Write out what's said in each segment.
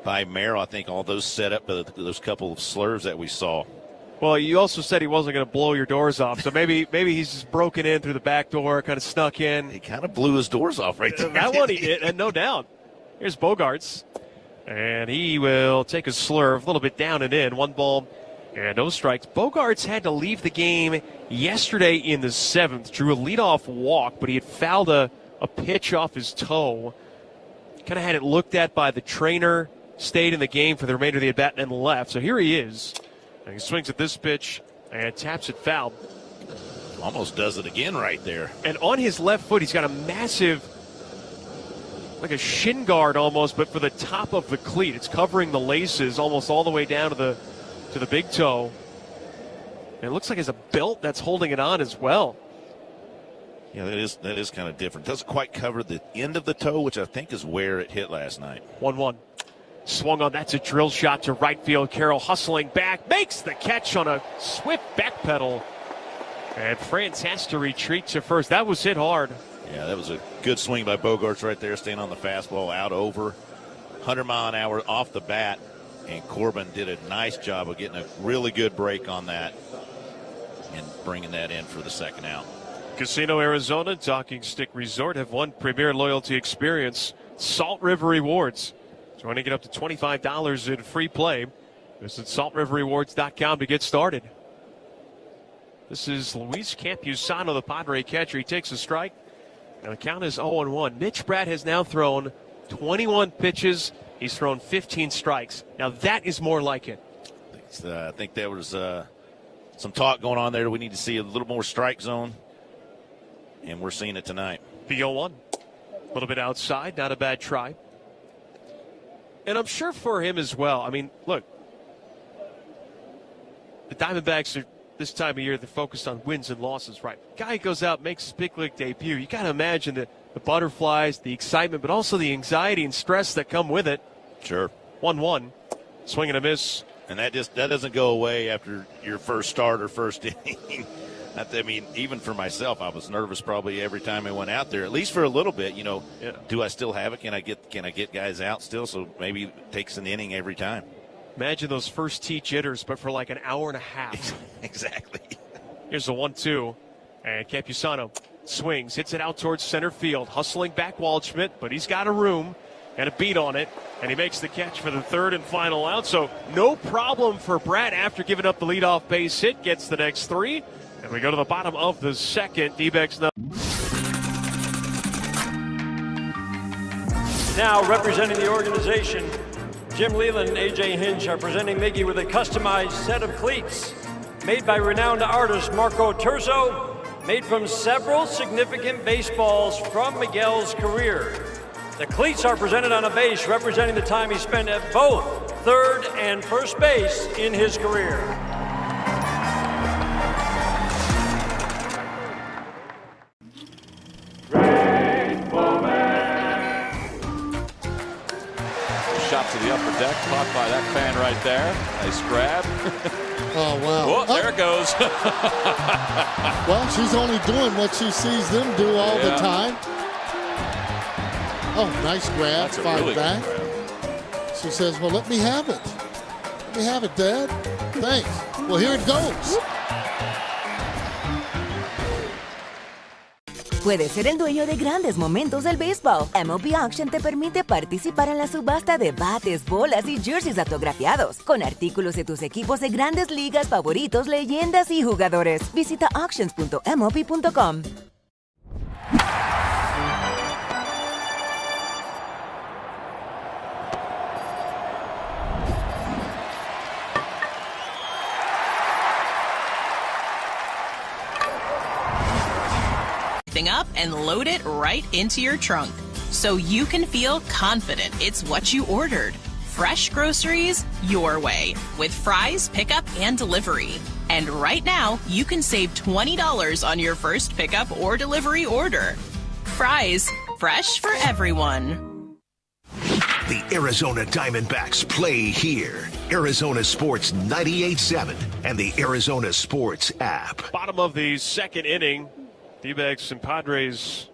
by Merrill. I think all those set up those couple of slurs that we saw. Well, you also said he wasn't going to blow your doors off, so maybe he's just broken in through the back door, kind of snuck in. He kind of blew his doors off right there. That one he did, and no doubt. Here's Bogaerts, and he will take a slurve, a little bit down and in. 1 ball and no strikes. Bogaerts had to leave the game yesterday in the 7th. Drew a leadoff walk, but he had fouled a pitch off his toe. Kind of had it looked at by the trainer, stayed in the game for the remainder of the at-bat, and left. So here he is. And he swings at this pitch and taps it foul. Almost does it again right there. And on his left foot, he's got a massive, like a shin guard almost, but for the top of the cleat. It's covering the laces almost all the way down to the big toe. And it looks like it's a belt that's holding it on as well. Yeah, that is kind of different. Doesn't quite cover the end of the toe, which I think is where it hit last night. 1-1. Swung on. That's a drill shot to right field. Carroll hustling back. Makes the catch on a swift back pedal. And France has to retreat to first. That was hit hard. Yeah, that was a good swing by Bogaerts right there, staying on the fastball, out over 100 mile an hour off the bat. And Corbin did a nice job of getting a really good break on that and bringing that in for the second out. Casino Arizona, Talking Stick Resort have won Premier Loyalty Experience Salt River Rewards. Joining it up to $25 in free play. Visit saltriverrewards.com to get started. This is Luis Campusano, the Padre catcher. He takes a strike, and the count is 0-1. Mitch Bratt has now thrown 21 pitches. He's thrown 15 strikes. Now that is more like it. I think there was some talk going on there. We need to see a little more strike zone, and we're seeing it tonight. The 0-1. A little bit outside, not a bad try. And I'm sure for him as well. I mean, look, the Diamondbacks are this time of year, they're focused on wins and losses, right? Guy goes out, makes his big league debut. You got to imagine the butterflies, the excitement, but also the anxiety and stress that come with it. Sure. 1-1. Swing and a miss. And that doesn't go away after your first start or first inning. I mean, even for myself, I was nervous probably every time I went out there, at least for a little bit. You know, yeah. Do I still have it? Can I get guys out still? So maybe it takes an inning every time. Imagine those first tee jitters, but for like an hour and a half. Exactly. Here's a 1-2, and Campusano swings, hits it out towards center field, hustling back Waldschmidt, but he's got a room and a beat on it, and he makes the catch for the third and final out. So no problem for Bratt after giving up the leadoff base hit, gets the next 3. And we go to the bottom of the second. D-backs now. Now representing the organization, Jim Leland and A.J. Hinch are presenting Miggy with a customized set of cleats made by renowned artist Marco Terzo, made from several significant baseballs from Miguel's career. The cleats are presented on a base representing the time he spent at both third and first base in his career. Shot to the upper deck, caught by that fan right there. Nice grab. Oh, wow. Whoa, there it goes. Well, she's only doing what she sees them do all the time. Oh, nice grab. Five really back. She says, well, let me have it. Let me have it, Dad. Thanks. Well, here it goes. Puedes ser el dueño de grandes momentos del béisbol. MLB Auction te permite participar en la subasta de bates, bolas y jerseys autografiados, con artículos de tus equipos de grandes ligas favoritos, leyendas y jugadores. Visita auctions.mlb.com. Up and load it right into your trunk so you can feel confident it's what you ordered. Fresh groceries your way with Fry's pickup and delivery. And right now you can save $20 on your first pickup or delivery order. Fry's, fresh for everyone. The Arizona Diamondbacks play here. Arizona Sports 98.7 and the Arizona Sports app. Bottom of the second inning. D-backs and Padres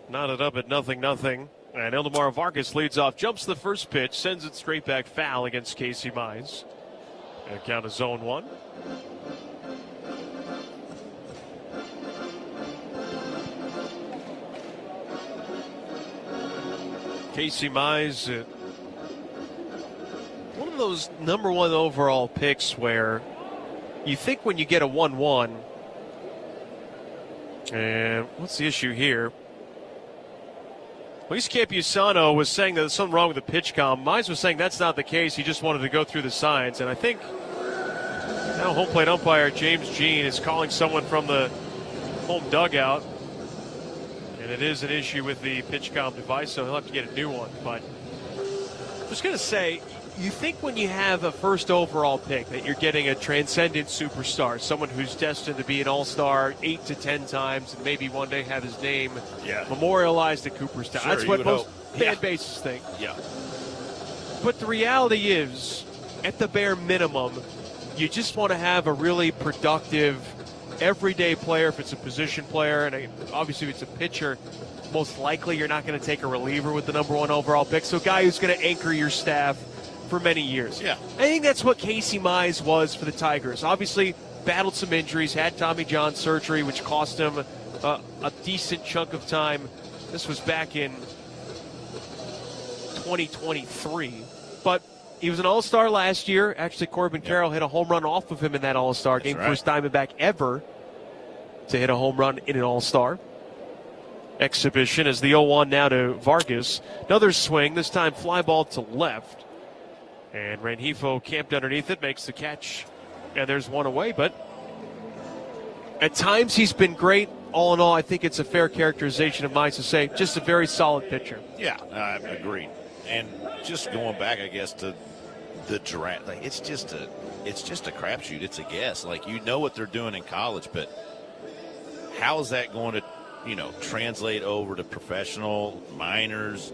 knotted up at 0-0. And Ildemaro Vargas leads off, jumps the first pitch, sends it straight back foul against Casey Mize. And count is 0-1. Casey Mize, one of those number 1 overall picks where you think when you get a 1-1, and what's the issue here? Luis Campusano was saying that there's something wrong with the pitch count. Mize was saying that's not the case. He just wanted to go through the signs. And I think now home plate umpire James Jean is calling someone from the home dugout. And it is an issue with the pitch count device, so he'll have to get a new one. But I'm just going to say, you think when you have a first overall pick that you're getting a transcendent superstar, someone who's destined to be an all-star 8 to 10 times and maybe one day have his name memorialized at Cooperstown. Sure, that's what most hope. fan bases think. Yeah. But the reality is, at the bare minimum, you just want to have a really productive, everyday player if it's a position player, and obviously if it's a pitcher, most likely you're not going to take a reliever with the number 1 overall pick. So a guy who's going to anchor your staff for many years. Yeah. I think that's what Casey Mize was for the Tigers. Obviously, battled some injuries, had Tommy John surgery, which cost him a decent chunk of time. This was back in 2023. But he was an all-star last year. Actually, Corbin Carroll hit a home run off of him in that all-star game. Right. First Diamondback ever to hit a home run in an all-star exhibition. As the 0-1 now to Vargas. Another swing, this time fly ball to left. And Rengifo camped underneath it, makes the catch, and there's one away. But at times he's been great. All in all, I think it's a fair characterization of Mize to say just a very solid pitcher. Yeah, I agree. And just going back, I guess, to the draft, like, it's just a crapshoot. It's a guess. Like, you know what they're doing in college, but how is that going to, translate over to professional, minors,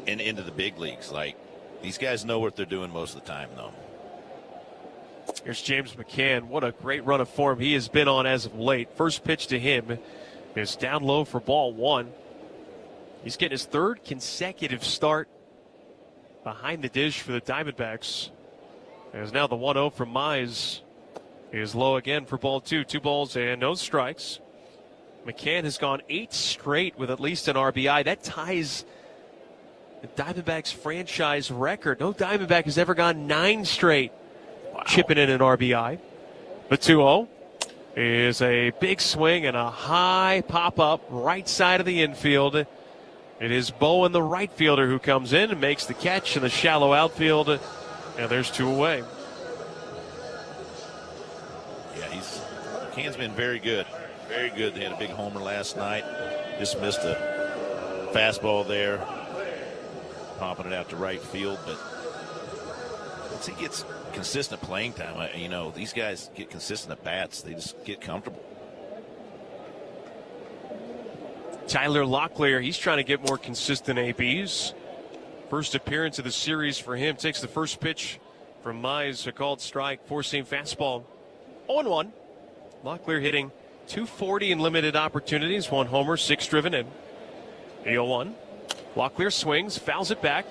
and into the big leagues? Like, these guys know what they're doing most of the time, though. Here's James McCann. What a great run of form he has been on as of late. First pitch to him is down low for ball 1. He's getting his 3rd consecutive start behind the dish for the Diamondbacks. As now the 1-0 from Mize is low again for ball 2. 2 balls and no strikes. McCann has gone 8 straight with at least an RBI. That ties the Diamondbacks franchise record. No Diamondback has ever gone 9 straight chipping in an RBI. The 2-0 is a big swing and a high pop-up right side of the infield. It is Bowen, the right fielder, who comes in and makes the catch in the shallow outfield. And there's 2 away. Yeah, McCann's been very good. Very good. They had a big homer last night. Just missed a fastball there. Popping it out to right field, but once he gets consistent playing time, these guys get consistent at bats. They just get comfortable. Tyler Locklear, he's trying to get more consistent ABs. First appearance of the series for him. Takes the first pitch from Mize, a called strike, 4-seam fastball. 0-1. Locklear hitting .240 in limited opportunities. 1 homer, 6 driven in. 0-1. Locklear swings, fouls it back.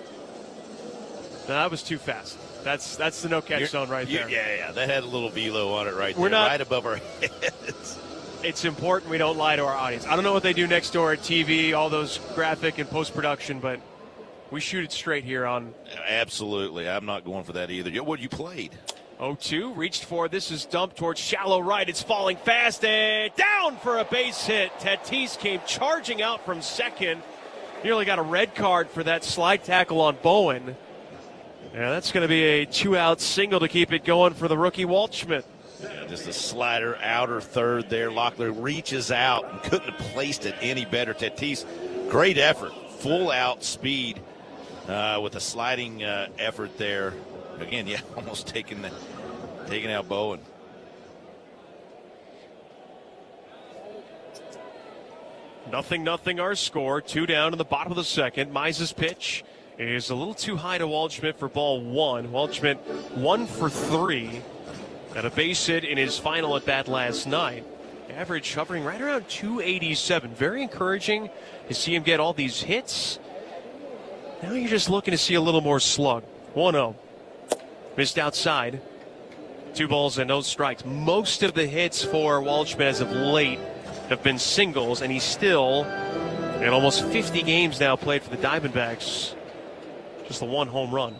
No, that was too fast. That's the no-catch zone right there. Yeah. That had a little velo on it right there, right above our heads. It's important we don't lie to our audience. I don't know what they do next door at TV, all those graphic and post-production, but we shoot it straight here on. Absolutely. I'm not going for that either. What you played? 0-2, reached for. This is dumped towards shallow right. It's falling fast and down for a base hit. Tatis came charging out from second. Nearly got a red card for that slide tackle on Bowen. Yeah, that's going to be a 2-out single to keep it going for the rookie Waldschmidt. Just a slider, outer third there. Locklear reaches out and couldn't have placed it any better. Tatis, great effort. Full out speed with a sliding effort there. Again, almost taking out Bowen. Nothing our score. 2 down in the bottom of the second. Mize's pitch is a little too high to Waldschmidt for ball 1. Waldschmidt 1 for 3. Got a base hit in his final at bat last night. Average hovering right around 287. Very encouraging to see him get all these hits Now you're just looking to see a little more slug. 1-0. Missed outside. 2 balls and no strikes. Most of the hits for Waldschmidt as of late have been singles, and he's still in almost 50 games now played for the Diamondbacks. Just the 1 home run.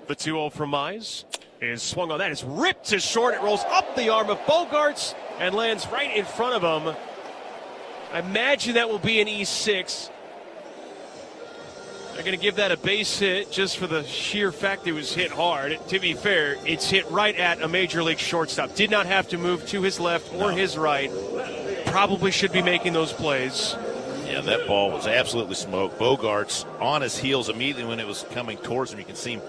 The 2-0 from Mize is swung on that. It's ripped to short. It rolls up the arm of Bogaerts and lands right in front of him. I imagine that will be an E6. They're going to give that a base hit just for the sheer fact it was hit hard. To be fair, it's hit right at a major league shortstop. Did not have to move to his left or his right. Probably should be making those plays. Yeah, that ball was absolutely smoked. Bogaerts on his heels immediately when it was coming towards him. You can see him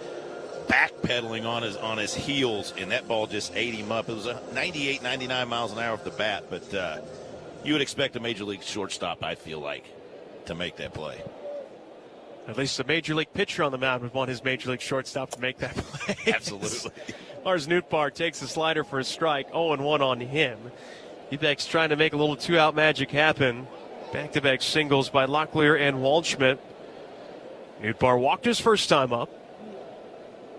backpedaling on his heels, and that ball just ate him up. It was 98, 99 miles an hour off the bat, but you would expect a major league shortstop, I feel like, to make that play. At least a major league pitcher on the mound would want his major league shortstop to make that play. Absolutely. Lars Nootbaar takes the slider for a strike. 0-1 on him. D-backs trying to make a little 2-out magic happen. Back-to-back singles by Locklear and Waldschmidt. Nootbaar walked his first time up.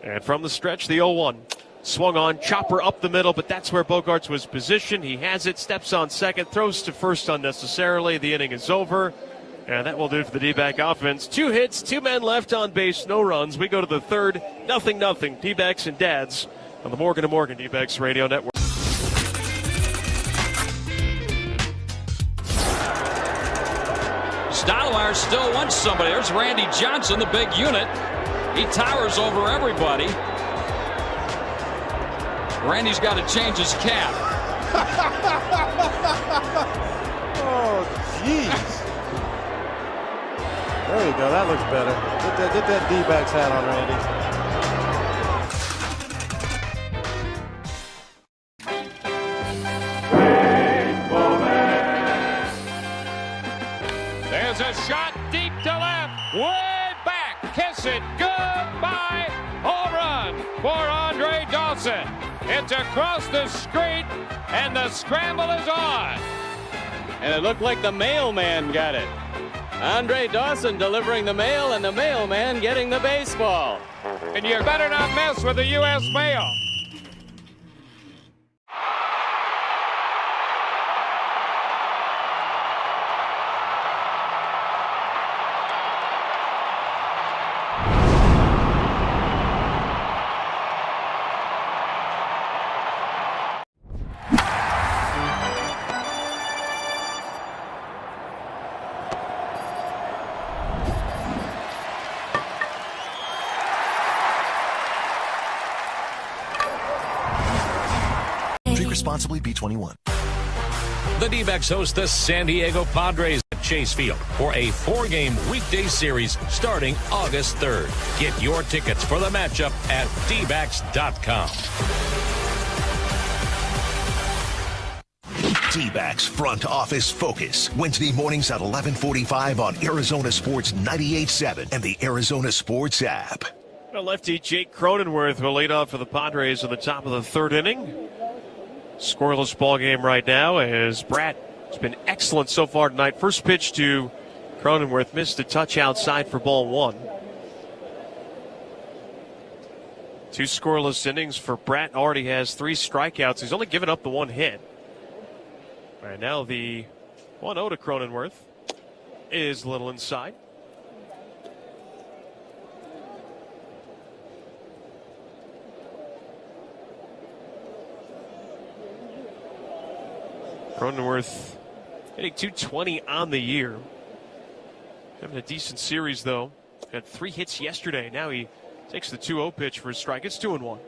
And from the stretch, the 0-1. Swung on, chopper up the middle, but that's where Bogaerts was positioned. He has it, steps on second, throws to first unnecessarily. The inning is over. And that will do it for the D-back offense. 2 hits, 2 men left on base, no runs. We go to the third, 0-0. D-backs and Dads on the Morgan & Morgan D-backs Radio Network. Stottlemyre still wants somebody. There's Randy Johnson, the big unit. He towers over everybody. Randy's got to change his cap. Oh, jeez. There you go. That looks better. Get that D-backs hat on, Randy. There's a shot deep to left. Way back. Kiss it. Goodbye. Home run for Andre Dawson. It's across the street, and the scramble is on. And it looked like the mailman got it. Andre Dawson delivering the mail, and the mailman getting the baseball. And you better not mess with the U.S. mail. Responsibly, B21. The D-backs host the San Diego Padres at Chase Field for a 4-game weekday series starting August 3rd. Get your tickets for the matchup at dbacks.com. D-backs Front Office Focus. Wednesday mornings at 11:45 on Arizona Sports 98.7 and the Arizona Sports app. The lefty Jake Cronenworth will lead off for the Padres at the top of the 3rd inning. Scoreless ball game right now as Bratt has been excellent so far tonight. First pitch to Cronenworth, missed a touch outside for ball 1. 2 scoreless innings for Bratt. Already has 3 strikeouts. He's only given up the 1 hit. Right now the 1-0 to Cronenworth is a little inside. Cronenworth hitting .220 on the year. Having a decent series, though. Had 3 hits yesterday. Now he takes the 2-0 pitch for a strike. It's 2-1.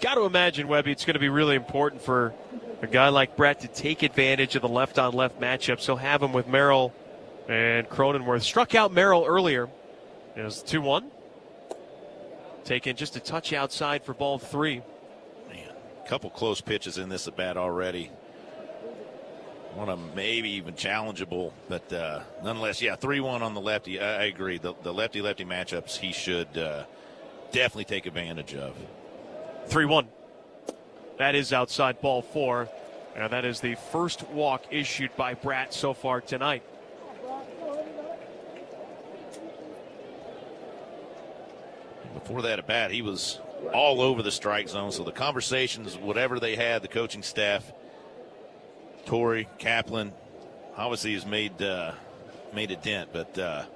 Got to imagine, Webby, it's going to be really important for a guy like Bratt to take advantage of the left-on-left matchup. So have him with Merrill and Cronenworth. Struck out Merrill earlier. It was 2-1. Taken just a touch outside for ball 3. Couple close pitches in this at bat already. One of them maybe even challengeable, but nonetheless, yeah, 3-1 on the lefty. I agree. The lefty-lefty matchups he should definitely take advantage of. 3-1. That is outside ball 4. Now that is the first walk issued by Bratt so far tonight. Before that at bat, he was all over the strike zone. So the conversations, whatever they had, the coaching staff, Torrey, Kaplan, obviously has made a dent. But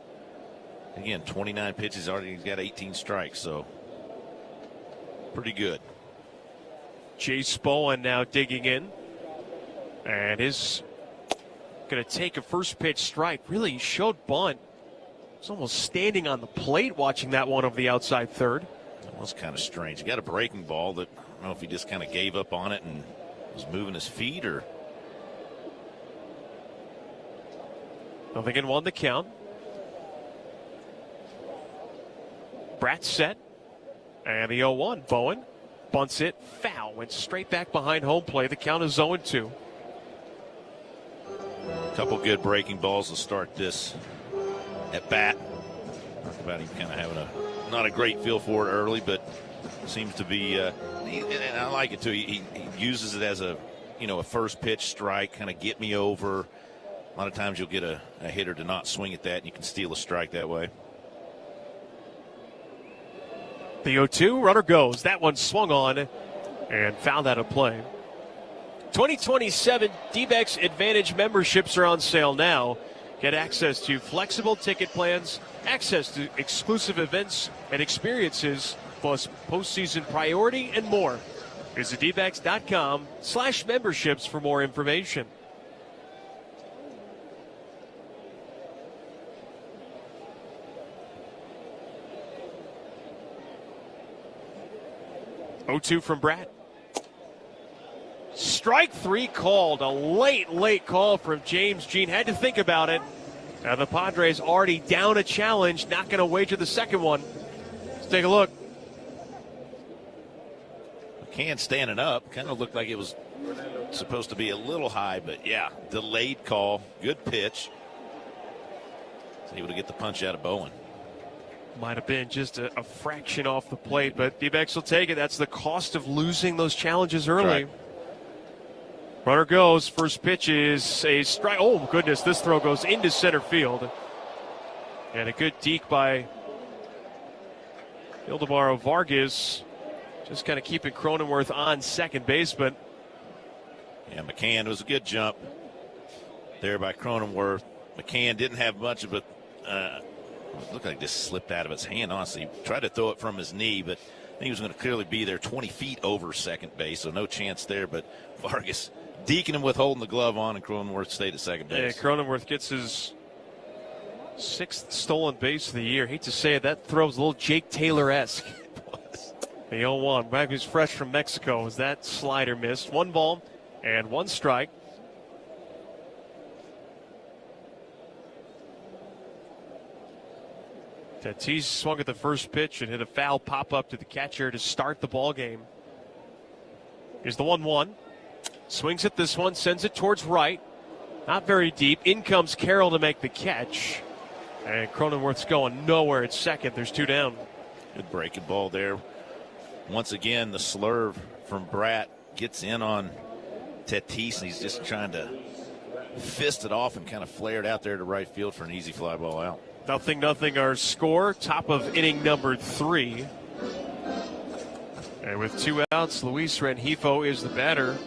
again, 29 pitches, already got 18 strikes. So pretty good. Chase Bowen now digging in. And is going to take a first pitch strike. Really showed bunt. He's almost standing on the plate watching that one over the outside third. That was kind of strange. He got a breaking ball that, I don't know if he just kind of gave up on it and was moving his feet or. Nothing in one to count. Bratt set. And the 0-1. Bowen bunts it. Foul. Went straight back behind home plate. The count is 0-2. A couple good breaking balls to start this at bat. Talked about him kind of having not a great feel for it early, but seems to be. And I like it too. He uses it as a first pitch strike, kind of get me over. A lot of times you'll get a hitter to not swing at that, and you can steal a strike that way. The 0-2, runner goes. That one swung on and fouled out of play. 2027 D-backs Advantage memberships are on sale now. Get access to flexible ticket plans, access to exclusive events and experiences, plus postseason priority and more. Visit dbacks.com/memberships for more information. Oh-2 from Bratt. Strike three called. A late call from James Jean. Had to think about it. Now the Padres already down a challenge. Not going to wager the second one. Let's take a look. McCann standing up. Kind of looked like it was supposed to be a little high, but yeah, delayed call. Good pitch. Was able to get the punch out of Bowen. Might have been just a fraction off the plate, but D-backs will take it. That's the cost of losing those challenges early. Right. Runner goes. First pitch is a strike. Oh, goodness. This throw goes into center field. And a good deke by Ildemaro Vargas. Just kind of keeping Cronenworth on second base, but. Yeah, McCann was a good jump there by Cronenworth. McCann didn't have much of a. It looked like it just slipped out of his hand, honestly. He tried to throw it from his knee, but I think he was going to clearly be there 20 feet over second base, so no chance there. But Vargas deking him with holding the glove on, and Cronenworth stayed at second base. Yeah, Cronenworth gets his 6th stolen base of the year. Hate to say it, that throw was a little Jake Taylor-esque. The 0-1. Back who's fresh from Mexico as that slider missed. 1 ball and 1 strike. Tatis swung at the first pitch and hit a foul pop-up to the catcher to start the ball game. Here's the 1-1. Swings at this one, sends it towards right. Not very deep. In comes Carroll to make the catch. And Cronenworth's going nowhere at second. There's 2 down. Good breaking ball there. Once again, the slurve from Bratt gets in on Tatis, and he's just trying to fist it off and kind of flare it out there to right field for an easy fly ball out. 0-0 our score. Top of inning number 3. And with 2 outs, Luis Rengifo is the batter.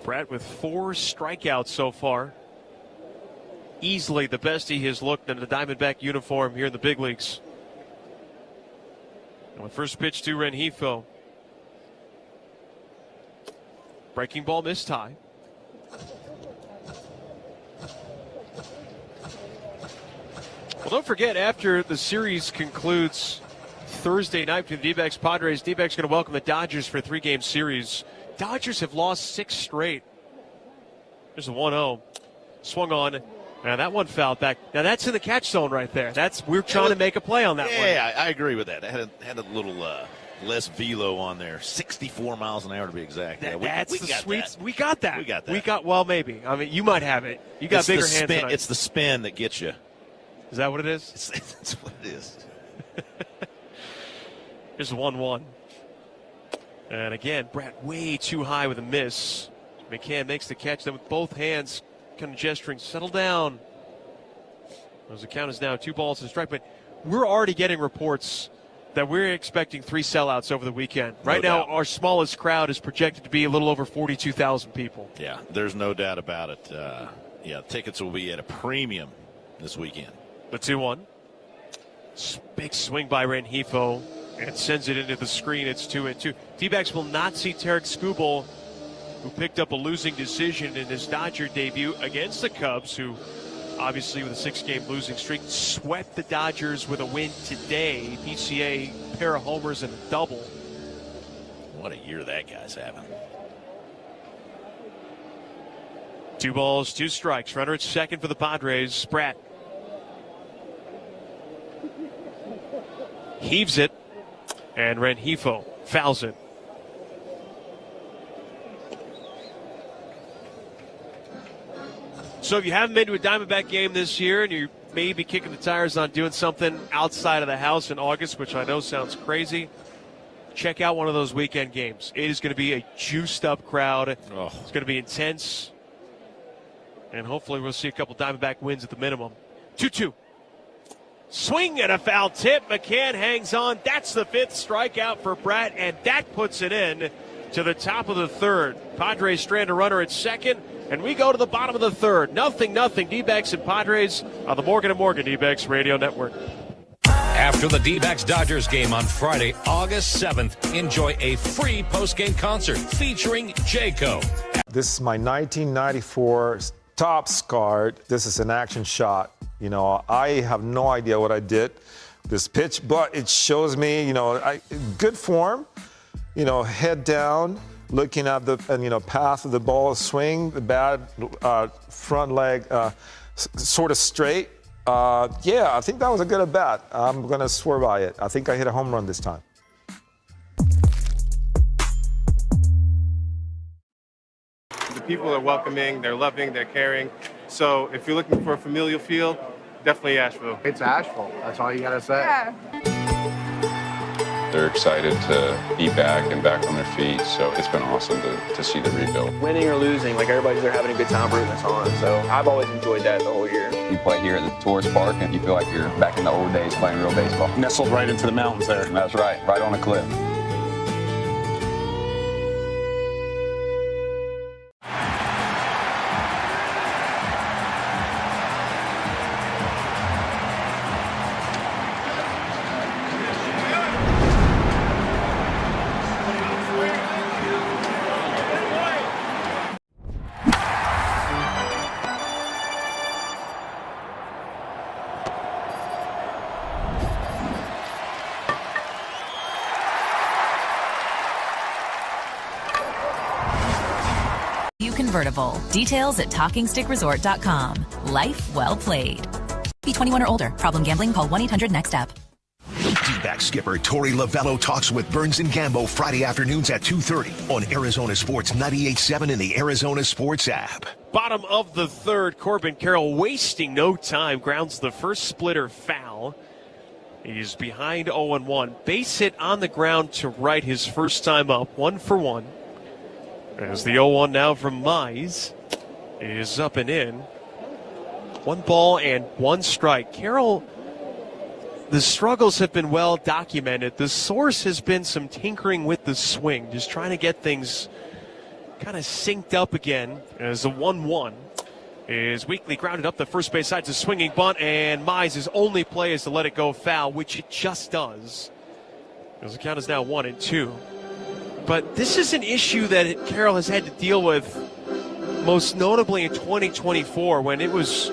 Bratt with 4 strikeouts so far. Easily the best he has looked in a Diamondback uniform here in the big leagues. And with first pitch to Rengifo. Breaking ball missed high. Well, don't forget, after the series concludes Thursday night between the D-backs Padres, D-backs going to welcome the Dodgers for a 3-game series. Dodgers have lost 6 straight. There's a 1-0. Swung on. Now that one fouled back. Now that's in the catch zone right there. We're trying to make a play on that one. Yeah, I agree with that. It had a little less velo on there. 64 miles an hour to be exact. We got that. Well, maybe. I mean, you might have it. You got bigger hands than I. It's the spin that gets you. Is that what it is? That's what it is. Here's 1-1. And again, Brett way too high with a miss. McCann makes the catch, then with both hands kind of gesturing, settle down. As the count is now 2 balls and a strike, but we're already getting reports that we're expecting 3 sellouts over the weekend. Right now, our smallest crowd is projected to be a little over 42,000 people. Yeah, there's no doubt about it. Tickets will be at a premium this weekend. The 2-1. Big swing by Rengifo and sends it into the screen. It's 2-2. D-backs will not see Tarek Skubal, who picked up a losing decision in his Dodger debut against the Cubs, who obviously with a 6-game losing streak swept the Dodgers with a win today. PCA, pair of homers and a double. What a year that guy's having. 2 balls, 2 strikes. Runner at second for the Padres. Spratt heaves it, and Rengifo fouls it. So if you haven't been to a Diamondback game this year and you may be kicking the tires on doing something outside of the house in August, which I know sounds crazy, check out one of those weekend games. It is going to be a juiced-up crowd. It's going to be intense. And hopefully we'll see a couple Diamondback wins at the minimum. 2-2. Swing and a foul tip. McCann hangs on. That's the 5th strikeout for Bratt, and that puts it in to the top of the 3rd. Padres strand a runner at second, and we go to the bottom of the 3rd. 0-0. D-backs and Padres on the Morgan & Morgan D-backs Radio Network. After the D-backs Dodgers game on Friday, August 7th, enjoy a free post-game concert featuring Jayco. This is my 1994 Topps card. This is an action shot. You know, I have no idea what I did this pitch, but it shows me, good form, head down, looking at the path of the ball, swing, the bad front leg sort of straight. I think that was a good at bat. I'm going to swear by it. I think I hit a home run this time. The people are welcoming, they're loving, they're caring. So if you're looking for a familial feel, definitely Asheville. It's Asheville. That's all you got to say. Yeah. They're excited to be back and back on their feet, so it's been awesome to see the rebuild. Winning or losing, everybody's there having a good time rooting us on, so I've always enjoyed that the whole year. You play here at the tourist park and you feel like you're back in the old days playing real baseball. Nestled right into the mountains there. That's right on a cliff. Convertible. Details at TalkingStickResort.com. Life well played. Be 21 or older. Problem gambling? Call 1-800-NEXT-STEP. D-back skipper Torey Lovello talks with Burns and Gambo Friday afternoons at 2:30 on Arizona Sports 98.7 in the Arizona Sports app. Bottom of the 3rd, Corbin Carroll wasting no time. Grounds the first splitter foul. He's behind 0-1. Base hit on the ground to right his first time up. 1 for 1. As the 0-1 now from Mize is up and in. 1 ball and 1 strike. Carroll, the struggles have been well documented. The source has been some tinkering with the swing, just trying to get things kind of synced up again. As the 1-1 is weakly grounded up the first base side to swinging bunt, and Mize's only play is to let it go foul, which it just does. As the count is now 1-2. But this is an issue that Carroll has had to deal with most notably in 2024 when it was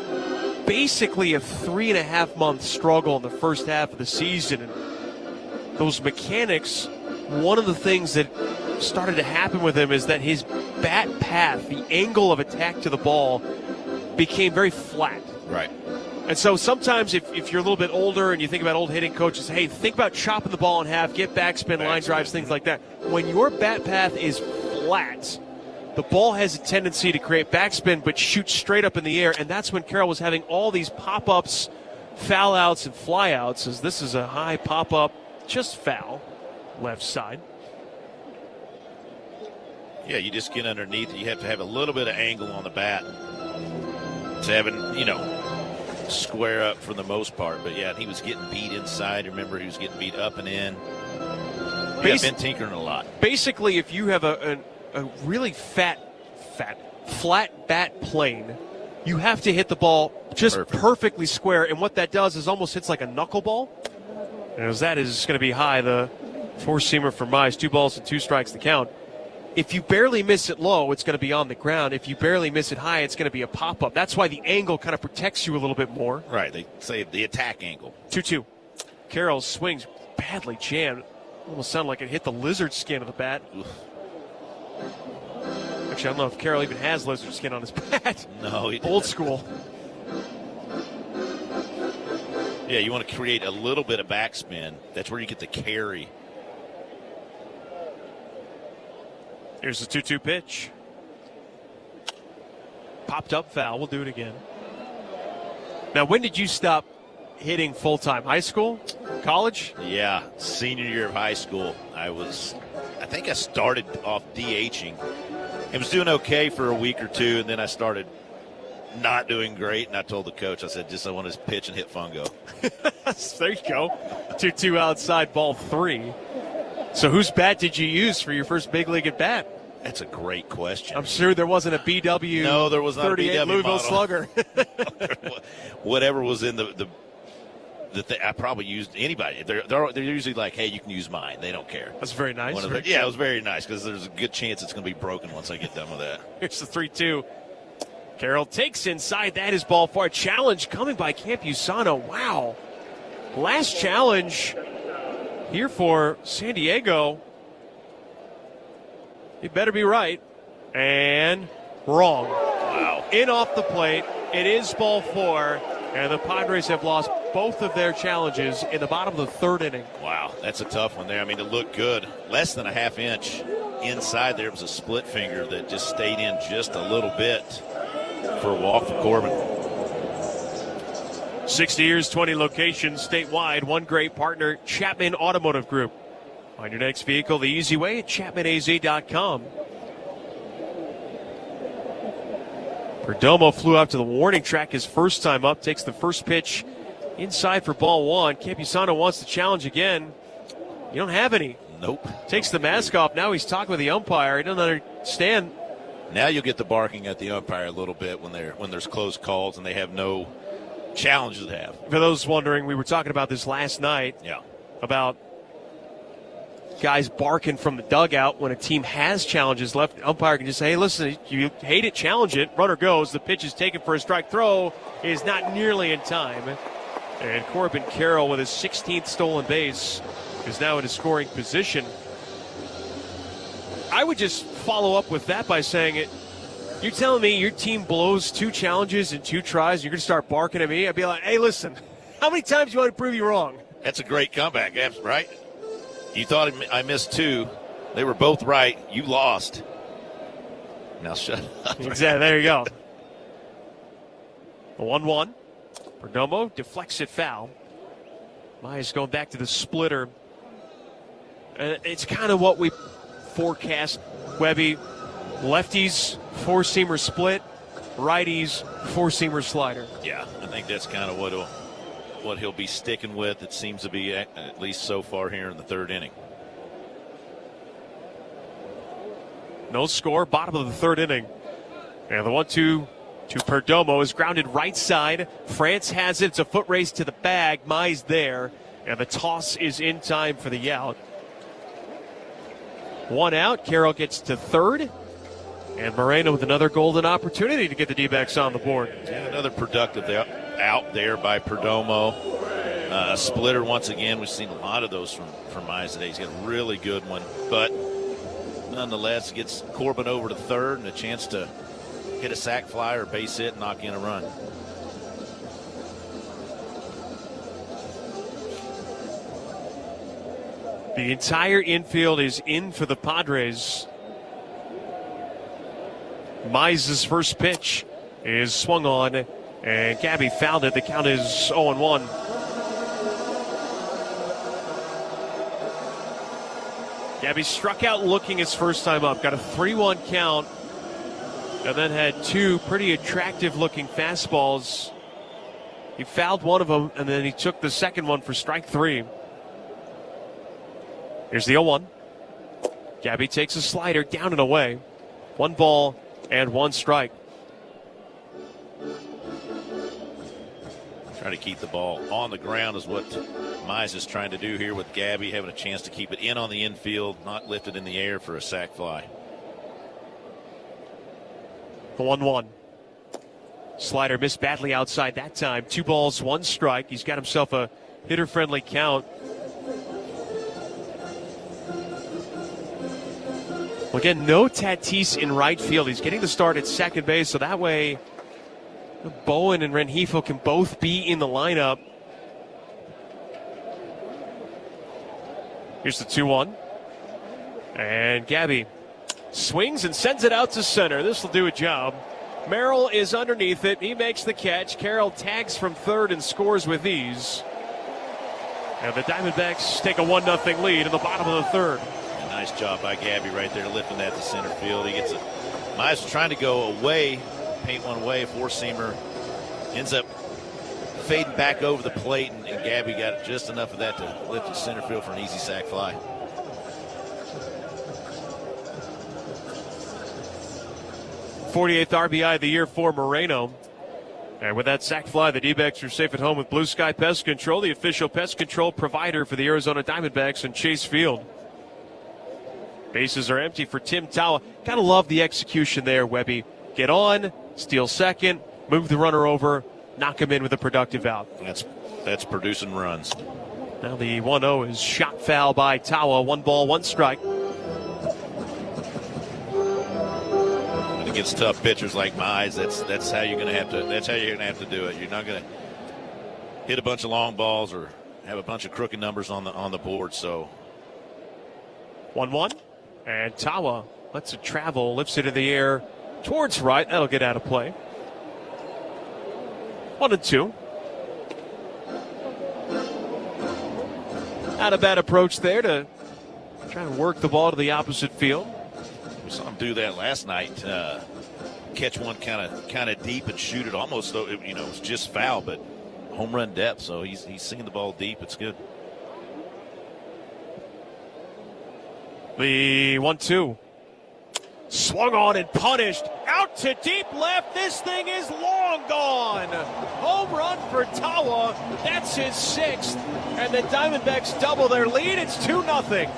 basically a 3.5-month struggle in the first half of the season. And those mechanics, one of the things that started to happen with him is that his bat path, the angle of attack to the ball, became very flat. Right. And so sometimes if you're a little bit older and you think about old hitting coaches, hey, think about chopping the ball in half, get backspin, line drives, things like that. When your bat path is flat, the ball has a tendency to create backspin but shoot straight up in the air, and that's when Carroll was having all these pop-ups, foul-outs, and fly-outs, as this is a high pop-up, just foul, left side. Yeah, you just get underneath it. You have to have a little bit of angle on the bat to having, square up for the most part. But, yeah, he was getting beat inside. Remember, he was getting beat up and in. He's been tinkering a lot. Basically, if you have a really flat bat plane, you have to hit the ball just perfectly square. And what that does is almost hits like a knuckleball. And as that is going to be high, the four-seamer for Mize, 2 balls and 2 strikes to count. If you barely miss it low, it's going to be on the ground. If you barely miss it high, it's going to be a pop-up. That's why the angle kind of protects you a little bit more. Right. They say the attack angle. 2-2. Carroll swings badly jammed. Almost sounded like it hit the lizard skin of the bat. Oof. Actually, I don't know if Carroll even has lizard skin on his bat. No, he didn't. Old school. Yeah, you want to create a little bit of backspin. That's where you get the carry. Here's the 2-2 pitch. Popped up foul. We'll do it again. Now, when did you stop hitting full-time? High school? College? Yeah, senior year of high school. I think I started off DHing. I was doing okay for a week or two, and then I started not doing great, and I told the coach, I said, I want to pitch and hit fungo. There you go. 2-2 outside, ball 3. So whose bat did you use for your first big league at bat? That's a great question. I'm sure there wasn't a BW. No, there was not 38 a BW Louisville model. Slugger. Whatever was in the thing, I probably used anybody. They're usually like, hey, you can use mine. They don't care. That's very nice. Yeah, it was very nice because there's a good chance it's going to be broken once I get done with that. Here's the 3-2. Carroll takes inside. That is ball 4. Challenge coming by Campusano. Wow. Last challenge here for San Diego. You better be right. And wrong. Wow. In off the plate. It is ball 4. And the Padres have lost both of their challenges in the bottom of the 3rd inning. Wow, that's a tough one there. I mean, it looked good. Less than a half inch inside there was a split finger that just stayed in just a little bit for a walk for Corbin. 60 years, 20 locations statewide. One great partner, Chapman Automotive Group. Find your next vehicle the easy way at ChapmanAZ.com. Perdomo flew out to the warning track his first time up. Takes the first pitch inside for ball 1. Campusano wants to challenge again. You don't have any. Nope. Takes the mask off. Now he's talking with the umpire. He doesn't understand. Now you'll get the barking at the umpire a little bit when there's close calls and they have no challenges to have. For those wondering, we were talking about this last night. Yeah. About guys barking from the dugout when a team has challenges left. The umpire can just say, hey, listen, you hate it, challenge it. Runner goes. The pitch is taken for a strike. Throw is not nearly in time. And Corbin Carroll with his 16th stolen base is now in a scoring position. I would just follow up with that by saying it. You're telling me your team blows 2 challenges in 2 tries, you're going to start barking at me? I'd be like, hey, listen, how many times do you want to prove you wrong? That's a great comeback, right? You thought I missed 2. They were both right. You lost. Now shut up. Exactly. There you go. 1-1. Perdomo deflects it foul. Mize going back to the splitter. It's kind of what we forecast, Webby. Lefties, 4-seamer split. Righties, 4-seamer slider. Yeah, I think that's kind of what he'll be sticking with. It seems to be at least so far here in the 3rd inning. No score, bottom of the 3rd inning. And the 1-2 to Perdomo is grounded right side. France has it. It's a foot race to the bag. Mize there. And the toss is in time for the out. 1 out. Carroll gets to 3rd. And Moreno with another golden opportunity to get the D-backs on the board. Yeah, another productive out there by Perdomo. Splitter once again. We've seen a lot of those from Mize today. He's got a really good one. But nonetheless, gets Corbin over to 3rd and a chance to hit a sac fly or base hit and knock in a run. The entire infield is in for the Padres. Mize's first pitch is swung on, and Gabby fouled it. The count is 0-1. Gabby struck out looking his first time up, got a 3-1 count, and then had two pretty attractive-looking fastballs. He fouled one of them, and then he took the second one for strike 3. Here's the 0-1. Gabby takes a slider down and away. 1 ball and 1 strike. Trying to keep the ball on the ground is what Mize is trying to do here with Gabby, having a chance to keep it in on the infield, not lifted in the air for a sac fly. The 1-1. Slider missed badly outside that time. 2 balls, 1 strike. He's got himself a hitter-friendly count. Well, again, no Tatis in right field. He's getting the start at second base, so that way Bowen and Rengifo can both be in the lineup. Here's the 2-1. And Gabby swings and sends it out to center. This will do a job. Merrill is underneath it. He makes the catch. Carroll tags from third and scores with ease. And the Diamondbacks take a 1-0 lead in the bottom of the third. A nice job by Gabby right there, lifting that to center field. He gets it. Mize was trying to go away, paint one way, four-seamer. Ends up fading back over the plate, and Gabby got just enough of that to lift to center field for an easy sac fly. '48th RBI of the year for Moreno. And with that sac fly, the D-backs are safe at home with Blue Sky Pest Control, the official pest control provider for the Arizona Diamondbacks and Chase Field. Bases are empty for Tim Tawa. Gotta love the execution there, Webby. Get on, steal second, move the runner over, knock him in with a productive out. That's producing runs. Now the 1-0 is shot foul by Tawa. 1 ball, 1 strike. Against tough pitchers like Mize, that's how you're going to have to. That's how you're going to have to do it. You're not going to hit a bunch of long balls or have a bunch of crooked numbers on the board. So 1-1, and Tawa lets it travel, lifts it in the air towards right. That'll get out of play. 1-2. Not a bad approach there to try and work the ball to the opposite field. We saw him do that last night. Catch one kind of deep and shoot it almost though it was just foul, but home run depth. So he's seeing the ball deep. It's good. The 1-2. Swung on and punished. Out to deep left. This thing is long gone. Home run for Tawa. That's his 6th. And the Diamondbacks double their lead. It's 2-0.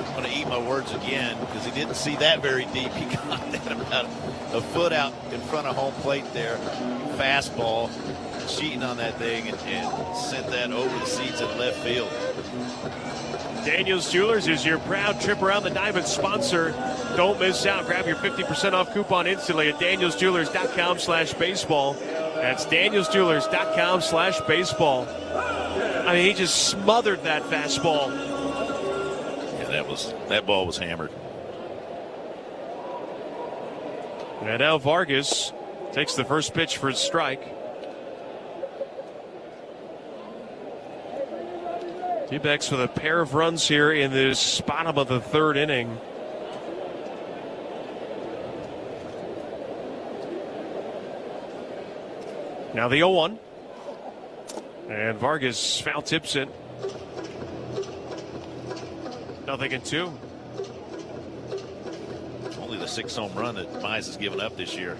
I'm going to eat my words again because he didn't see that very deep. He got that about a foot out in front of home plate there. Fastball, cheating on that thing and sent that over the seats at left field. Daniels Jewelers is your proud trip around the diamond sponsor. Don't miss out. Grab your 50% off coupon instantly at danielsjewelers.com/baseball. That's danielsjewelers.com/baseball. I mean, he just smothered that fastball. Yeah, that ball was hammered. And now Vargas takes the first pitch for a strike. D-backs with a pair of runs here in this bottom of the third inning. Now the 0-1. And Vargas foul tips it. 0-2. Only the 6th home run that Mize has given up this year.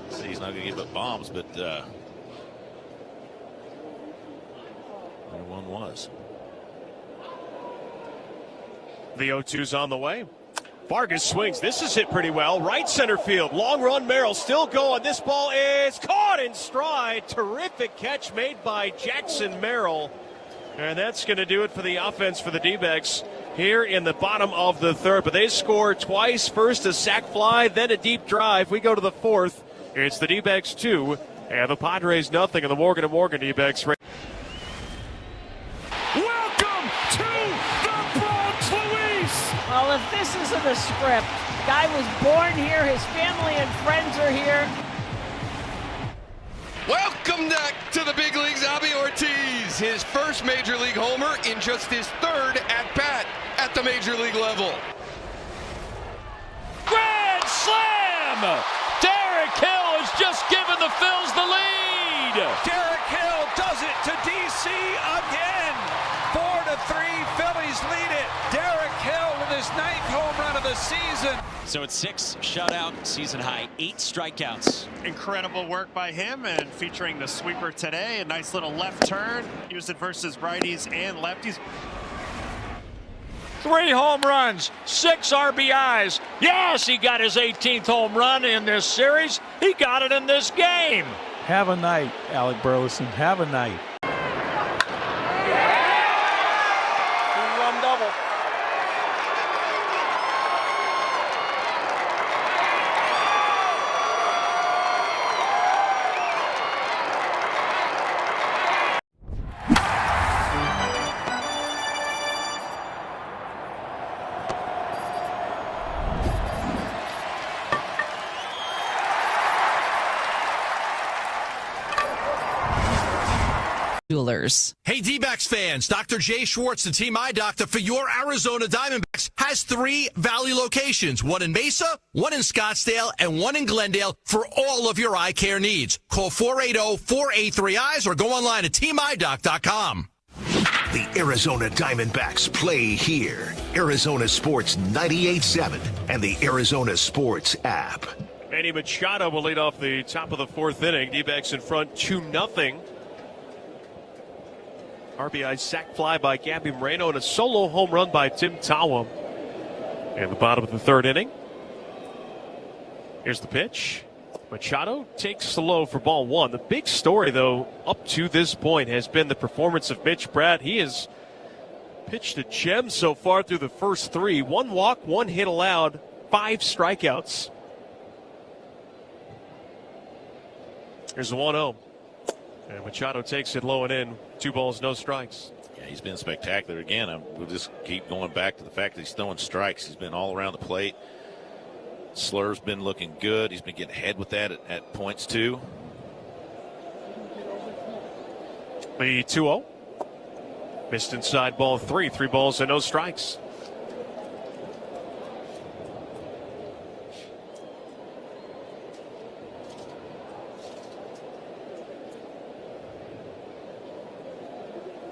So he's not going to give up bombs, but one was. The 0-2's on the way. Vargas swings. This is hit pretty well. Right center field. Long run. Merrill still going. This ball is caught in stride. Terrific catch made by Jackson Merrill. And that's going to do it for the offense for the D-backs here in the bottom of the third. But they score twice. First a sac fly, then a deep drive. We go to the 4th. It's the D-backs 2 and the Padres 0 in the Morgan & Morgan D-backs. Well, if this isn't a script, guy was born here, his family and friends are here. Welcome back to the big leagues, Javi Ortiz. His first major league homer in just his 3rd at-bat at at the major league level. Grand slam! Derek Hill has just given the Phils the lead. Derek Hill does it to DC again. 4-3, Phillies lead it. Derek Hill with his 9th home run of the season. So it's 6 shutout, season high, 8 strikeouts. Incredible work by him, and featuring the sweeper today. A nice little left turn. Used it versus righties and lefties. 3 home runs, 6 RBIs. Yes, he got his 18th home run in this series. He got it in this game. Have a night, Alec Burleson. Have a night. Two-run double. Jewelers. Hey, D-backs fans, Dr. Jay Schwartz, the team eye doctor for your Arizona Diamondbacks, has 3 Valley locations, one in Mesa, one in Scottsdale, and one in Glendale for all of your eye care needs. Call 480-483-EYES or go online at teamidoc.com. The Arizona Diamondbacks play here. Arizona Sports 98.7 and the Arizona Sports app. Manny Machado will lead off the top of the 4th inning. D-backs in front 2-0. RBI sac fly by Gabby Moreno and a solo home run by Tim Tawa. And the bottom of the 3rd inning. Here's the pitch. Machado takes the low for ball 1. The big story, though, up to this point has been the performance of Mitch Pratt. He has pitched a gem so far through the first 3. 1 walk, 1 hit allowed, 5 strikeouts. Here's the 1-0. And Machado takes it low and in. 2 balls, no strikes. Yeah, he's been spectacular again. We'll just keep going back to the fact that he's throwing strikes. He's been all around the plate. Slur's been looking good. He's been getting ahead with that at points too. The 2-0. Missed inside ball 3. 3 balls and no strikes.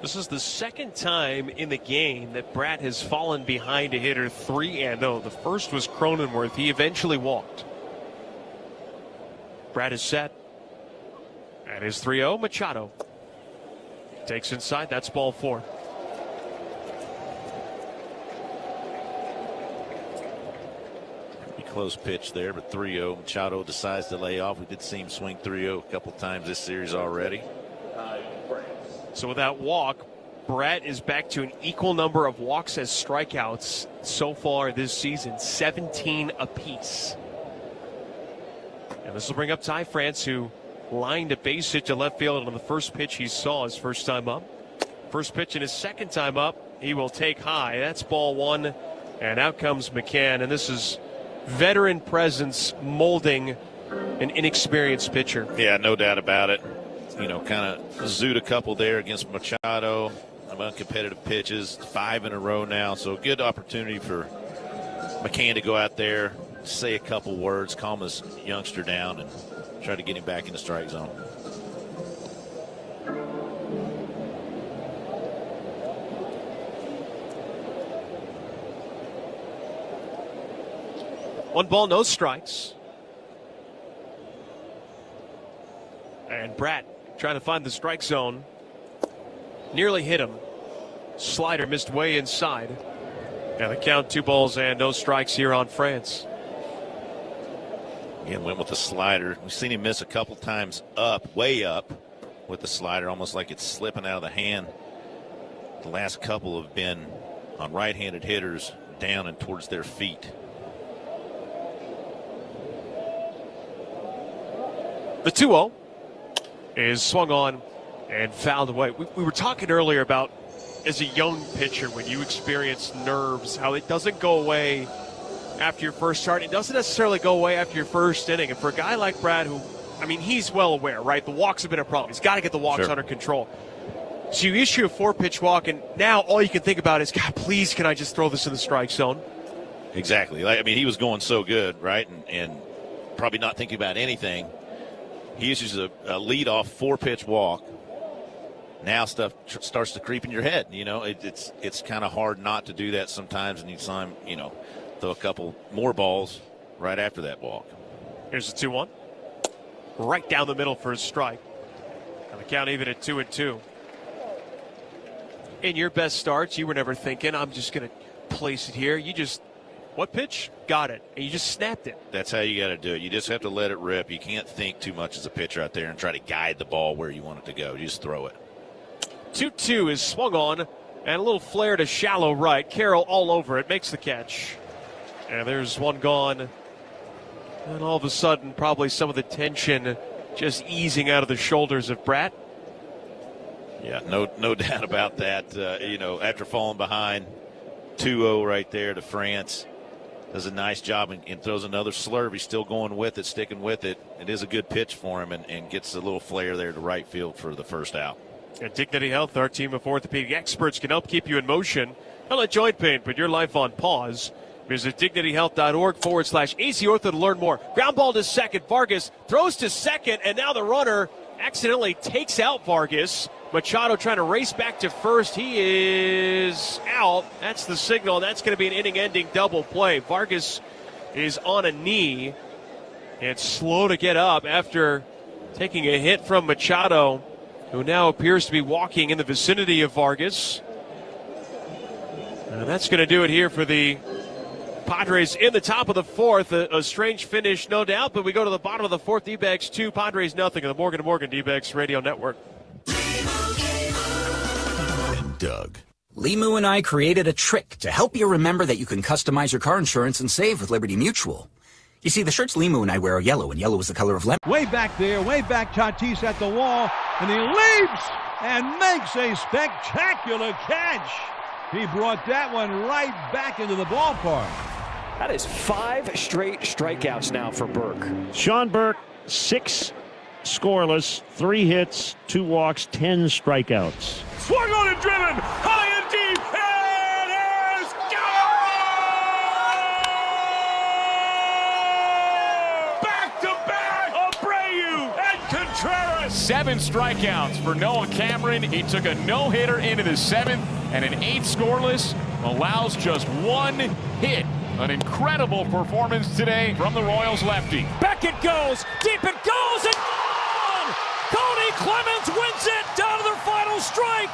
This is the 2nd time in the game that Bratt has fallen behind a hitter 3-0. The first was Cronenworth. He eventually walked. Bratt is set. That is 3-0. Machado takes inside. That's ball 4. Pretty close pitch there, but 3-0. Machado decides to lay off. We did see him swing 3-0 a couple times this series already. So with that walk, Bratt is back to an equal number of walks as strikeouts so far this season, 17 apiece. And this will bring up Ty France, who lined a base hit to left field on the first pitch he saw his first time up. First pitch in his 2nd time up, he will take high. That's ball 1, and out comes McCann. And this is veteran presence molding an inexperienced pitcher. Yeah, no doubt about it. You know, kind of zooed a couple there against Machado. Uncompetitive pitches, 5 in a row now. So a good opportunity for McCann to go out there, say a couple words, calm his youngster down, and try to get him back in the strike zone. One ball, no strikes. And Bratt trying to find the strike zone. Nearly hit him. Slider missed way inside. And the count 2 balls and no strikes here on France. Again, went with the slider. We've seen him miss a couple times up, way up with the slider, almost like it's slipping out of the hand. The last couple have been on right-handed hitters down and towards their feet. The 2-0 is swung on and fouled away. We were talking earlier about, as a young pitcher, when you experience nerves, how it doesn't go away after your first start. It doesn't necessarily go away after your first inning. And for a guy like Brad, who, I mean, he's well aware, right? The walks have been a problem. He's got to get the walks under control. So you issue a 4-pitch walk, and now all you can think about is, God, please, can I just throw this in the strike zone? Exactly. I mean, he was going so good, right, and probably not thinking about anything. He issues a leadoff 4-pitch walk. Now stuff starts to creep in your head. You know, it's kind of hard not to do that sometimes, and you time, throw a couple more balls right after that walk. Here's the 2-1. Right down the middle for a strike. And the count even at 2-2. In your best starts, you were never thinking, I'm just going to place it here. You just, what pitch? Got it. And you just snapped it. That's how you got to do it. You just have to let it rip. You can't think too much as a pitcher out there and try to guide the ball where you want it to go. You just throw it. 2-2 is swung on, and a little flare to shallow right. Carroll all over it, makes the catch. And there's one gone. And all of a sudden, probably some of the tension just easing out of the shoulders of Bratt. Yeah, no doubt about that. After falling behind 2-0 right there to France, does a nice job and throws another slurve. He's still going with it, sticking with it. It is a good pitch for him and gets a little flare there to right field for the first out. At Dignity Health, our team of orthopedic experts can help keep you in motion. Don't let joint pain put your life on pause. Visit dignityhealth.org/AC Ortho to learn more. Ground ball to second. Vargas throws to second, and now the runner accidentally takes out Vargas. Machado trying to race back to first. He is out. That's the signal, and that's going to be an inning-ending double play. Vargas is on a knee and slow to get up after taking a hit from Machado, who now appears to be walking in the vicinity of Vargas. And that's going to do it here for the Padres in the top of the fourth. A strange finish, no doubt, but we go to the bottom of the fourth. D-backs 2, Padres nothing on the Morgan & Morgan D-backs Radio Network. And Doug. Limu and I created a trick to help you remember that you can customize your car insurance and save with Liberty Mutual. You see, the shirts Limu and I wear are yellow, and yellow is the color of lemon. Way back there, way back, Tatis at the wall, and he leaps and makes a spectacular catch. He brought that one right back into the ballpark. That is 5 straight strikeouts now for Burke. Sean Burke, 6 scoreless, 3 hits, 2 walks, 10 strikeouts. Swung on and driven, high and deep, and is gone! Back-to-back, Abreu and Contreras. 7 strikeouts for Noah Cameron. He took a no-hitter into the 7th, and an 8th scoreless, allows just 1 hit. An incredible performance today from the Royals lefty. Back it goes, deep it goes, and gone! Cody Clemens wins it down to their final strike.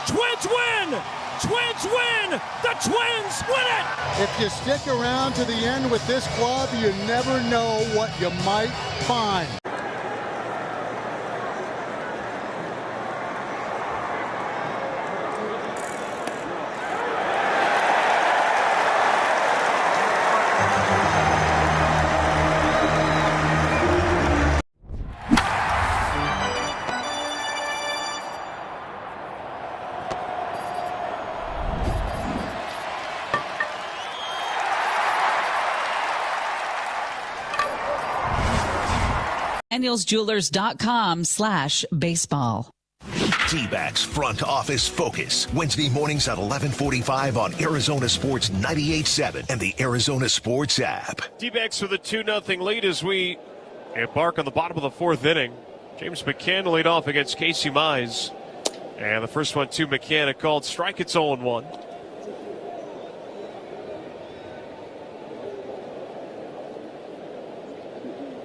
Twins win! Twins win! The Twins win it! If you stick around to the end with this club, you never know what you might find. DanielsJewelers.com/baseball. D-backs Front Office Focus. Wednesday mornings at 11:45 on Arizona Sports 98.7 and the Arizona Sports app. D-backs with a 2-0 lead as we embark on the bottom of the fourth inning. James McCann to lead off against Casey Mize. And the first one to McCann, a called strike. It's 0-1.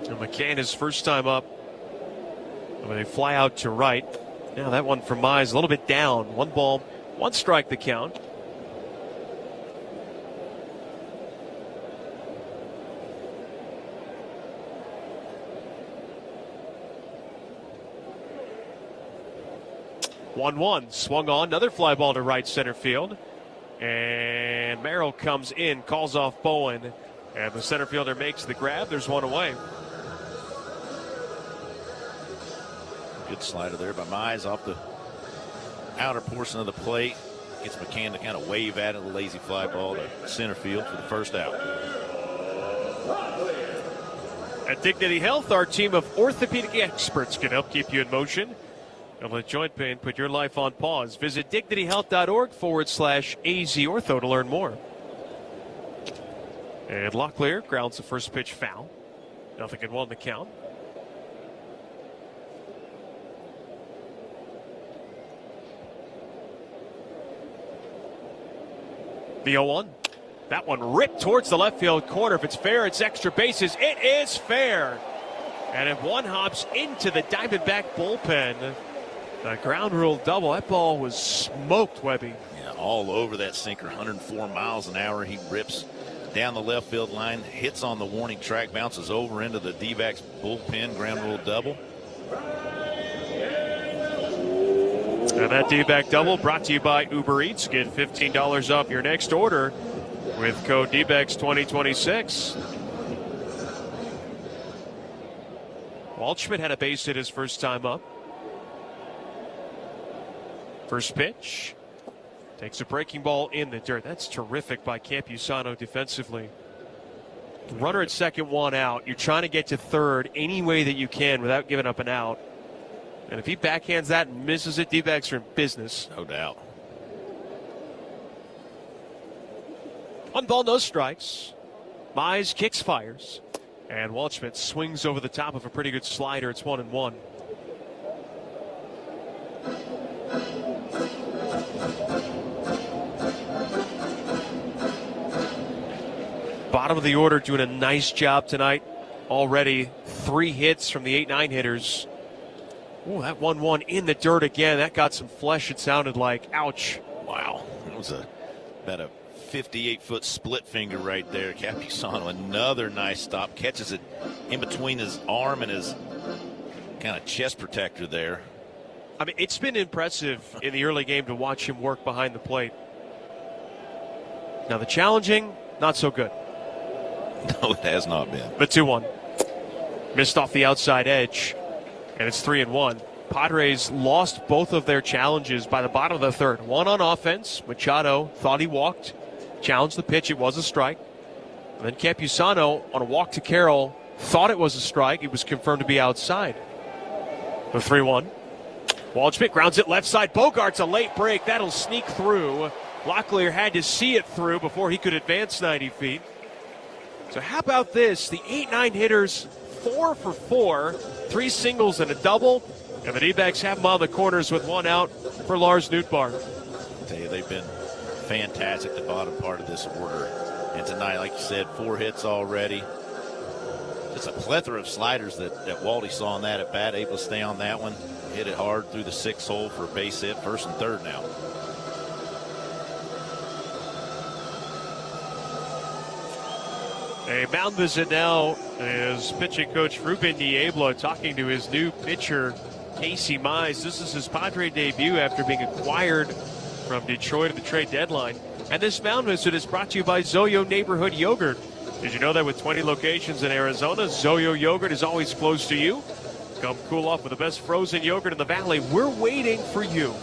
And McCann his first time up. When they fly out to right. Now that one from Mize a little bit down. 1 ball, 1 strike the count. One swung on, another fly ball to right center field, and Merrill comes in, calls off Bowen, and the center fielder makes the grab. There's 1 away. Good slider there by Mize off the outer portion of the plate. Gets McCann to kind of wave at it, a lazy fly ball to center field for the first out. At Dignity Health, our team of orthopedic experts can help keep you in motion. Don't let joint pain put your life on pause. Visit dignityhealth.org/AZ Ortho to learn more. And Locklear grounds the first pitch foul. 0-1 the count. The 0-1. That one ripped towards the left field corner. If it's fair, it's extra bases. It is fair. And if one hops into the Diamondback bullpen, the ground rule double. That ball was smoked, Webby. Yeah, all over that sinker. 104 miles an hour. He rips down the left field line, hits on the warning track, bounces over into the D-backs bullpen. Ground rule double. And that D-back double brought to you by Uber Eats. Get $15 off your next order with code DBACKS2026. Waldschmidt had a base hit his first time up. First pitch. Takes a breaking ball in the dirt. That's terrific by Campusano defensively. Runner at second, one out. You're trying to get to third any way that you can without giving up an out. And if he backhands that and misses it, D-backs are in business. No doubt. 1 ball, no strikes. Mize kicks, fires. And Waldschmidt swings over the top of a pretty good slider. It's 1-1. Bottom of the order doing a nice job tonight. Already 3 hits from the 8-9 hitters. Ooh, that 1-1 in the dirt again. That got some flesh, it sounded like. Ouch. Wow. It was about a 58-foot split finger right there. Campusano, another nice stop. Catches it in between his arm and his kind of chest protector there. I mean, it's been impressive in the early game to watch him work behind the plate. Now, the challenging, not so good. No, it has not been. The 2-1. Missed off the outside edge. And it's 3-1. Padres lost both of their challenges by the bottom of the third. One on offense. Machado thought he walked. Challenged the pitch. It was a strike. And then Campusano on a walk to Carroll thought it was a strike. It was confirmed to be outside. The 3-1. Waldschmidt grounds it left side. Bogart's a late break. That'll sneak through. Locklear had to see it through before he could advance 90 feet. So how about this? The 8-9 hitters 4 for 4. 3 singles and a double. And the D-backs have them on the corners with 1 out for Lars Nootbaar. I tell you, they've been fantastic the bottom part of this order. And tonight, like you said, 4 hits already. Just a plethora of sliders that Waldy saw on that at bat, able to stay on that one. Hit it hard through the 6th hole for a base hit, first and third now. A mound visit now is pitching coach Ruben Niebla talking to his new pitcher, Casey Mize. This is his Padre debut after being acquired from Detroit at the trade deadline. And this mound visit is brought to you by Zoyo Neighborhood Yogurt. Did you know that with 20 locations in Arizona, Zoyo Yogurt is always close to you? Come cool off with the best frozen yogurt in the valley. We're waiting for you.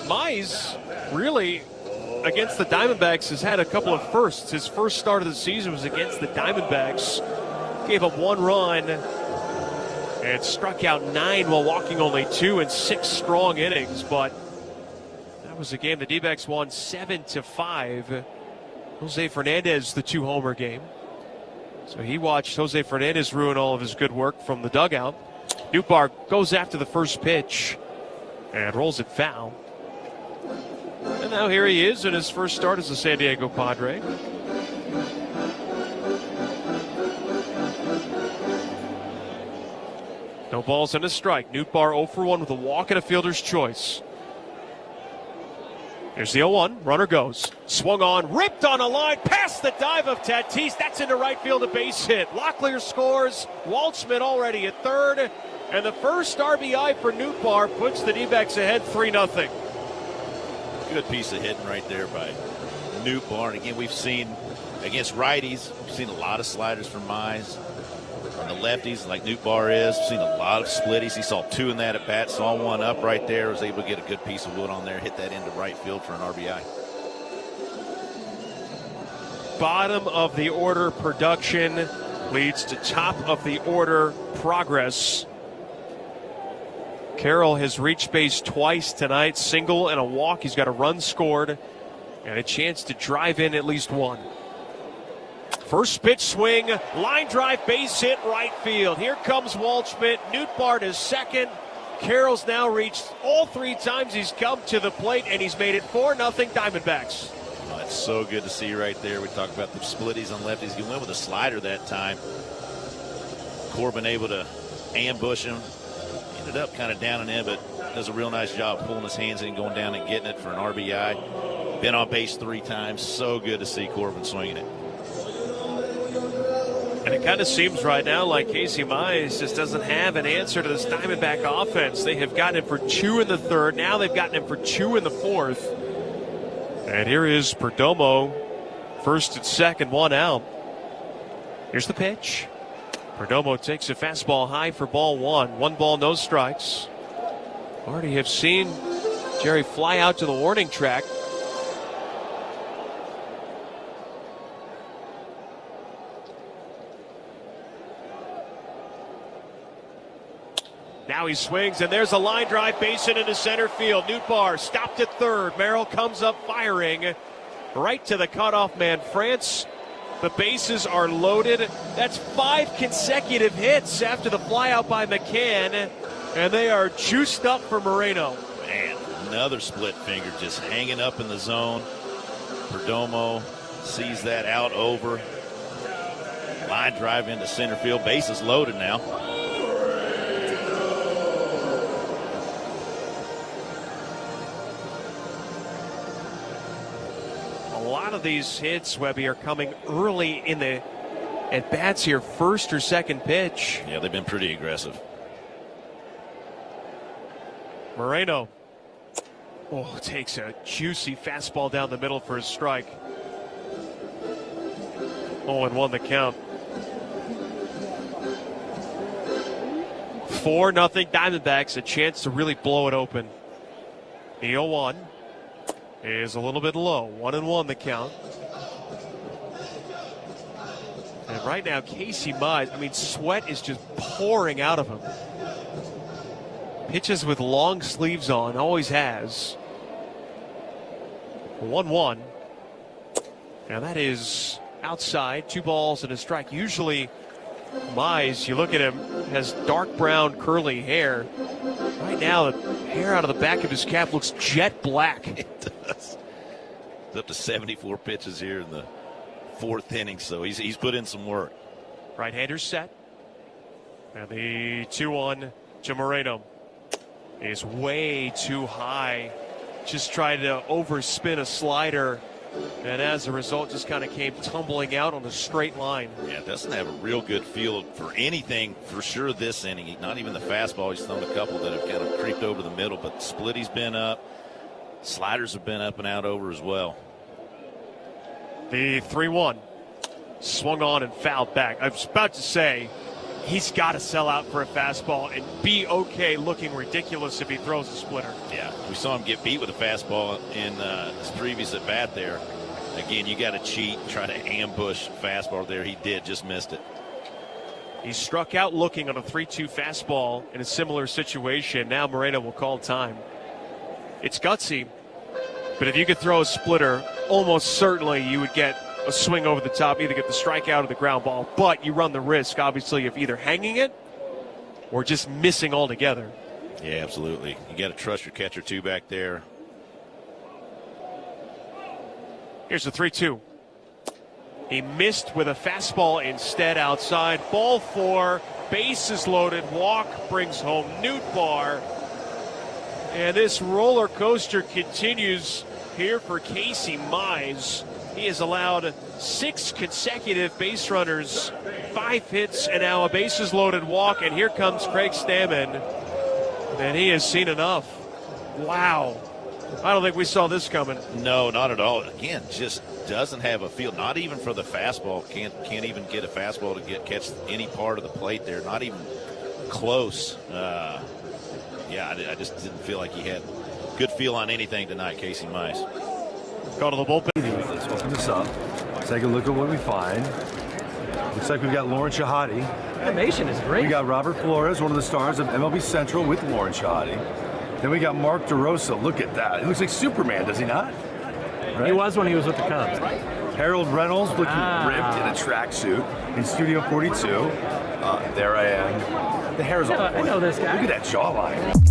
Mize really, against the Diamondbacks, has had a couple of firsts. His first start of the season was against the Diamondbacks. Gave up 1 run and struck out 9 while walking only 2 in 6 strong innings. But that was a game the D-backs won 7-5. Jose Fernandez, the 2-homer game. So he watched Jose Fernandez ruin all of his good work from the dugout. Nootbaar goes after the first pitch and rolls it foul. And now here he is in his first start as a San Diego Padre. No balls and a strike. Nootbaar 0 for 1 with a walk and a fielder's choice. Here's the 0-1. Runner goes. Swung on. Ripped on a line. Past the dive of Tatis. That's into right field, a base hit. Locklear scores. Waldschmidt already at third. And the first RBI for Nootbaar puts the D-backs ahead 3-0. Good piece of hitting right there by Nootbaar. And again, we've seen against righties, we've seen a lot of sliders from Mize. On the lefties, like Nootbaar is, we've seen a lot of splitties. He saw 2 in that at bat, saw 1 up right there, was able to get a good piece of wood on there, hit that into right field for an RBI. Bottom of the order production leads to top of the order progress. Carroll has reached base twice tonight, single and a walk. He's got a run scored and a chance to drive in at least one. First pitch swing, line drive, base hit, right field. Here comes Waldschmidt. Nootbaar is second. Carroll's now reached all 3 times he's come to the plate, and he's made it 4-0 Diamondbacks. Oh, that's so good to see right there. We talked about the splitties on lefties. He went with a slider that time. Corbin able to ambush him. Ended up kind of down and in, but does a real nice job pulling his hands in, going down and getting it for an RBI. Been on base 3 times. So good to see Corbin swinging it. And it kind of seems right now like Casey Mize just doesn't have an answer to this Diamondback offense. They have gotten him for 2 in the 3rd. Now they've gotten him for 2 in the 4th. And here is Perdomo, first and second, 1 out. Here's the pitch. Perdomo takes a fastball high for ball 1. 1 ball, no strikes. Already have seen Jerry fly out to the warning track. Now he swings, and there's a line drive, base hit into center field. Nootbaar stopped at 3rd. Merrill comes up firing right to the cutoff man, France. The bases are loaded. That's 5 consecutive hits after the flyout by McCann, and they are juiced up for Moreno. Man, another split finger just hanging up in the zone. Perdomo sees that out over. Line drive into center field. Bases loaded now. A lot of these hits, Webby, are coming early in the at-bats here, first or second pitch. Yeah, they've been pretty aggressive. Moreno takes a juicy fastball down the middle for a strike. 0-1 the count. 4-0 Diamondbacks, a chance to really blow it open. The 0-1 is a little bit low. 1-1 the count. And right now, Casey Mize, sweat is just pouring out of him. Pitches with long sleeves on, always has. 1-1. Now that is outside, 2 balls and a strike. Usually, Mize, you look at him, has dark brown curly hair. Right now, the hair out of the back of his cap looks jet black. It does. It's up to 74 pitches here in the 4th inning, so he's put in some work. Right-hander set. And the 2-1 to Moreno is way too high. Just tried to overspin a slider, and as a result, just kind of came tumbling out on a straight line. Yeah, doesn't have a real good feel for anything for sure this inning. Not even the fastball. He's thrown a couple that have kind of creeped over the middle, but the splitty's been up. Sliders have been up and out over as well. The 3-1 swung on and fouled back. I was about to say he's got to sell out for a fastball and be okay looking ridiculous if he throws a splitter. Yeah, we saw him get beat with a fastball in his previous at bat there. Again, you got to cheat, try to ambush fastball there. He did, just missed it. He struck out looking on a 3-2 fastball in a similar situation. Now Moreno will call time. It's gutsy, but if you could throw a splitter, almost certainly you would get a swing over the top, either get the strikeout or the ground ball. But you run the risk, obviously, of either hanging it or just missing altogether. Yeah, absolutely. You got to trust your catcher, too, back there. Here's the 3-2. He missed with a fastball instead outside. Ball 4, bases loaded. Walk brings home Nootbaar. And this roller coaster continues here for Casey Mize. He has allowed 6 consecutive base runners, 5 hits, and now a bases loaded walk. And here comes Craig Stammen. And he has seen enough. Wow. I don't think we saw this coming. No, not at all. Again, just doesn't have a feel. Not even for the fastball. Can't even get a fastball to catch any part of the plate there. Not even close. I just didn't feel like he had good feel on anything tonight, Casey Mize. Go to the bullpen. Let's open this up. Take a look at what we find. Looks like we've got Lauren Shahadi animation is great. We got Robert Flores, one of the stars of MLB Central with Lauren Shahadi. Then we got Mark DeRosa. Look at that. He looks like Superman, does he not? Right? He was when he was with the Cubs. Harold Reynolds looking ripped in a tracksuit in Studio 42. There I am. The hair's all I know this guy. Look at that jawline.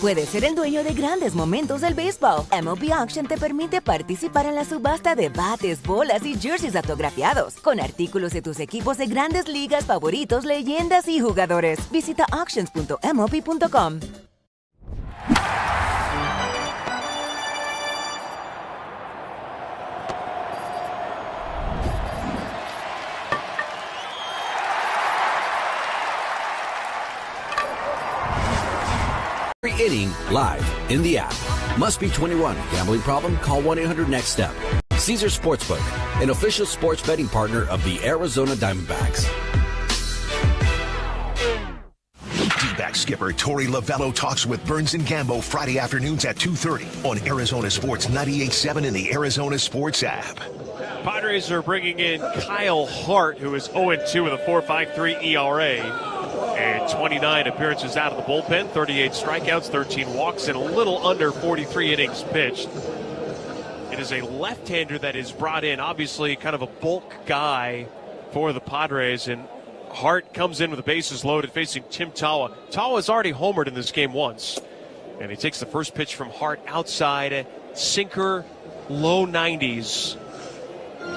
Puedes ser el dueño de grandes momentos del béisbol. MLB Auction te permite participar en la subasta de bates, bolas y jerseys autografiados, con artículos de tus equipos de grandes ligas favoritos, leyendas y jugadores. Visita auctions.mlb.com. Every inning live in the app. Must be 21. Gambling problem? Call 1-800-NEXT-STEP. Caesars Sportsbook, an official sports betting partner of the Arizona Diamondbacks. D-backs skipper Torey Lovello talks with Burns and Gambo Friday afternoons at 2:30 on Arizona Sports 98.7 and the Arizona Sports app. Padres are bringing in Kyle Hart, who is 0-2 with a 4.53 ERA. And 29 appearances out of the bullpen, 38 strikeouts, 13 walks, and a little under 43 innings pitched. It is a left-hander that is brought in, obviously kind of a bulk guy for the Padres. And Hart comes in with the bases loaded facing Tim Tawa. Tawa has already homered in this game once. And he takes the first pitch from Hart outside, sinker, low 90s.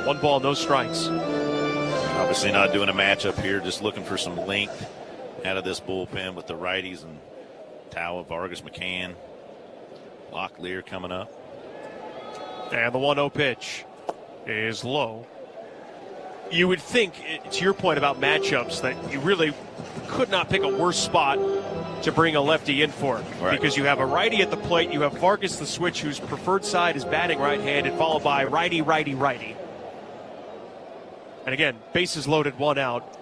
1 ball, no strikes. Obviously not doing a matchup here, just looking for some length out of this bullpen with the righties and Tawa, Vargas, McCann, Locklear coming up. And the 1-0 pitch is low. You would think, to your point about matchups, that you really could not pick a worse spot to bring a lefty in for. Right. Because you have a righty at the plate, you have Vargas the switch, whose preferred side is batting right-handed, followed by righty, righty, righty. And again, bases loaded, 1 out.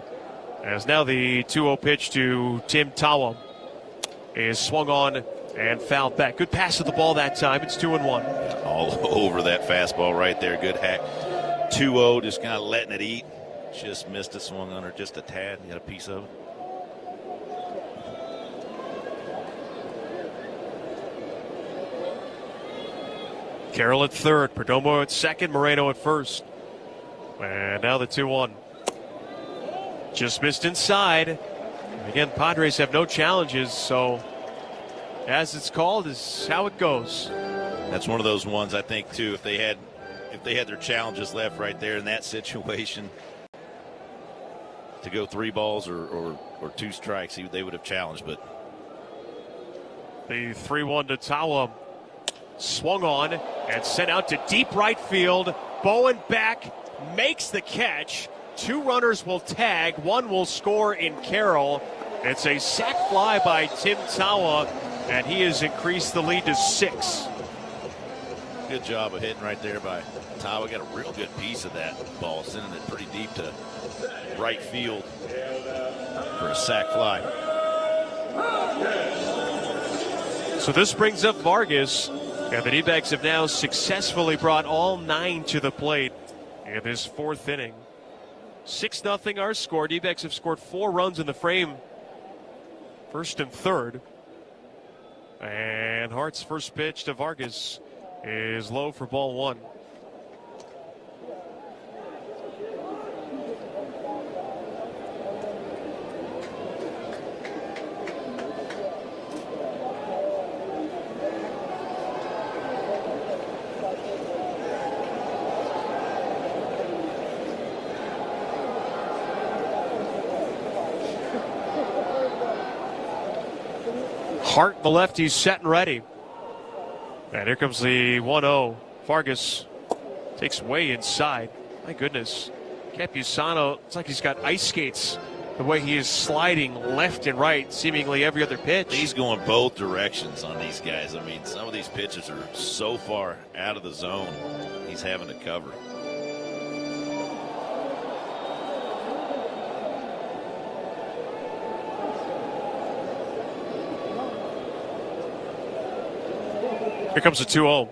As now the 2-0 pitch to Tim Tawa is swung on and fouled back. Good pass to the ball that time. It's 2-1. All over that fastball right there. Good hack. 2-0, just kind of letting it eat. Just missed it, swung on her just a tad. Got a piece of it. Carroll at third, Perdomo at second, Moreno at first. And now the 2-1. Just missed inside. And again, Padres have no challenges, so as it's called is how it goes. That's one of those ones, I think, too, if they had their challenges left right there in that situation, to go 3 balls or 2 strikes, they would have challenged. But the 3-1 to Tawa, swung on and sent out to deep right field. Bowen back, makes the catch. 2 runners will tag, 1 will score in Carroll. It's a sac fly by Tim Tawa, and he has increased the lead to 6. Good job of hitting right there by Tawa. Got a real good piece of that ball, sending it pretty deep to right field for a sac fly. So this brings up Vargas, and the D-backs have now successfully brought all 9 to the plate in this 4th inning. 6-0 our score. D-backs have scored 4 runs in the frame, 1st and 3rd. And Hart's first pitch to Vargas is low for ball 1. Hart, the lefty, set and ready. And here comes the 1-0. Vargas Takes way inside. My goodness. Campusano, it's like he's got ice skates. The way he is sliding left and right, seemingly every other pitch. He's going both directions on these guys. I mean, some of these pitches are so far out of the zone, he's having to cover. Here comes the 2-0.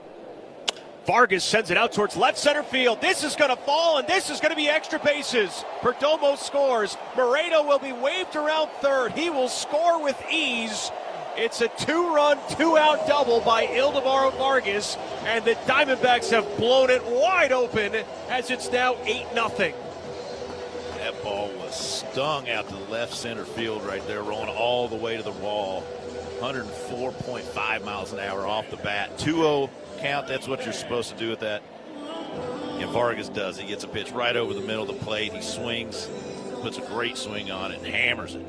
Vargas sends it out towards left center field. This is going to fall, and this is going to be extra bases. Perdomo scores. Moreno will be waved around third. He will score with ease. It's a 2-run, 2-out double by Ildemaro Vargas, and the Diamondbacks have blown it wide open as it's now 8-0. That ball was stung out to the left center field right there, rolling all the way to the wall. 104.5 miles an hour off the bat. 2-0 count, that's what you're supposed to do with that. And Vargas does. He gets a pitch right over the middle of the plate. He swings, puts a great swing on it, and hammers it.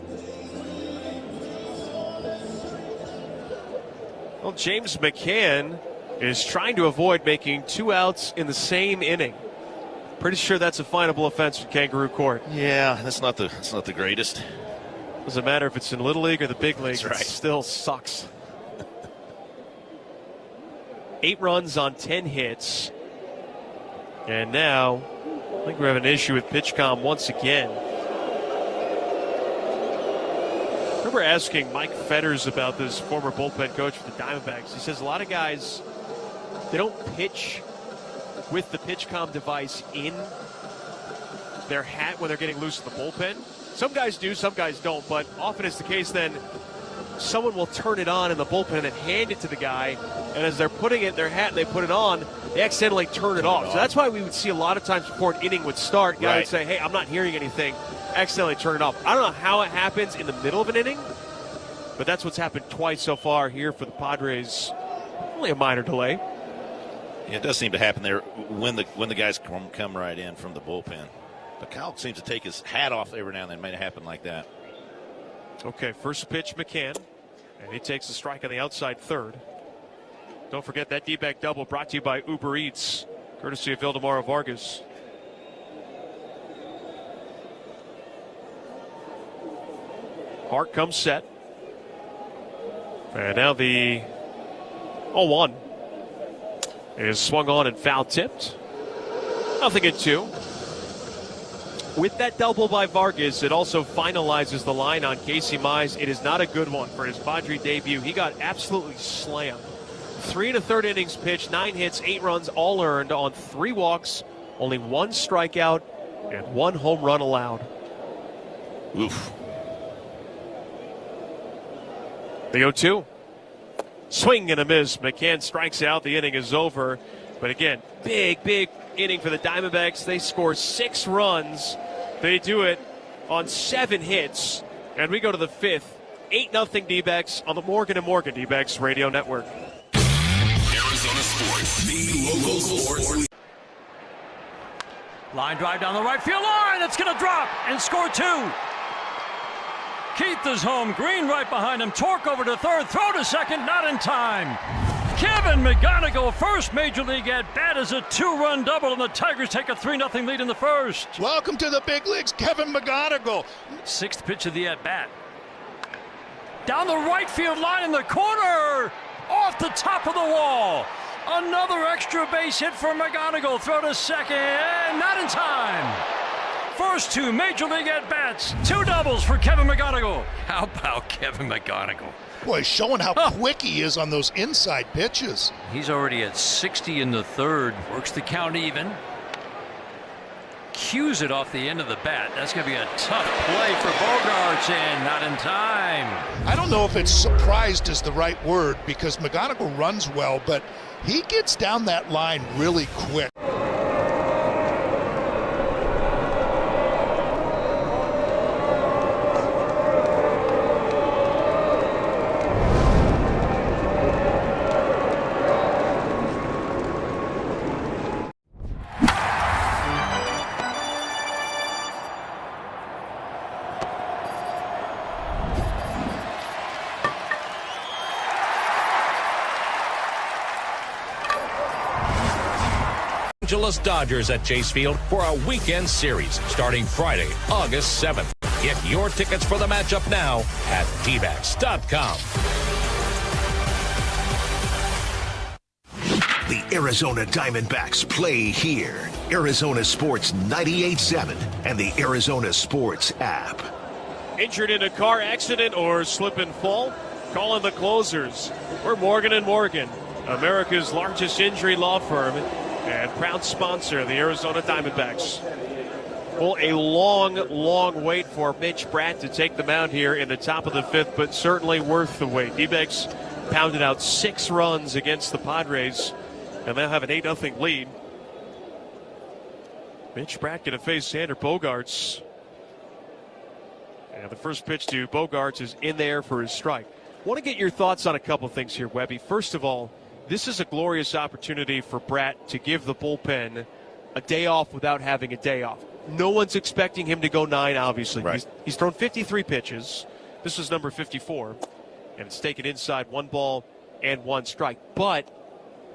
Well, James McCann is trying to avoid making 2 outs in the same inning. Pretty sure that's a finable offense in Kangaroo Court. Yeah, that's not the greatest. Doesn't matter if it's in Little League or the big league. Right. It still sucks. 8 runs on 10 hits. And now, I think we have an issue with PitchCom once again. I remember asking Mike Fetters about this, former bullpen coach for the Diamondbacks. He says a lot of guys, they don't pitch with the PitchCom device in their hat when they're getting loose in the bullpen. Some guys do, some guys don't, but often it's the case then someone will turn it on in the bullpen and hand it to the guy, and as they're putting it in their hat and they put it on, they accidentally turn it off. So that's why we would see a lot of times before an inning would start, guy would say, hey, I'm not hearing anything, accidentally turn it off. I don't know how it happens in the middle of an inning, but that's what's happened twice so far here for the Padres. Only a minor delay. Yeah, it does seem to happen there when the guys come right in from the bullpen. But Kyle seems to take his hat off every now and then. It might happen like that. Okay, first pitch, McCann. And he takes a strike on the outside third. Don't forget that D-back double brought to you by Uber Eats, courtesy of Ildemaro Vargas. Hart comes set. And now the 0-1 is swung on and foul tipped. 0-2. With that double by Vargas, it also finalizes the line on Casey Mize. It is not a good one for his Padre debut. He got absolutely slammed. 3 1/3 innings pitched, 9 hits, 8 runs, all earned on 3 walks, only 1 strikeout, and 1 home run allowed. Oof. The 0-2. Swing and a miss. McCann strikes out. The inning is over. But again, big inning for the Diamondbacks. They score 6 runs. They do it on 7 hits. And we go to the 5th. 8-0 D-backs on the Morgan & Morgan D-backs radio network. Arizona Sports, the local sports. Line drive down the right field line. It's going to drop and score 2. Keith is home. Green right behind him. Torque over to third. Throw to second. Not in time. Kevin McGonigal, first major league at bat, is a 2-run double, and the Tigers take a 3-0 lead in the first. Welcome to the big leagues, Kevin McGonigal. 6th pitch of the at bat. Down the right field line in the corner. Off the top of the wall. Another extra base hit for McGonigal. Throw to second. Not in time. First 2 major league at bats. 2 doubles for Kevin McGonigal. How about Kevin McGonigal? Boy, showing how quick he is on those inside pitches. He's already at 60 in the 3rd. Works the count even. Cues it off the end of the bat. That's going to be a tough play for Bogarts, and not in time. I don't know if it's surprised is the right word, because McGonigal runs well, but he gets down that line really quick. Angeles Dodgers at Chase Field for a weekend series starting Friday, August 7th. Get your tickets for the matchup now at dbacks.com. The Arizona Diamondbacks play here. Arizona Sports 98.7 and the Arizona Sports app. Injured in a car accident or slip and fall? Call in the closers. We're Morgan & Morgan, America's largest injury law firm and proud sponsor of the Arizona Diamondbacks. Well, a long wait for Mitch Bratt to take the mound here in the top of the fifth, but certainly worth the wait. D-backs pounded out 6 runs against the Padres, and they'll have an 8-0 lead. Mitch Bratt going to face Sander Bogaerts. And the first pitch to Bogaerts is in there for his strike. I want to get your thoughts on a couple things here, Webby. First of all, this is a glorious opportunity for Bratt to give the bullpen a day off without having a day off. No one's expecting him to go 9, obviously. Right. He's thrown 53 pitches. This is number 54. And it's taken inside 1 ball and 1 strike. But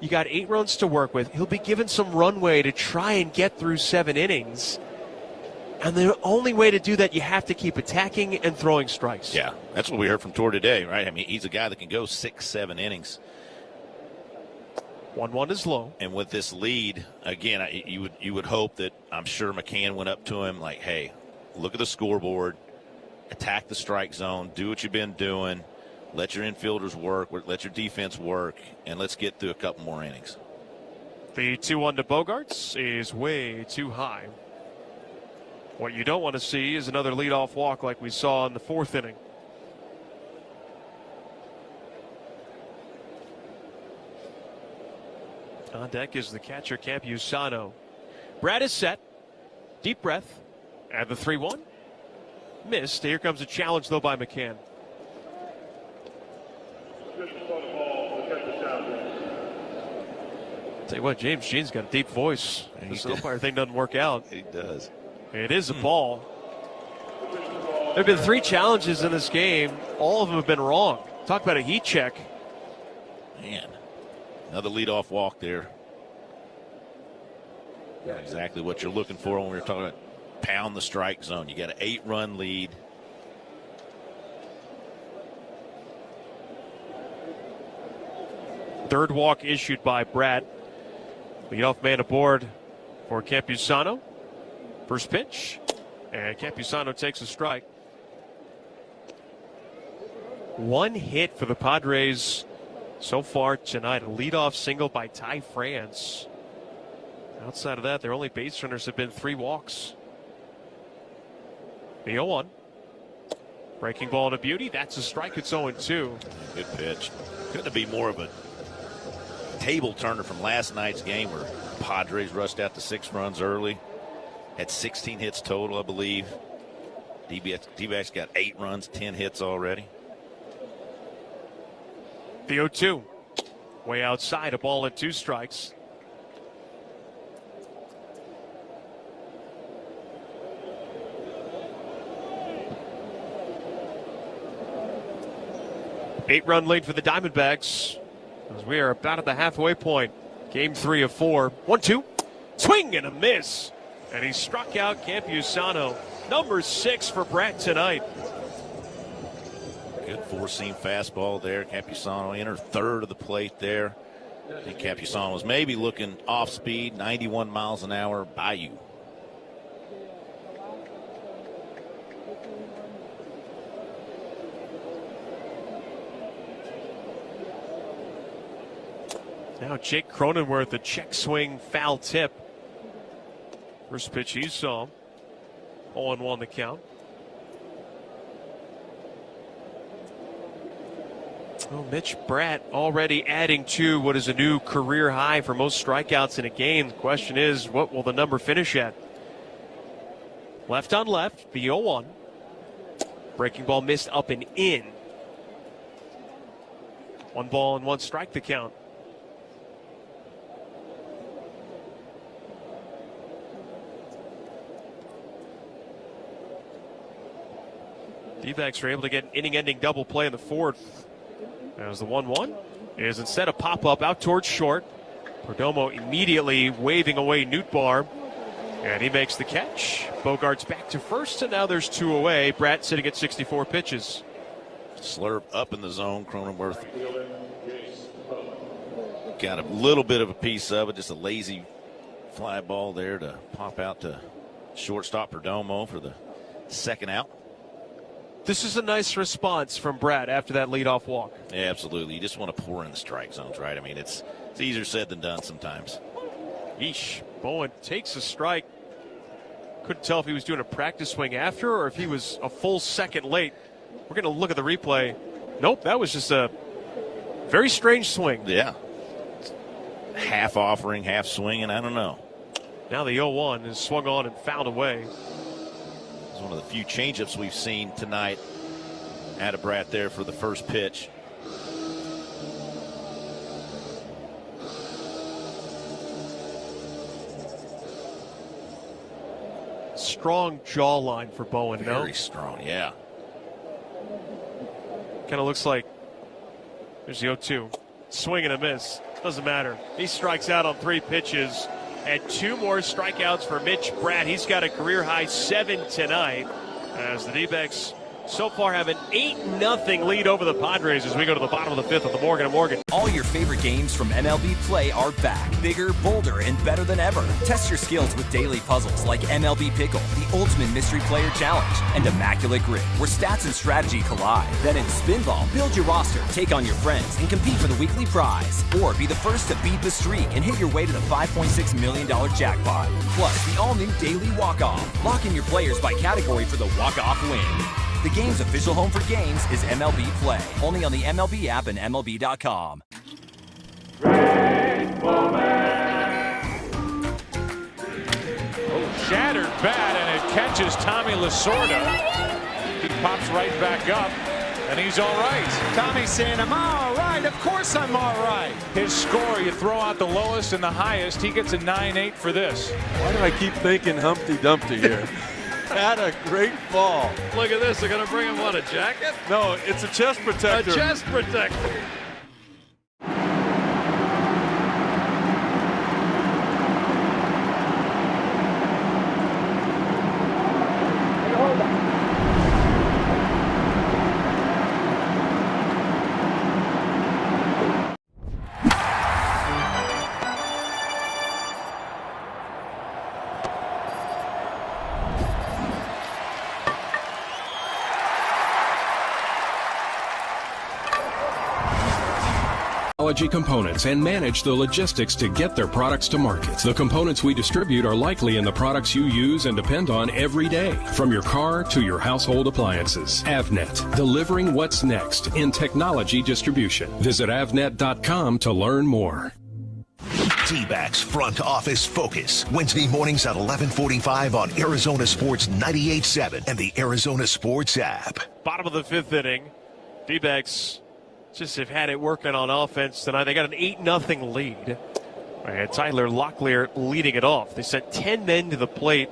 you got 8 runs to work with. He'll be given some runway to try and get through 7 innings. And the only way to do that, you have to keep attacking and throwing strikes. Yeah, that's what we heard from Tor today, right? I mean, he's a guy that can go 6-7 innings. 1-1 is low. And with this lead, again, you would hope that, I'm sure McCann went up to him like, hey, look at the scoreboard, attack the strike zone, do what you've been doing, let your infielders work, let your defense work, and let's get through a couple more innings. The 2-1 to Bogaerts is way too high. What you don't want to see is another leadoff walk like we saw in the 4th inning. On deck is the catcher, Campusano. Brad is set. Deep breath. And the 3-1. Missed. Here comes a challenge, though, by McCann. Tell you what, James Jean's got a deep voice. This umpire thing doesn't work out. He does. It is a ball. There have been 3 challenges in this game. All of them have been wrong. Talk about a heat check. Man, another leadoff walk there. Not exactly what you're looking for when we're talking about pound the strike zone. You got an 8-run lead. Third walk issued by Bratt. Leadoff man aboard for Campusano. First pitch, and Campusano takes a strike. 1 hit for the Padres so far tonight. A leadoff single by Ty France. Outside of that, their only base runners have been 3 walks. The 0-1. Breaking ball and a beauty. That's a strike. It's 0-2. Good pitch. Couldn't it be more of a table turner from last night's game where Padres rushed out to 6 runs early? Had 16 hits total, I believe. D-backs got 8 runs, 10 hits already. The 0-2. Way outside, a ball and 2 strikes. Eight-run lead for the Diamondbacks as we are about at the halfway point. Game 3 of 4. 1-2. Swing and a miss. And he struck out Campusano. Number 6 for Bratt tonight. Good 4-seam fastball there. Campusano inner third of the plate there. I think Campusano was maybe looking off speed, 91 miles an hour, Bayou. Now Jake Cronenworth, a check swing foul tip. First pitch he saw. 0-1 the count. Oh, Mitch Bratt already adding to what is a new career high for most strikeouts in a game. The question is, what will the number finish at? Left on left, the 0-1. Breaking ball missed up and in. 1 ball and 1 strike the count. D-backs were able to get an inning-ending double play in the 4th. As the 1-1 is instead a pop-up out towards short. Perdomo immediately waving away Nootbaar, and he makes the catch. Bogart's back to first, and now there's 2 away. Bratt sitting at 64 pitches. Slurp up in the zone. Cronenworth got a little bit of a piece of it, just a lazy fly ball there to pop out to shortstop Perdomo for the second out. This is a nice response from Bratt after that leadoff walk. Yeah, absolutely. You just want to pour in the strike zones, right? I mean, it's easier said than done sometimes. Yeesh. Bowen takes a strike. Couldn't tell if he was doing a practice swing after or if he was a full second late. We're going to look at the replay. Nope, that was just a very strange swing. Yeah. Half offering, half swinging, I don't know. Now the 0-1 is swung on and fouled away. It's one of the few changeups we've seen tonight. Out of Bratt there for the first pitch. Strong jawline for Bowen, no? Very strong, yeah. Kind of looks like there's the 0-2. Swing and a miss. Doesn't matter. He strikes out on 3 pitches. And 2 more strikeouts for Mitch Bratt. He's got a career-high 7 tonight as the D-backs so far have an 8-0 lead over the Padres as we go to the bottom of the 5th of the Morgan & Morgan. All your favorite games from MLB Play are back. Bigger, bolder, and better than ever. Test your skills with daily puzzles like MLB Pickle, the Ultimate Mystery Player Challenge, and Immaculate Grid, where stats and strategy collide. Then in Spinball, build your roster, take on your friends, and compete for the weekly prize. Or be the first to beat the streak and hit your way to the $5.6 million jackpot. Plus, the all-new Daily Walk-Off. Lock in your players by category for the walk-off win. The game's official home for games is MLB Play. Only on the MLB app and MLB.com. Shattered bat, and it catches Tommy Lasorda. He pops right back up, and he's all right. Tommy's saying, I'm all right. Of course I'm all right. His score, you throw out the lowest and the highest, he gets a 9-8 for this. Why do I keep thinking Humpty Dumpty here? Had a great fall. Look at this. They're going to bring him, what, a jacket? No, it's a chest protector. A chest protector. AUG components and manage the logistics to get their products to market. The components we distribute are likely in the products you use and depend on every day, from your car to your household appliances. Avnet, delivering what's next in technology distribution. Visit avnet.com to learn more. D-backs Front Office Focus, Wednesday mornings at 11:45 on Arizona Sports 98.7 and the Arizona Sports app. Bottom of the 5th inning, D-backs just have had it working on offense tonight. They got an 8-0 lead. And Tyler Locklear leading it off. They sent 10 men to the plate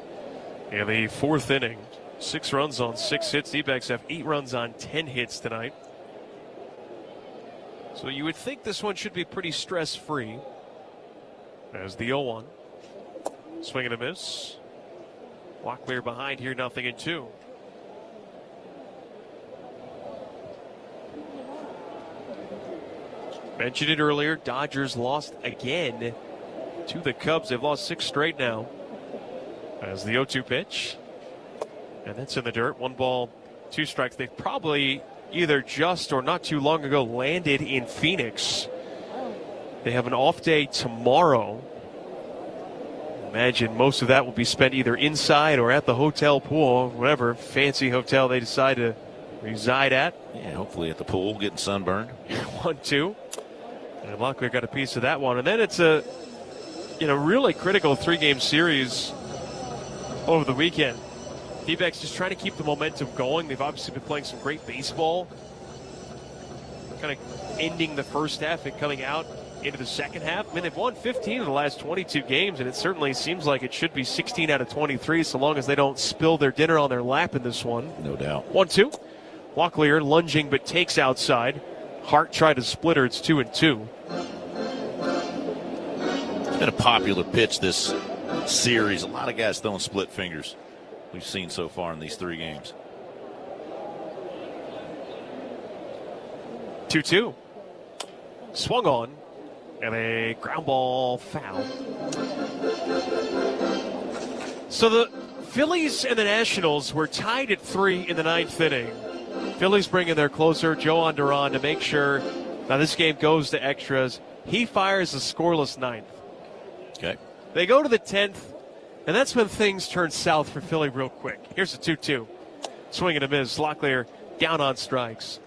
in the 4th inning. 6 runs on 6 hits. D-backs have 8 runs on 10 hits tonight. So you would think this one should be pretty stress-free. As the 0-1. Swing and a miss. Locklear behind here, 0-2. Mentioned it earlier, Dodgers lost again to the Cubs. They've lost 6 straight now. As the 0-2 pitch. And that's in the dirt. 1 ball, 2 strikes. They've probably either just or not too long ago landed in Phoenix. They have an off day tomorrow. Imagine most of that will be spent either inside or at the hotel pool, whatever fancy hotel they decide to reside at. Yeah, hopefully at the pool, getting sunburned. 1-2. And Locklear got a piece of that one. And then it's a really critical 3-game series over the weekend. D-backs just trying to keep the momentum going. They've obviously been playing some great baseball. Kind of ending the first half and coming out into the second half. I mean, they've won 15 of the last 22 games, and it certainly seems like it should be 16 out of 23 so long as they don't spill their dinner on their lap in this one. No doubt. 1-2. Locklear lunging but takes outside. Hart tried to split her. It's 2-2. It's been a popular pitch this series. A lot of guys throwing split fingers we've seen so far in these 3 games. 2-2. Swung on, and a ground ball foul. So the Phillies and the Nationals were tied at 3 in the 9th inning. Phillies bringing their closer, Joe Anderon, to make sure now this game goes to extras. He fires a scoreless 9th. Okay. They go to the 10th, and that's when things turn south for Philly real quick. Here's a 2-2. Swing and a miss. Locklear down on strikes.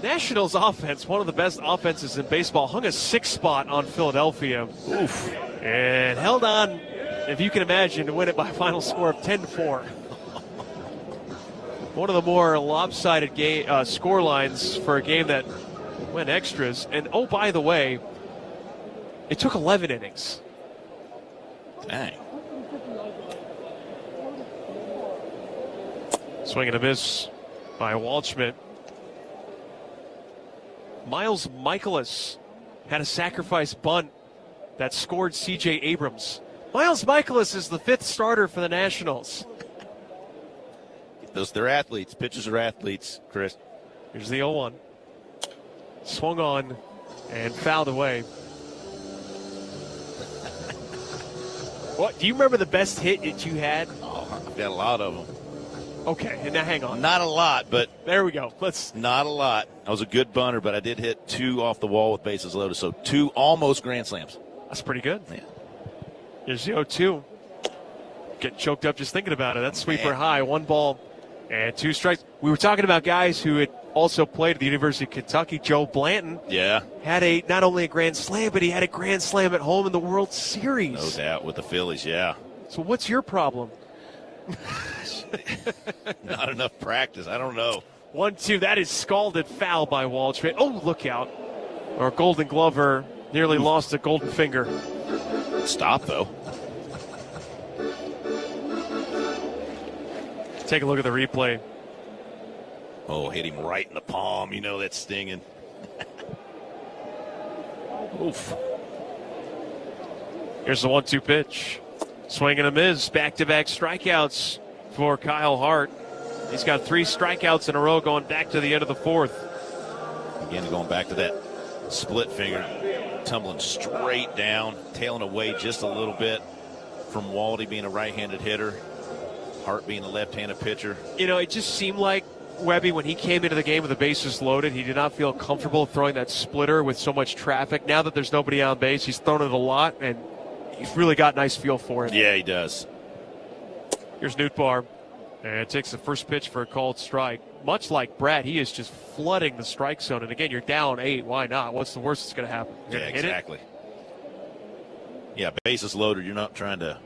Nationals offense, one of the best offenses in baseball, hung a 6 spot on Philadelphia. Oof. And held on, if you can imagine, to win it by a final score of 10-4. One of the more lopsided score lines for a game that went extras. And, oh, by the way, it took 11 innings. Dang. Swing and a miss by Waldschmidt. Miles Michaelis had a sacrifice bunt that scored C.J. Abrams. Miles Michaelis is the 5th starter for the Nationals. They're athletes. Pitchers are athletes, Chris. Here's the 0-1. Swung on and fouled away. What? Do you remember the best hit that you had? Oh, I've got a lot of them. Okay, and now hang on. Not a lot, but there we go. Not a lot. I was a good bunter, but I did hit 2 off the wall with bases loaded, so 2 almost grand slams. That's pretty good. Yeah. Here's the 0-2. Get choked up just thinking about it. That's sweeper high. 1 ball and 2 strikes. We were talking about guys who had also played at the University of Kentucky. Joe Blanton had not only a grand slam, but he had a grand slam at home in the World Series. No doubt with the Phillies, yeah. So what's your problem? Not enough practice. I don't know. 1-2. That is scalded foul by Waldschmidt. Oh, look out. Our Golden Glover nearly lost a golden finger. Stop, though. Take a look at the replay. Oh, hit him right in the palm. You know that's stinging. Oof. Here's the 1-2 pitch. Swing and a miss. Back-to-back strikeouts for Kyle Hart. He's got 3 strikeouts in a row going back to the end of the 4th. Again, going back to that split finger. Tumbling straight down, tailing away just a little bit from Waldy being a right-handed hitter. Hart being a left-handed pitcher. You know, it just seemed like Webby, when he came into the game with the bases loaded, he did not feel comfortable throwing that splitter with so much traffic. Now that there's nobody on base, he's thrown it a lot, and he's really got a nice feel for it. Yeah, he does. Here's Nootbaar, and takes the first pitch for a called strike. Much like Brett, he is just flooding the strike zone. And again, you're down 8. Why not? What's the worst that's going to happen? You're yeah, gonna hit exactly. Yeah, bases loaded. You're not trying to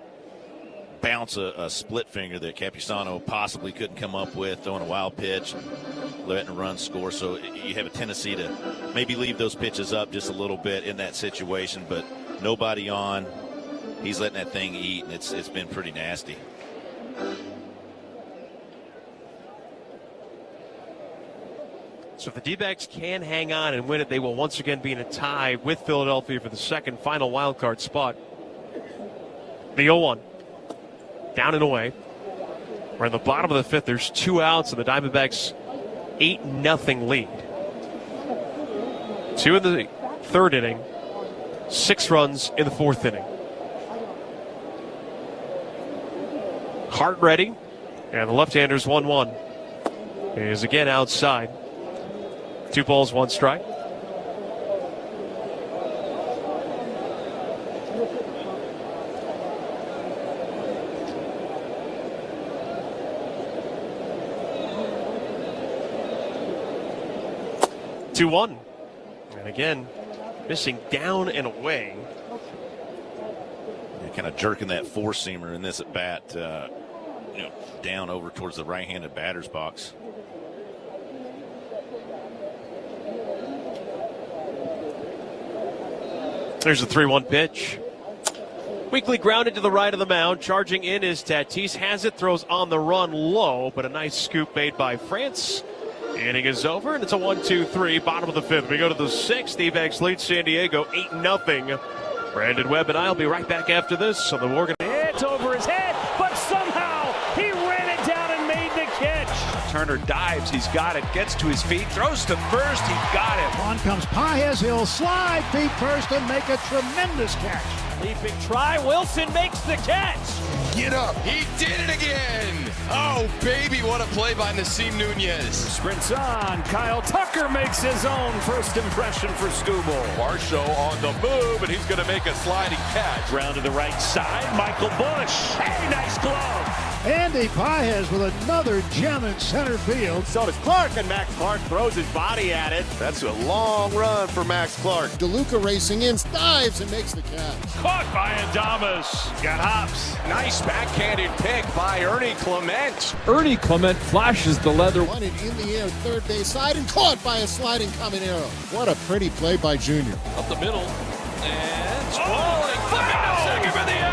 bounce a split finger that Capusano possibly couldn't come up with, throwing a wild pitch, letting a run score. So you have a tendency to maybe leave those pitches up just a little bit in that situation, but nobody on. He's letting that thing eat, and it's been pretty nasty. So if the D-backs can hang on and win it, they will once again be in a tie with Philadelphia for the second final wild card spot. The 0-1. Down and away. We're in the bottom of the 5th. There's 2 outs, and the Diamondbacks 8-0 lead. 2 in the 3rd inning. 6 runs in the 4th inning. Hart ready, and the left-hander's 1-1. He is again outside. 2 balls, 1 strike. Two-1. And again, missing down and away. You're kind of jerking that four-seamer in this at bat, down over towards the right-handed batter's box. There's a 3-1 pitch. Weakly grounded to the right of the mound. Charging in is Tatis. Has it, throws on the run low, but a nice scoop made by France. Inning is over, and it's a 1-2-3, bottom of the fifth. We go to the sixth. D-backs lead San Diego 8-0. Brandon Webb and I will be right back after this on the Morgan. It's over his head, but somehow he ran it down and made the catch. Turner dives, he's got it, gets to his feet, throws to first, he got it. On comes Paez, he'll slide feet first and make a tremendous catch. Leaping try, Wilson makes the catch. Get up, he did it again. Oh, baby, what a play by Nasim Nunez. Sprints on, Kyle Tucker makes his own first impression for Scooble. Varsho on the move, and he's going to make a sliding catch. Round to the right side, Michael Bush. Hey, nice glove. Andy Paez with another gem in center field. So does Clark, and Max Clark throws his body at it. That's a long run for Max Clark. DeLuca racing in, dives and makes the catch. Caught by Adames. Got hops. Nice backhanded pick by Ernie Clement. Ernie Clement flashes the leather. Wanted in the air, third base side, and caught by a sliding Caminero. What a pretty play by Junior. Up the middle, and falling, flipping to second for the out.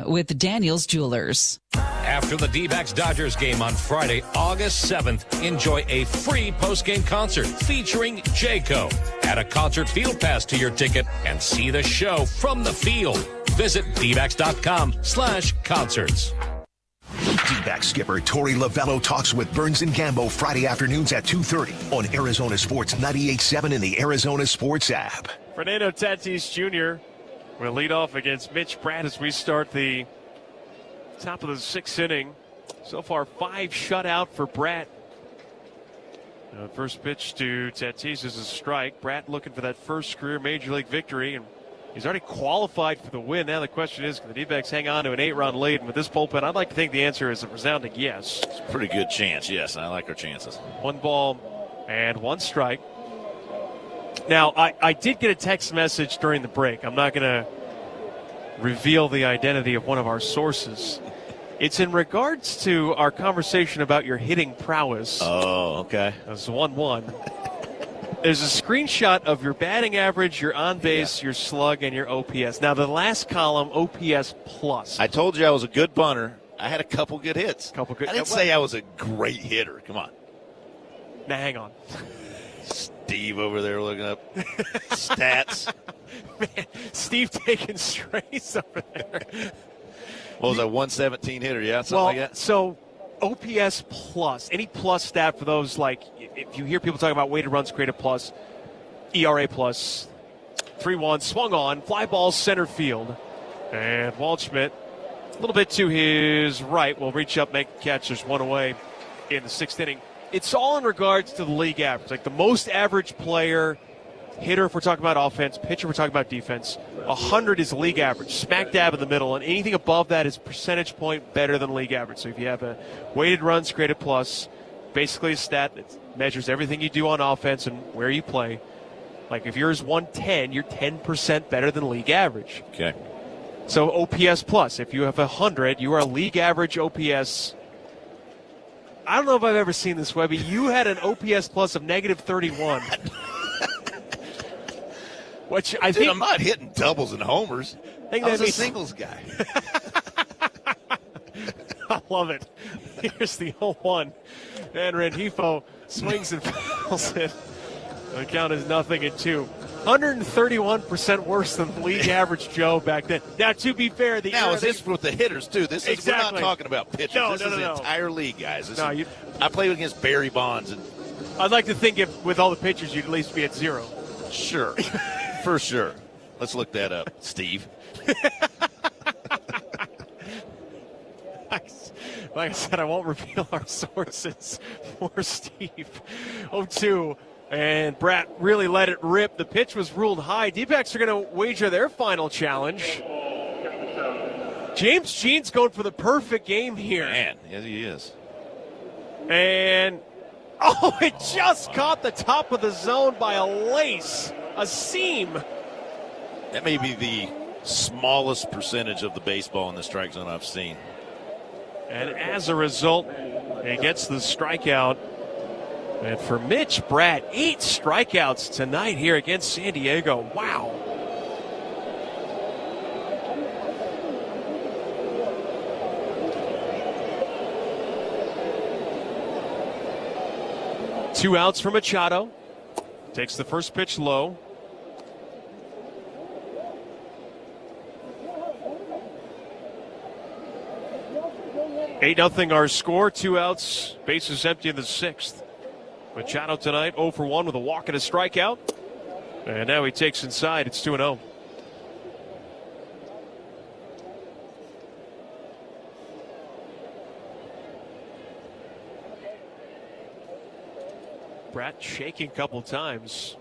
With Daniel's Jewelers. After the D-backs Dodgers game on Friday, August 7th, enjoy a free post-game concert featuring Jayco. Add a concert field pass to your ticket and see the show from the field. Visit dbacks.com/concerts. D-back skipper Torey Lovello talks with Burns and Gambo Friday afternoons at 2:30 on Arizona Sports 98.7 in the Arizona Sports app. Fernando Tatis Jr. will lead off against Mitch Pratt as we start the top of the sixth inning. So far, 5 shutout for Pratt. First pitch to Tatis is a strike. Pratt looking for that first career Major League victory, and he's already qualified for the win. Now the question is, can the D-backs hang on to an 8-run lead? And with this bullpen, I'd like to think the answer is a resounding yes. It's a pretty good chance, yes. I like our chances. 1 ball and 1 strike. Now, I did get a text message during the break. I'm not going to reveal the identity of one of our sources. It's in regards to our conversation about your hitting prowess. Oh, okay. That's 1-1. There's a screenshot of your batting average, your on-base, your slug, and your OPS. Now, the last column, OPS plus. I told you I was a good bunter. I had a couple good hits. I didn't say I was a great hitter. Come on. Now, hang on. Steve over there looking up stats. Man, Steve taking strays over there. What was that, 117 hitter? Yeah, something like that? So OPS plus, any plus stat for those, like if you hear people talking about weighted runs created plus, ERA plus, 3-1, swung on, fly ball center field. And Waldschmidt, a little bit to his right, will reach up, make the catch. There's 1 away in the 6th inning. It's all in regards to the league average. Like the most average player, hitter if we're talking about offense, pitcher if we're talking about defense, 100 is league average, smack dab in the middle, and anything above that is percentage point better than league average. So if you have a weighted runs created plus, basically a stat that measures everything you do on offense and where you play. Like if yours 110, you're 10% better than league average. Okay. So OPS plus, if you have 100, you are a league average OPS. I don't know if I've ever seen this, Webby. You had an OPS plus of -31. Which I think I'm not hitting doubles and homers. I was a singles guy. I love it. Here's the 0-1. And Rengifo swings and fouls it. The count is 0-2. 131% worse than league average Joe back then. Now, to be fair, is this with the hitters too? This is exactly. We're not talking about pitchers. No, this is the entire league, guys. I played against Barry Bonds, and I'd like to think if with all the pitchers, you'd at least be at 0. Sure, for sure. Let's look that up, Steve. Like I said, I won't reveal our sources for Steve. 0-2. And Bratt really let it rip. The pitch was ruled high. D-backs are going to wager their final challenge. James Jean's going for the perfect game here. Man, yes, he is. And Oh, it just caught the top of the zone by a lace, a seam. That may be the smallest percentage of the baseball in the strike zone I've seen. And as a result, he gets the strikeout. And for Mitch Bratt, 8 strikeouts tonight here against San Diego. Wow. Two outs for Machado. Takes the first pitch low. Eight nothing our score. 2 outs. Bases empty in the 6th. Machado tonight 0 for 1 with a walk and a strikeout. And now he takes inside. It's 2-0. Bratt shaking a couple times.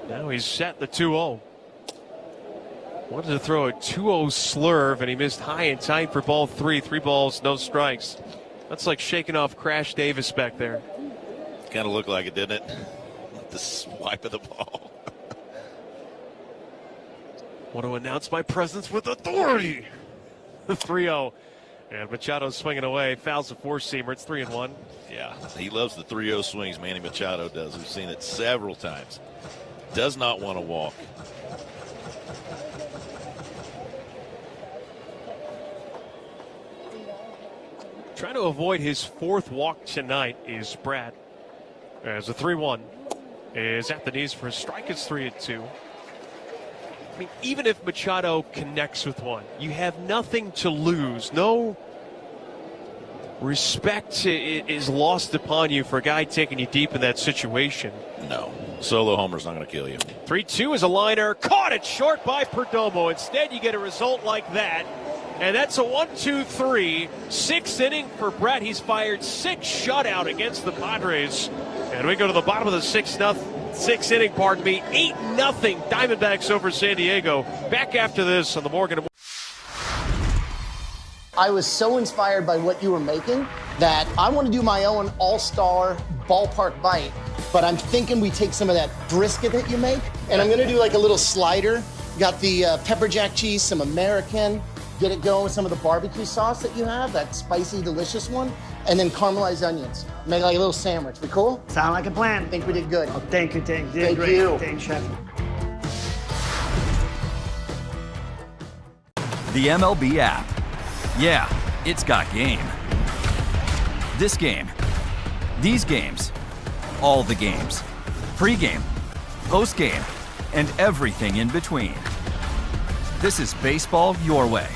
Now he's set the 2-0. Wanted to throw a 2-0 slurve, and he missed high and tight for ball 3. 3 balls, no strikes. That's like shaking off Crash Davis back there. Kind of looked like it, didn't it? The swipe of the ball. Want to announce my presence with authority. 3-0. And Machado swinging away, fouls the 4-seamer. It's 3-1. Yeah, he loves the 3-0 swings. Manny Machado does. We've seen it several times. Does not want to walk. Trying to avoid his 4th walk tonight is Bratt. As a 3-1 is at the knees for a strike. It's 3-2. I mean, even if Machado connects with one, you have nothing to lose. No respect is lost upon you for a guy taking you deep in that situation. No. Solo homer's not going to kill you. 3-2 is a liner. Caught it short by Perdomo. Instead, you get a result like that. And that's a 1-2-3. 6th inning for Bratt. He's fired 6 shutout against the Padres. And we go to the bottom of the 6th inning, 8-0 Diamondbacks over San Diego. Back after this on the Morgan. I was so inspired by what you were making that I want to do my own all-star ballpark bite, but I'm thinking we take some of that brisket that you make, and I'm going to do like a little slider. Got the pepper jack cheese, some American, get it going with some of the barbecue sauce that you have, that spicy, delicious one, and then caramelized onions. Make like a little sandwich. We cool? Sound like a plan. I think we did good. Oh, thank you. Did Thank great. you. Thanks, Chef. The MLB app. Yeah, it's got game. This game. These games. All the games. Pre-game. Post-game. And everything in between. This is baseball your way.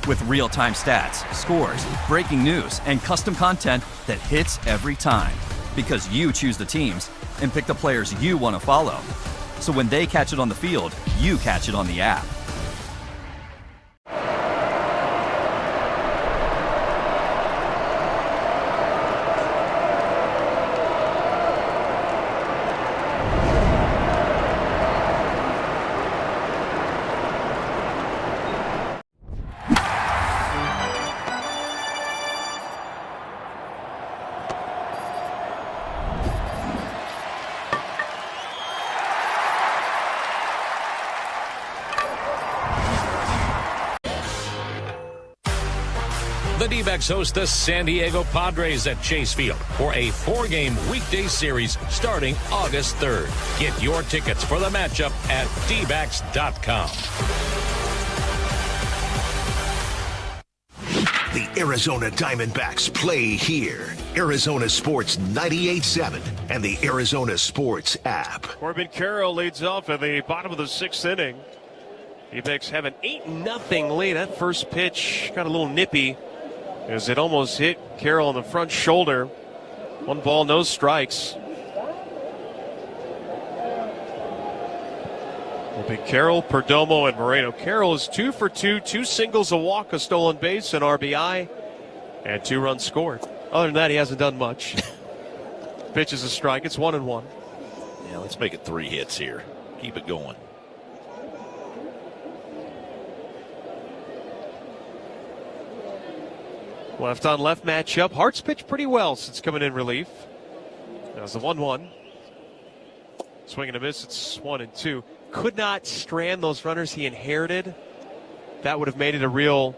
With real-time stats, scores, breaking news, and custom content that hits every time. Because you choose the teams and pick the players you want to follow. So when they catch it on the field, you catch it on the app. The D-backs host the San Diego Padres at Chase Field for a 4-game weekday series starting August 3rd. Get your tickets for the matchup at dbacks.com. The Arizona Diamondbacks play here. Arizona Sports 98.7 and the Arizona Sports app. Corbin Carroll leads off at the bottom of the 6th inning. D-backs have an 8-0 lead. That first pitch got a little nippy as it almost hit Carroll on the front shoulder. 1 ball, no strikes. Will be Carroll, Perdomo, and Moreno. Carroll is 2 for 2, 2 singles, a walk, a stolen base, an RBI, and 2 runs scored. Other than that, he hasn't done much. Pitch is a strike. It's 1-1. Yeah, let's make it 3 hits here. Keep it going. Left on left matchup. Hart's pitched pretty well since coming in relief. That was the 1-1. Swing and a miss. It's 1-2. Could not strand those runners he inherited. That would have made it a real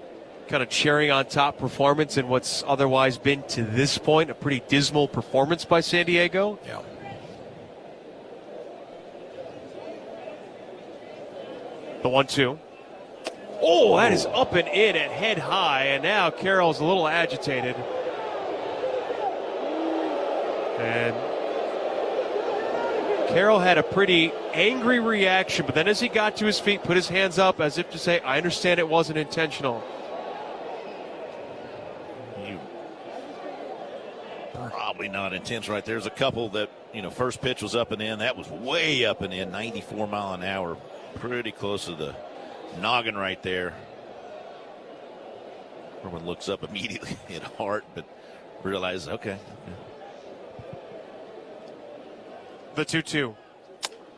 kind of cherry on top performance in what's otherwise been, to this point, a pretty dismal performance by San Diego. Yeah. The 1-2. Oh, that is up and in at head high, and now Carroll's a little agitated. And Carroll had a pretty angry reaction, but then as he got to his feet, put his hands up as if to say, I understand it wasn't intentional. Probably not intentional right there. There's a couple that, first pitch was up and in. That was way up and in, 94 mile an hour. Pretty close to the noggin right there. Everyone looks up immediately at Hart, but realizes, okay. The 2-2.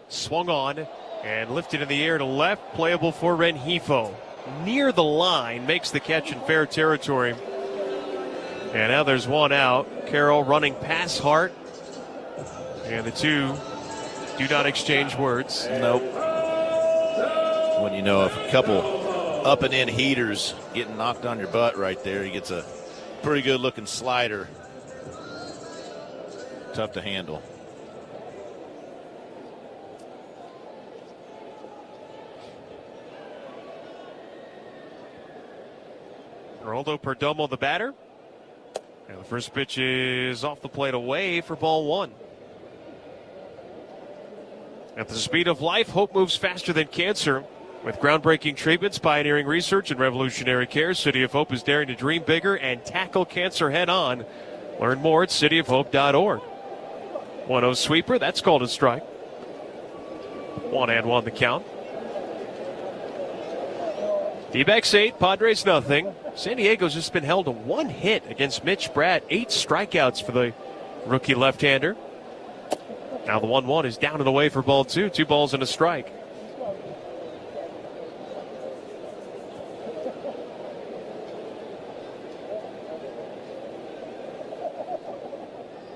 Swung on and lifted in the air to left. Playable for Rengifo. Near the line, makes the catch in fair territory. And now there's one out. Carroll running past Hart. And the two do not exchange words. Nope. When you know, if a couple up and in heaters getting knocked on your butt right there, he gets a pretty good looking slider. Tough to handle. Geraldo Perdomo, the batter. And the first pitch is off the plate away for ball one. At the speed of life, hope moves faster than cancer. With groundbreaking treatments, pioneering research, and revolutionary care, City of Hope is daring to dream bigger and tackle cancer head on. Learn more at cityofhope.org. 1-0 sweeper, that's called a strike. 1-1 the count. D-backs 8, Padres nothing. San Diego's just been held to one hit against Mitch Bratt. 8 strikeouts for the rookie left-hander. Now the 1-1 is down and away for ball two. 2 balls and a strike.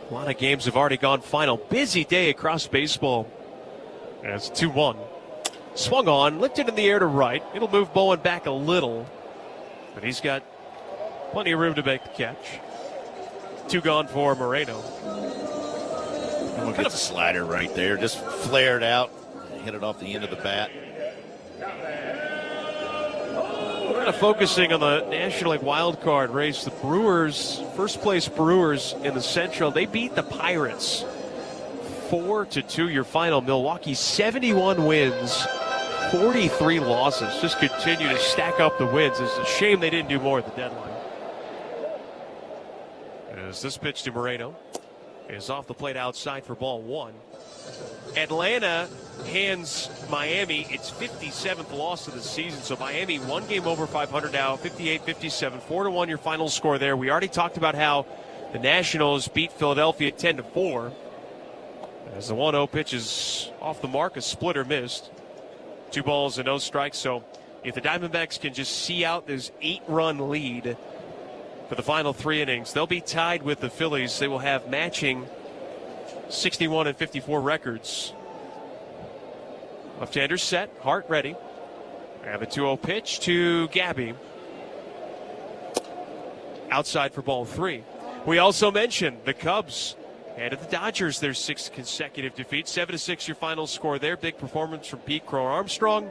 A lot of games have already gone final. Busy day across baseball. And it's 2-1. Swung on, lifted in the air to right. It'll move Bowen back a little. But he's got plenty of room to make the catch. 2 gone for Moreno. Look at the slider right there. Just flared out. Hit it off the end of the bat. We're kind of focusing on the National League wild card race. The Brewers, first place Brewers in the Central, they beat the Pirates 4-2 your final. Milwaukee 71 wins, 43 losses. Just continue to stack up the wins. It's a shame they didn't do more at the deadline. As this pitch to Moreno is off the plate outside for ball one. Atlanta hands Miami its 57th loss of the season. So Miami 1 game over 500 now, 58-57, 4-1 your final score there. We already talked about how the Nationals beat Philadelphia 10-4. As the 1-0 pitch is off the mark, a splitter missed. 2 balls and no strikes. So if the Diamondbacks can just see out this 8-run lead for the final 3 innings, they'll be tied with the Phillies. They will have matching 61 and 54 records. Left-hander set, Hart ready. And the 2-0 pitch to Gabby. Outside for ball 3. We also mentioned the Cubs and at the Dodgers, their 6th consecutive defeat. 7-6 your final score there. Big performance from Pete Crow Armstrong.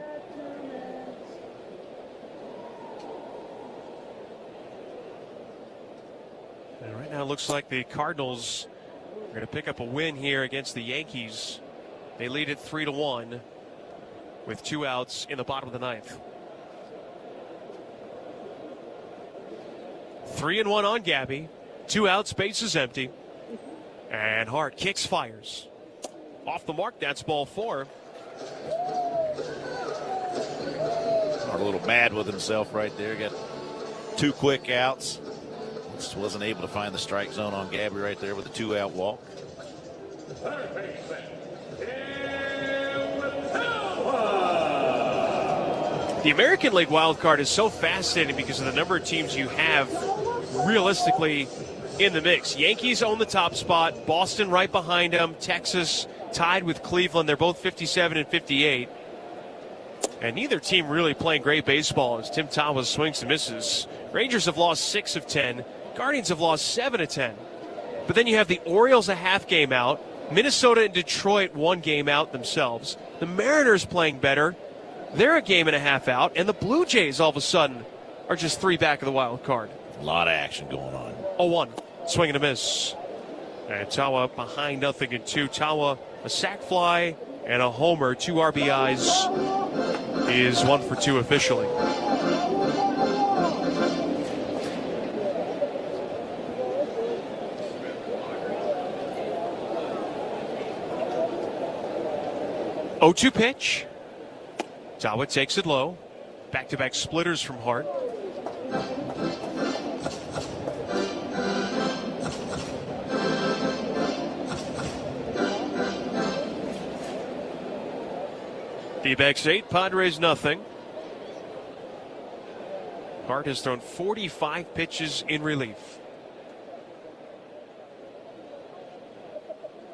And right now it looks like the Cardinals are going to pick up a win here against the Yankees. They lead it 3-1 with 2 outs in the bottom of the 9th. 3-1 on Gabby. 2 outs, bases empty. And Hart kicks, fires. Off the mark, that's ball 4. Hart a little mad with himself right there. Got 2 quick outs. Just wasn't able to find the strike zone on Gabby right there with a 2-out walk. The American League wild card is so fascinating because of the number of teams you have realistically in the mix. Yankees own the top spot. Boston right behind them. Texas tied with Cleveland. They're both 57 and 58. And neither team really playing great baseball as Tim Tawa swings and misses. Rangers have lost 6 of 10. Guardians have lost 7 of 10. But then you have the Orioles a half game out. Minnesota and Detroit 1 game out themselves. The Mariners playing better. They're a game and a half out. And the Blue Jays all of a sudden are just 3 back of the wild card. A lot of action going on. 0-1. Swing and a miss. And Tawa behind 0-2. Tawa a sac fly and a homer. 2 RBIs. Is 1 for 2 officially. Oh-2 pitch. Tawa takes it low. Back-to-back splitters from Hart. D-backs 8, Padres nothing. Hart has thrown 45 pitches in relief.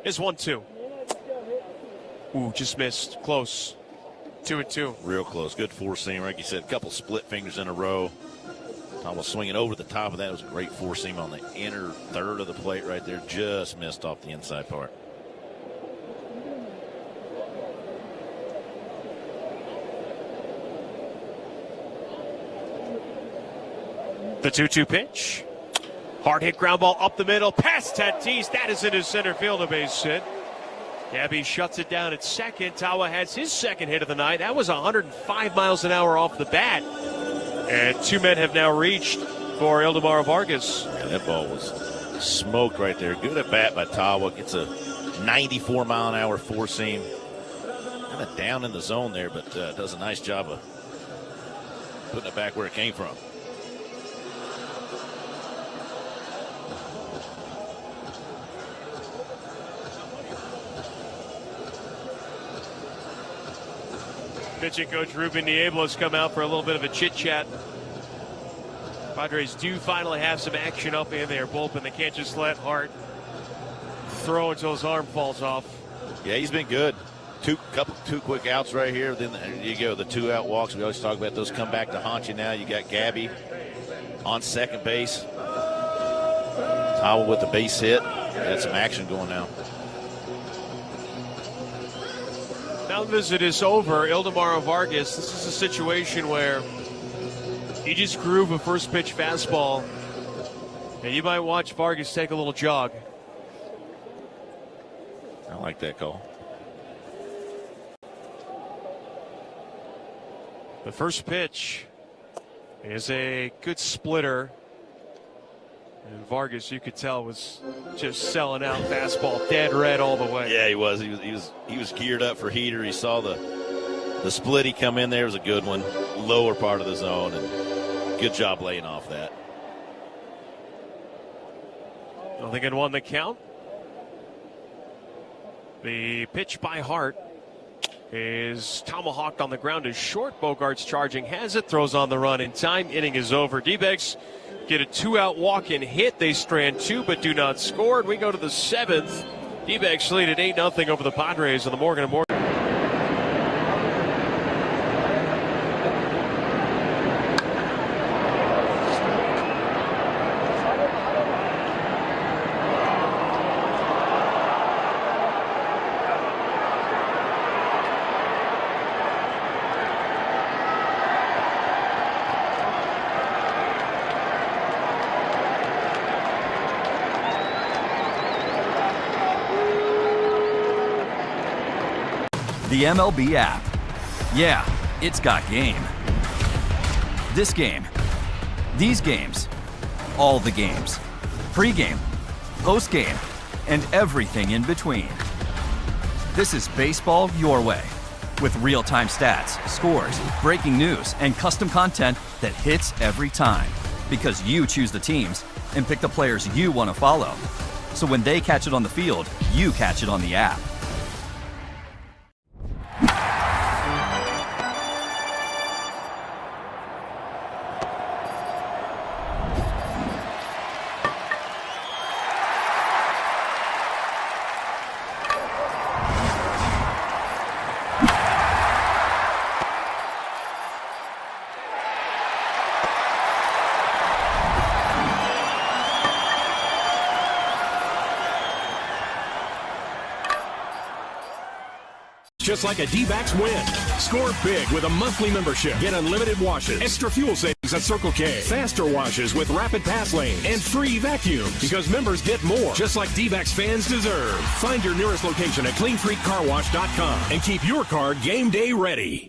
Is 1-2. Ooh, just missed. Close. 2-2. Real close. Good four-seam. Like you said, a couple split fingers in a row. Almost swinging over the top of that. It was a great four-seam on the inner third of the plate right there. Just missed off the inside part. The 2-2 pitch. Hard hit ground ball up the middle. Past Tatis. That is in his center field, a base hit. Gabby shuts it down at second. Tawa has his second hit of the night. That was 105 miles an hour off the bat. And 2 men have now reached for Ildemaro Vargas. Yeah, that ball was smoked right there. Good at bat by Tawa. Gets a 94 mile an hour four seam. Kind of down in the zone there, but does a nice job of putting it back where it came from. Pitching coach Ruben Niebla has come out for a little bit of a chit-chat. Padres do finally have some action up in their bullpen. They can't just let Hart throw until his arm falls off. Yeah, he's been good. Two quick outs right here. Then there you go, the 2 out walks. We always talk about those come back to haunt you now. You got Gabby on second base. Tawa with the base hit. Got some action going now. Now the visit is over. Ildemaro Vargas, this is a situation where he just groove a first pitch fastball, and you might watch Vargas take a little jog. I like that call. The first pitch is a good splitter. And Vargas, you could tell, was just selling out fastball, dead red all the way. Yeah, he was. He was geared up for heater. He saw the splitty come in there. It was a good one, lower part of the zone, and good job laying off that. Nothing in 1 the count. The pitch by Hart is tomahawked on the ground is short. Bogart's charging, has it, throws on the run in time. Inning is over. D-backs get a 2-out walk-in hit. They strand 2 but do not score. And we go to the 7th. D-backs lead at 8-0 over the Padres on the Morgan & Morgan. The MLB app. Yeah, it's got game. This game. These games. All the games. Pre-game. Post-game. And everything in between. This is baseball your way. With real-time stats, scores, breaking news, and custom content that hits every time. Because you choose the teams and pick the players you want to follow. So when they catch it on the field, you catch it on the app. just like a D-backs win. Score big with a monthly membership. Get unlimited washes, extra fuel savings at Circle K, faster washes with rapid pass lanes, and free vacuums. Because members get more, just like D-backs fans deserve. Find your nearest location at CleanFreakCarWash.com and keep your car game day ready.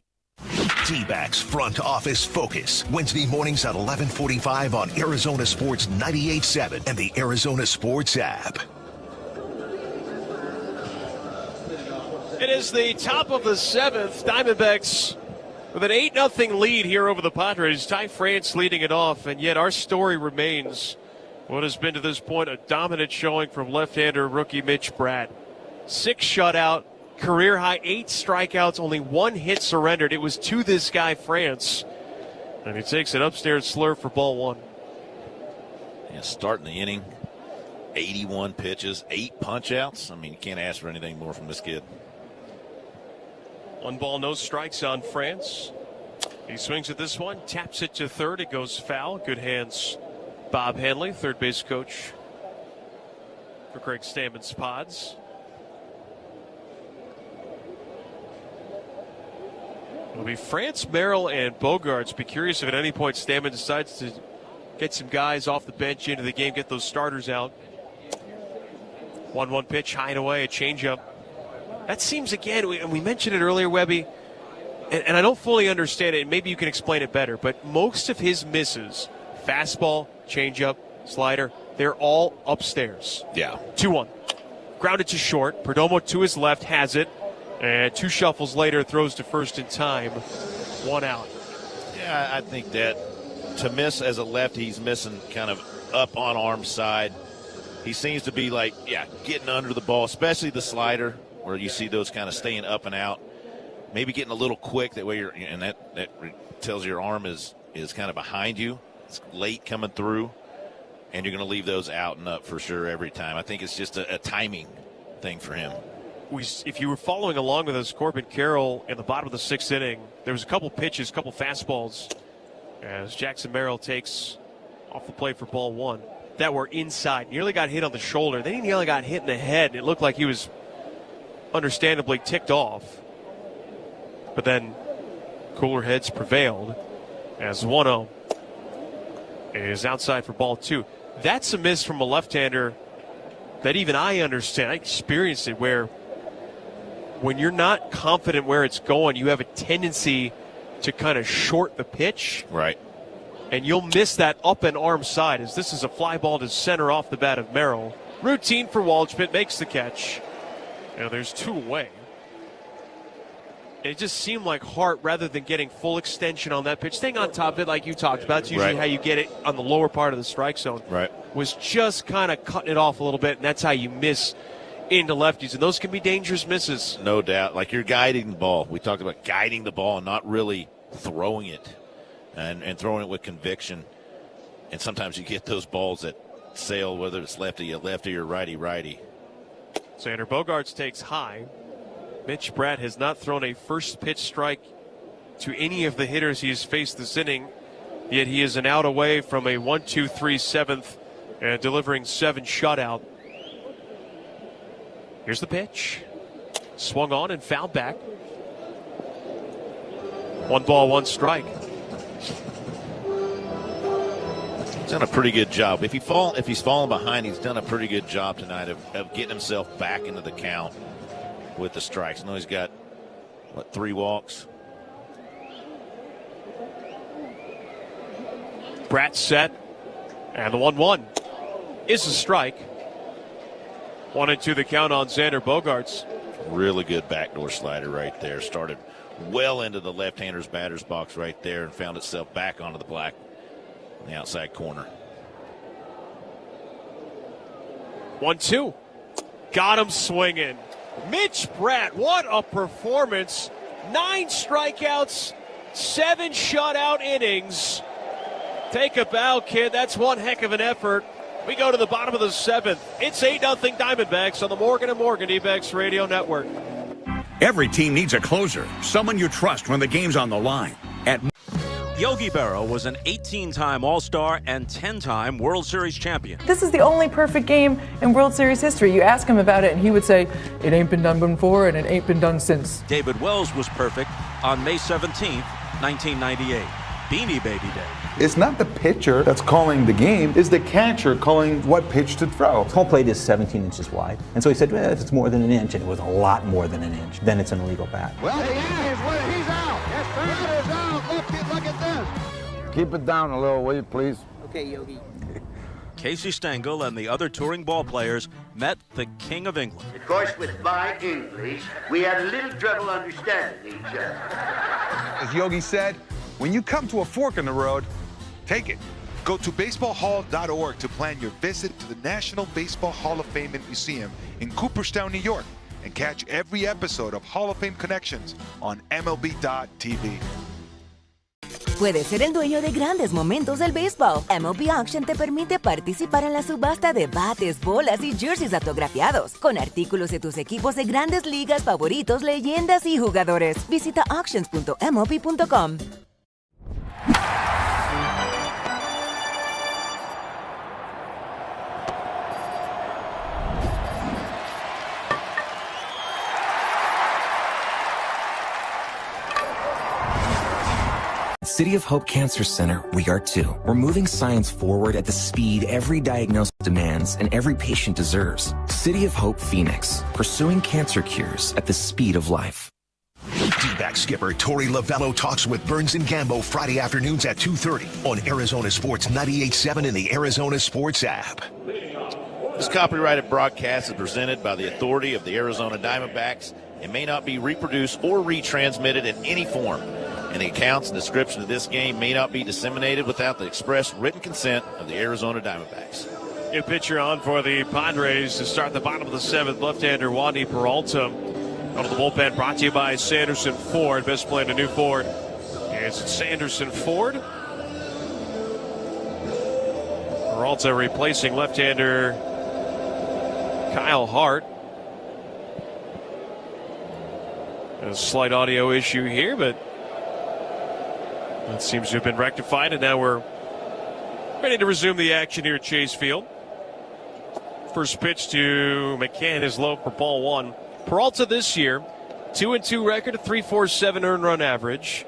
D-backs Front Office Focus. Wednesday mornings at 11:45 on Arizona Sports 98.7 and the Arizona Sports app. It is the top of the 7th. Diamondbacks with an 8-0 lead here over the Padres. Ty France leading it off, and yet our story remains what has been to this point a dominant showing from left-hander rookie Mitch Bratt. 6 shutout, career high 8 strikeouts, only 1 hit surrendered. It was to this guy France, and he takes an upstairs slurve for ball 1. Yeah, starting the inning, 81 pitches, 8 punch-outs. I mean, you can't ask for anything more from this kid. 1 ball, no strikes on France. He swings at this one, taps it to third. It goes foul. Good hands, Bob Hanley, third base coach for Craig Stammen's Pods. It'll be France, Merrill, and Bogarts. Be curious if at any point Stammen decides to get some guys off the bench into the game, get those starters out. 1-1 pitch, high and away, a changeup. That seems, again, we mentioned it earlier, Webby, and I don't fully understand it, and maybe you can explain it better, but most of his misses, fastball, changeup, slider, they're all upstairs. Yeah. 2-1. Grounded to short. Perdomo to his left has it, and 2 shuffles later throws to first in time. 1 out. Yeah, I think that to miss as a lefty, he's missing kind of up on arm side. He seems to be like, getting under the ball, especially the slider, where you see those kind of staying up and out, maybe getting a little quick that way, and that tells your arm is kind of behind you. It's late coming through, and you're going to leave those out and up for sure every time. I think it's just a timing thing for him. If you were following along with us, Corbin Carroll in the bottom of the 6th inning, there was a couple pitches, a couple fastballs, as Jackson Merrill takes off the plate for ball 1 that were inside. Nearly got hit on the shoulder. Then he nearly got hit in the head, and it looked like he was understandably ticked off, but then cooler heads prevailed as 1-0 is outside for ball 2. That's a miss from a left-hander that even I understand. I experienced it, where when you're not confident where it's going, you have a tendency to kind of short the pitch. Right. And you'll miss that up and arm side, as this is a fly ball to center off the bat of Merrill. Routine for Waldschmidt, makes the catch. There's 2 away. It just seemed like Hart, rather than getting full extension on that pitch, staying on top of it like you talked about, it's usually how you get it on the lower part of the strike zone, was just kind of cutting it off a little bit, and that's how you miss into lefties. And those can be dangerous misses. No doubt. Like, you're guiding the ball. We talked about guiding the ball and not really throwing it and throwing it with conviction. And sometimes you get those balls that sail, whether it's lefty or righty. Xander Bogaerts takes high. Mitch Bratt has not thrown a first pitch strike to any of the hitters he has faced this inning, yet he is an out away from a 1-2-3 7th and delivering 7 shutout. Here's the pitch. Swung on and fouled back. 1 ball, 1 strike. He's done a pretty good job. If he's falling behind, he's done a pretty good job tonight of getting himself back into the count with the strikes. I know he's got, 3 walks? Bratt set, and the 1-1 is a strike. 1-2 the count on Xander Bogaerts. Really good backdoor slider right there. Started well into the left-hander's batter's box right there and found itself back onto the black in the outside corner. 1-2. Got him swinging. Mitch Bratt, what a performance. 9 strikeouts, 7 shutout innings. Take a bow, kid. That's one heck of an effort. We go to the bottom of the 7th. It's 8-0 Diamondbacks on the Morgan & Morgan D-backs Radio Network. Every team needs a closer, someone you trust when the game's on the line. Yogi Berra was an 18-time All-Star and 10-time World Series champion. This is the only perfect game in World Series history. You ask him about it, and he would say, it ain't been done before, and it ain't been done since. David Wells was perfect on May 17th, 1998. Beanie Baby Day. It's not the pitcher that's calling the game, it's the catcher calling what pitch to throw. Home plate is 17 inches wide. And so he said, well, if it's more than an inch, and it was a lot more than an inch, then it's an illegal bat. Well, he is. He's out. Yes, sir. He's out. Look at this. Keep it down a little, will you, please? Okay, Yogi. Casey Stengel and the other touring ball players met the King of England. Of course, with my English, we had a little trouble understanding each other. As Yogi said, when you come to a fork in the road, take it. Go to baseballhall.org to plan your visit to the National Baseball Hall of Fame and Museum in Cooperstown, New York, and catch every episode of Hall of Fame Connections on MLB.tv. Puedes ser el dueño de grandes momentos del béisbol. MLB Auction te permite participar en la subasta de bates, bolas y jerseys autografiados, con artículos de tus equipos de grandes ligas favoritos, leyendas y jugadores. Visita auctions.mlb.com. City of Hope Cancer Center, we are too. We're moving science forward at the speed every diagnosis demands and every patient deserves. City of Hope Phoenix, pursuing cancer cures at the speed of life. D-backs skipper Torey Lovello talks with Burns and Gambo Friday afternoons at 2:30 on Arizona Sports 98.7 and the Arizona Sports app. This copyrighted broadcast is presented by the authority of the Arizona Diamondbacks and may not be reproduced or retransmitted in any form. And the accounts and description of this game may not be disseminated without the express written consent of the Arizona Diamondbacks. New pitcher on for the Padres to start the bottom of the seventh. Left-hander Wandy Peralta out of the bullpen, brought to you by Sanderson Ford. Best play in a new Ford is Sanderson Ford. Peralta replacing left-hander Kyle Hart. A slight audio issue here, but that seems to have been rectified, and now we're ready to resume the action here at Chase Field. First pitch to McCann is low for ball one. Peralta this year, 2-2 record, a 3.47 earned run average.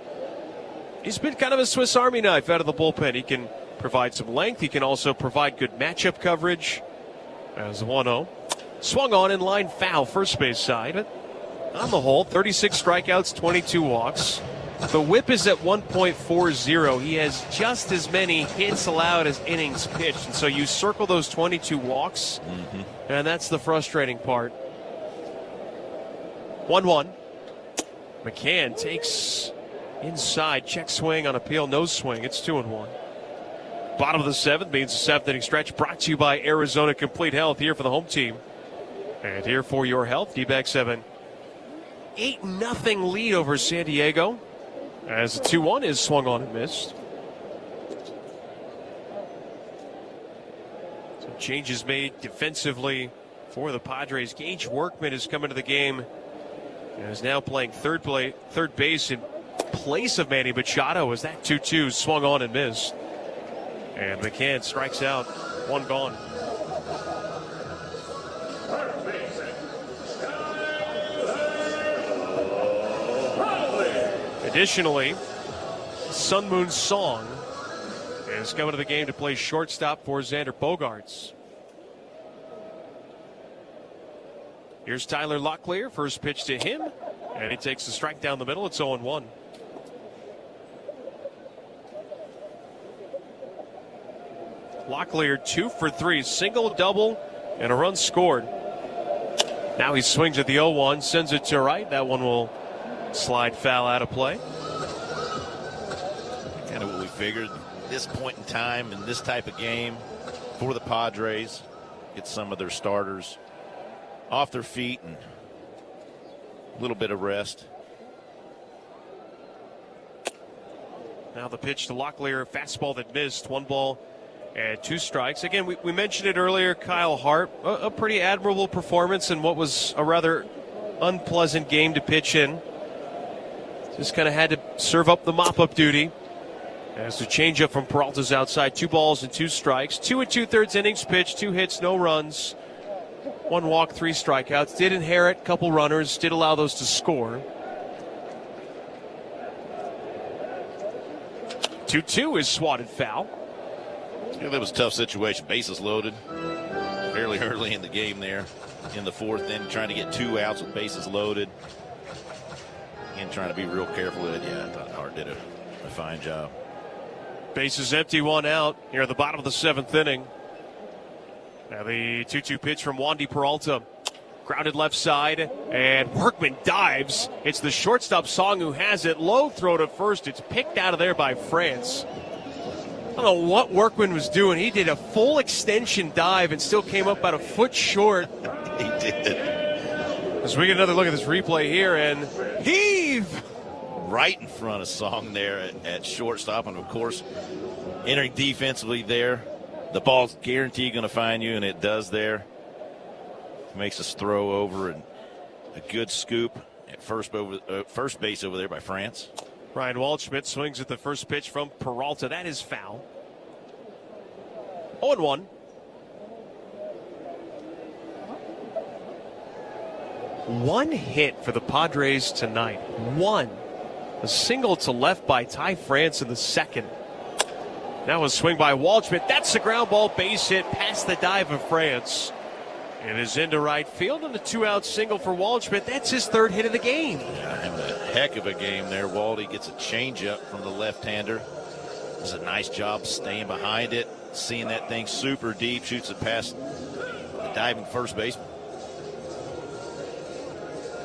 He's been kind of a Swiss Army knife out of the bullpen. He can provide some length. He can also provide good matchup coverage. As 1-0. Swung on in line foul, first base side. But on the whole, 36 strikeouts, 22 walks. The whip is at 1.40. He has just as many hits allowed as innings pitched. And so you circle those 22 walks, and that's the frustrating part. 1-1. McCann takes inside, check swing on appeal, no swing. It's 2-1. Bottom of the seventh means the seventh inning stretch brought to you by Arizona Complete Health, here for the home team. And here for your health, D-backs 7. 8-0 lead over San Diego. As the 2-1 is swung on and missed. Some changes made defensively for the Padres. Gage Workman has come into the game and is now playing third base in place of Manny Machado as that 2-2 swung on and missed. And McCann strikes out, one gone. Additionally, Sun Moon Song is coming to the game to play shortstop for Xander Bogaerts. Here's Tyler Locklear, first pitch to him, and he takes the strike down the middle. It's 0-1. Locklear 2 for 3, single, double, and a run scored. Now he swings at the 0-1, sends it to right. That one will slide foul out of play. Kind of what we figured. This point in time in this type of game for the Padres, get some of their starters off their feet and a little bit of rest. Now the pitch to Locklear, fastball that missed, 1 ball and 2 strikes. Again, we mentioned it earlier, Kyle Hart, a pretty admirable performance in what was a rather unpleasant game to pitch in. Just kind of had to serve up the mop-up duty. As the changeup from Peralta's outside, 2 balls and 2 strikes. 2 2/3 innings pitched, 2 hits, no runs. 1 walk, 3 strikeouts. Did inherit a couple runners, did allow those to score. 2-2 is swatted foul. Yeah, that was a tough situation. Bases loaded fairly early in the game there in the 4th inning, trying to get 2 outs with bases loaded. And trying to be real careful with it. Yeah, I thought Hart did a fine job. Bases empty, 1 out here at the bottom of the 7th inning. Now the 2-2 pitch from Wandy Peralta. Grounded left side, and Workman dives. It's the shortstop Song who has it. Low throw to first. It's picked out of there by France. I don't know what Workman was doing. He did a full extension dive and still came up about a foot short. He did. As we get another look at this replay here, and heave! Right in front of Song there at shortstop, and of course, entering defensively there. The ball's guaranteed going to find you, and it does there. Makes us throw over, and a good scoop at first base over there by France. Ryan Waldschmidt swings at the first pitch from Peralta. That is foul. 0-1. One hit for the Padres tonight. One. A single to left by Ty France in the 2nd. Now a swing by Waldschmidt. That's a ground ball base hit past the dive of France. It is into right field, and a 2-out single for Waldschmidt. That's his 3rd hit of the game. Yeah, having a heck of a game there. Waldy gets a changeup from the left-hander. Does a nice job staying behind it, seeing that thing super deep, shoots it past the diving first baseman.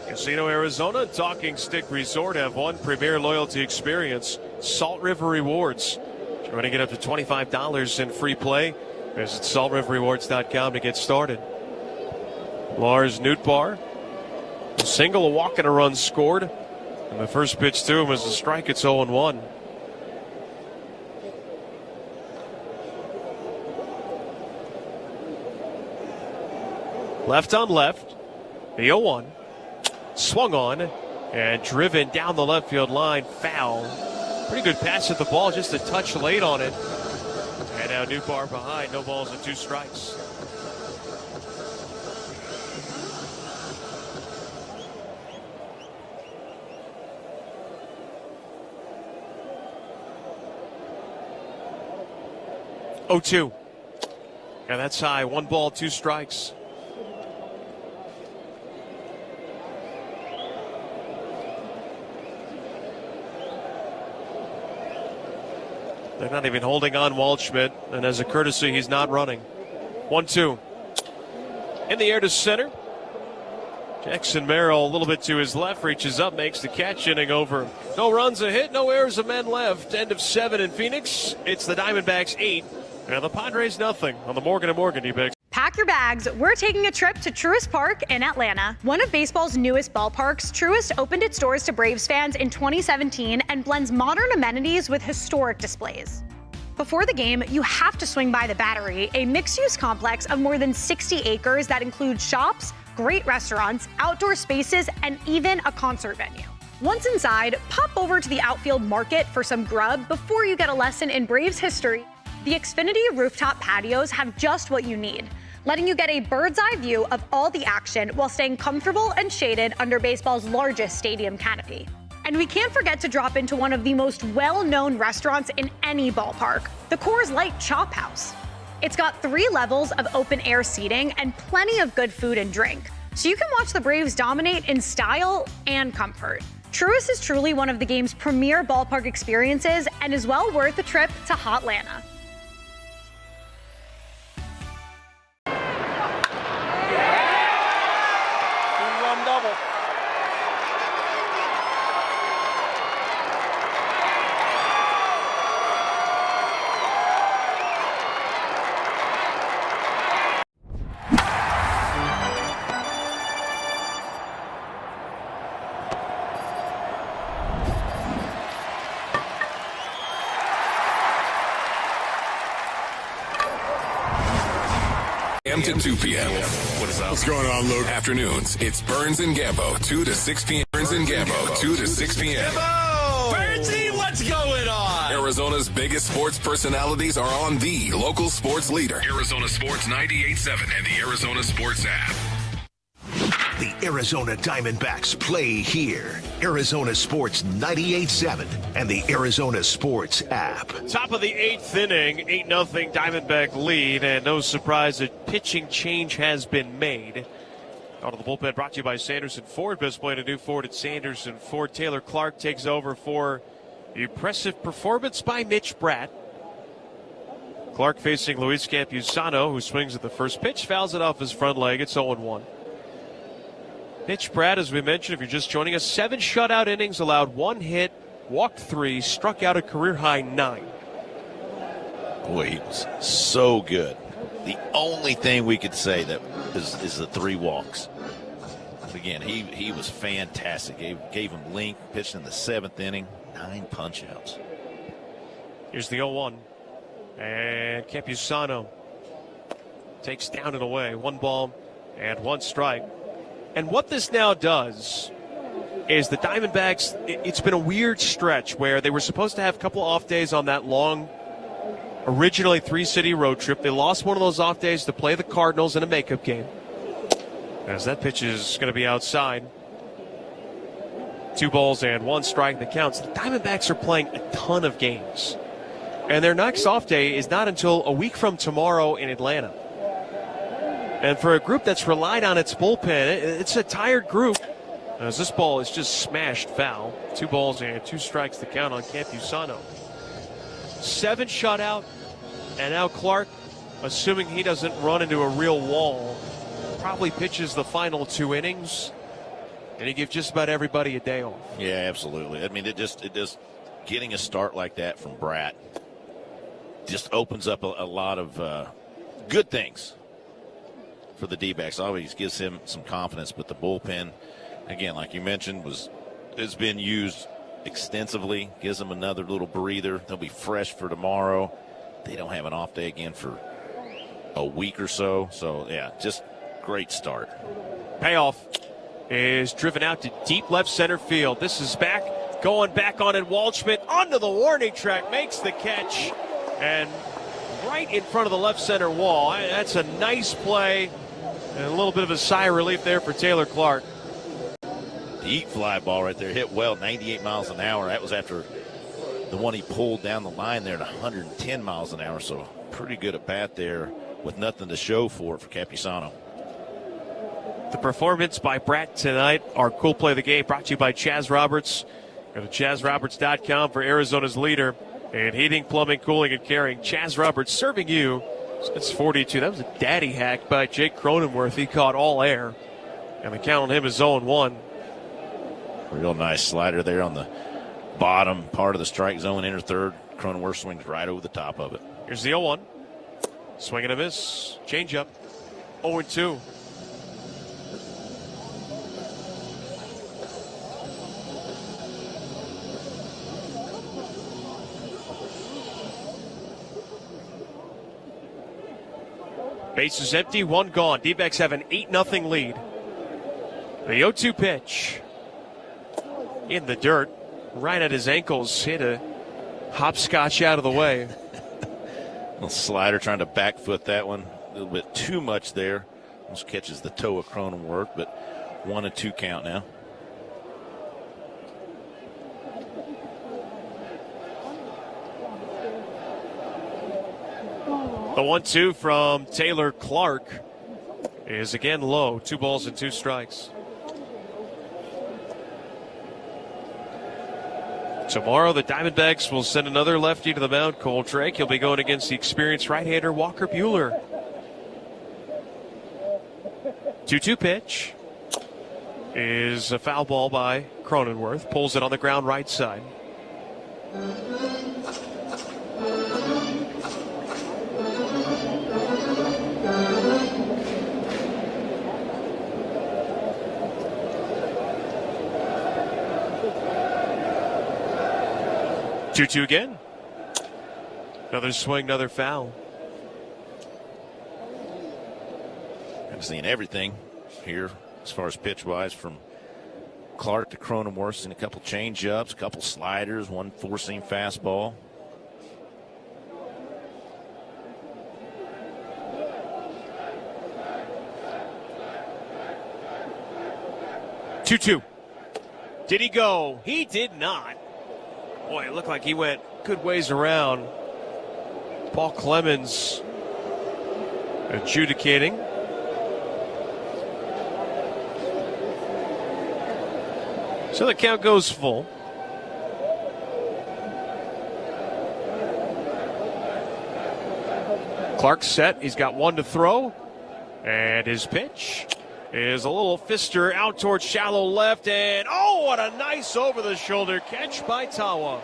Casino Arizona and Talking Stick Resort have one premier loyalty experience, Salt River Rewards. You're going to get up to $25 in free play. Visit saltriverrewards.com to get started. Lars Nootbaar, a single, a walk, and a run scored. And the first pitch to him is a strike. It's 0-1. Left on left. The 0-1. Swung on and driven down the left field line. Foul. Pretty good pass at the ball, just a touch late on it. And now Nootbaar behind. No balls and 2 strikes. Oh, 2. Yeah, that's high. 1 ball, 2 strikes. They're not even holding on Waldschmidt, and as a courtesy, he's not running. 1-2. In the air to center. Jackson Merrill a little bit to his left, reaches up, makes the catch, inning over. No runs, a hit, no errors of men left. End of 7 in Phoenix. It's the Diamondbacks 8. And the Padres nothing on the Morgan & Morgan D-backs. Pack your bags. We're taking a trip to Truist Park in Atlanta. One of baseball's newest ballparks, Truist opened its doors to Braves fans in 2017 and blends modern amenities with historic displays. Before the game, you have to swing by the Battery, a mixed-use complex of more than 60 acres that includes shops, great restaurants, outdoor spaces, and even a concert venue. Once inside, pop over to the outfield market for some grub before you get a lesson in Braves history. The Xfinity rooftop patios have just what you need, letting you get a bird's-eye view of all the action while staying comfortable and shaded under baseball's largest stadium canopy. And we can't forget to drop into one of the most well-known restaurants in any ballpark, the Coors Light Chop House. It's got 3 levels of open-air seating and plenty of good food and drink, so you can watch the Braves dominate in style and comfort. Truist is truly one of the game's premier ballpark experiences and is well worth a trip to Hotlanta. To 2 p.m. What is up? What's going on, Luke? Afternoons, it's Burns and Gambo, 2 to 6 p.m. Burns and Gambo, 2 to 6 p.m. Gambo! Burnsy, what's going on? Arizona's biggest sports personalities are on the local sports leader. Arizona Sports 98.7 and the Arizona Sports app. The Arizona Diamondbacks play here. Arizona Sports 98.7 and the Arizona Sports app. Top of the 8th inning, 8-0 Diamondback lead, and no surprise a pitching change has been made. Out of the bullpen brought to you by Sanderson Ford. Best way to do Ford at Sanderson Ford. Taylor Clark takes over for impressive performance by Mitch Bratt. Clark facing Luis Campusano, who swings at the first pitch, fouls it off his front leg. It's 0-1. Mitch Bratt, as we mentioned, if you're just joining us, 7 shutout innings, allowed 1 hit, walked 3, struck out a career-high 9. Boy, he was so good. The only thing we could say that is the 3 walks. But again, he was fantastic. Gave him length, pitched in the 7th inning, 9 punch-outs. Here's the 0-1. And Campusano takes down and away. 1 ball and 1 strike. And what this now does is the Diamondbacks, it's been a weird stretch where they were supposed to have a couple off days on that long, originally 3-city road trip. They lost one of those off days to play the Cardinals in a makeup game. As that pitch is going to be outside. 2 balls and 1 strike that counts. The Diamondbacks are playing a ton of games. And their next off day is not until a week from tomorrow in Atlanta. And for a group that's relied on its bullpen, it's a tired group. As this ball is just smashed foul. 2 balls and 2 strikes to count on Campusano. 7 shutout, and now Clark, assuming he doesn't run into a real wall, probably pitches the final 2 innings, and he gives just about everybody a day off. Yeah, absolutely. I mean, it just getting a start like that from Bratt just opens up a lot of good things for the D-backs. Always gives him some confidence, but the bullpen, again, like you mentioned, has been used extensively. Gives them another little breather. They'll be fresh for tomorrow. They don't have an off day again for a week or so. So, yeah, just great start. Payoff is driven out to deep left center field. This is going back on it. Waldschmidt onto the warning track, makes the catch, and right in front of the left center wall. That's a nice play. And a little bit of a sigh of relief there for Taylor Clark. Deep fly ball right there. Hit well, 98 miles an hour. That was after the one he pulled down the line there at 110 miles an hour. So pretty good at bat there with nothing to show for it for Campusano. The performance by Bratt tonight, our cool play of the game, brought to you by Chaz Roberts. Go to ChazRoberts.com for Arizona's leader in heating, plumbing, cooling, and caring. Chaz Roberts serving you. It's 42. That was a daddy hack by Jake Cronenworth. He caught all air. And the count on him is 0-1. Real nice slider there on the bottom part of the strike zone, inner third. Cronenworth swings right over the top of it. Here's the 0-1. Swing and a miss. Change up. 0-2. Bases empty, 1 gone. D-backs have an 8-0 lead. The 0-2 pitch. In the dirt, right at his ankles. Hit a hopscotch out of the way. Little slider trying to back foot that one. A little bit too much there. Almost catches the toe of Cronenworth, but 1-2 count now. The 1-2 from Taylor Clark is again low. 2 balls and 2 strikes. Tomorrow, the Diamondbacks will send another lefty to the mound, Cole Drake. He'll be going against the experienced right-hander Walker Buehler. 2-2 pitch is a foul ball by Cronenworth. Pulls it on the ground right side. Two again. Another swing, another foul. I'm seeing everything here as far as pitch-wise, from Clark to Cronenworth, and a couple change-ups, a couple sliders, 1 four-seam fastball. 2-2. Did he go? He did not. Boy, it looked like he went good ways around. Paul Clemens adjudicating. So the count goes full. Clark's set. He's got one to throw. And his pitch is a little fister out towards shallow left. And oh, what a nice over-the-shoulder catch by Tawa.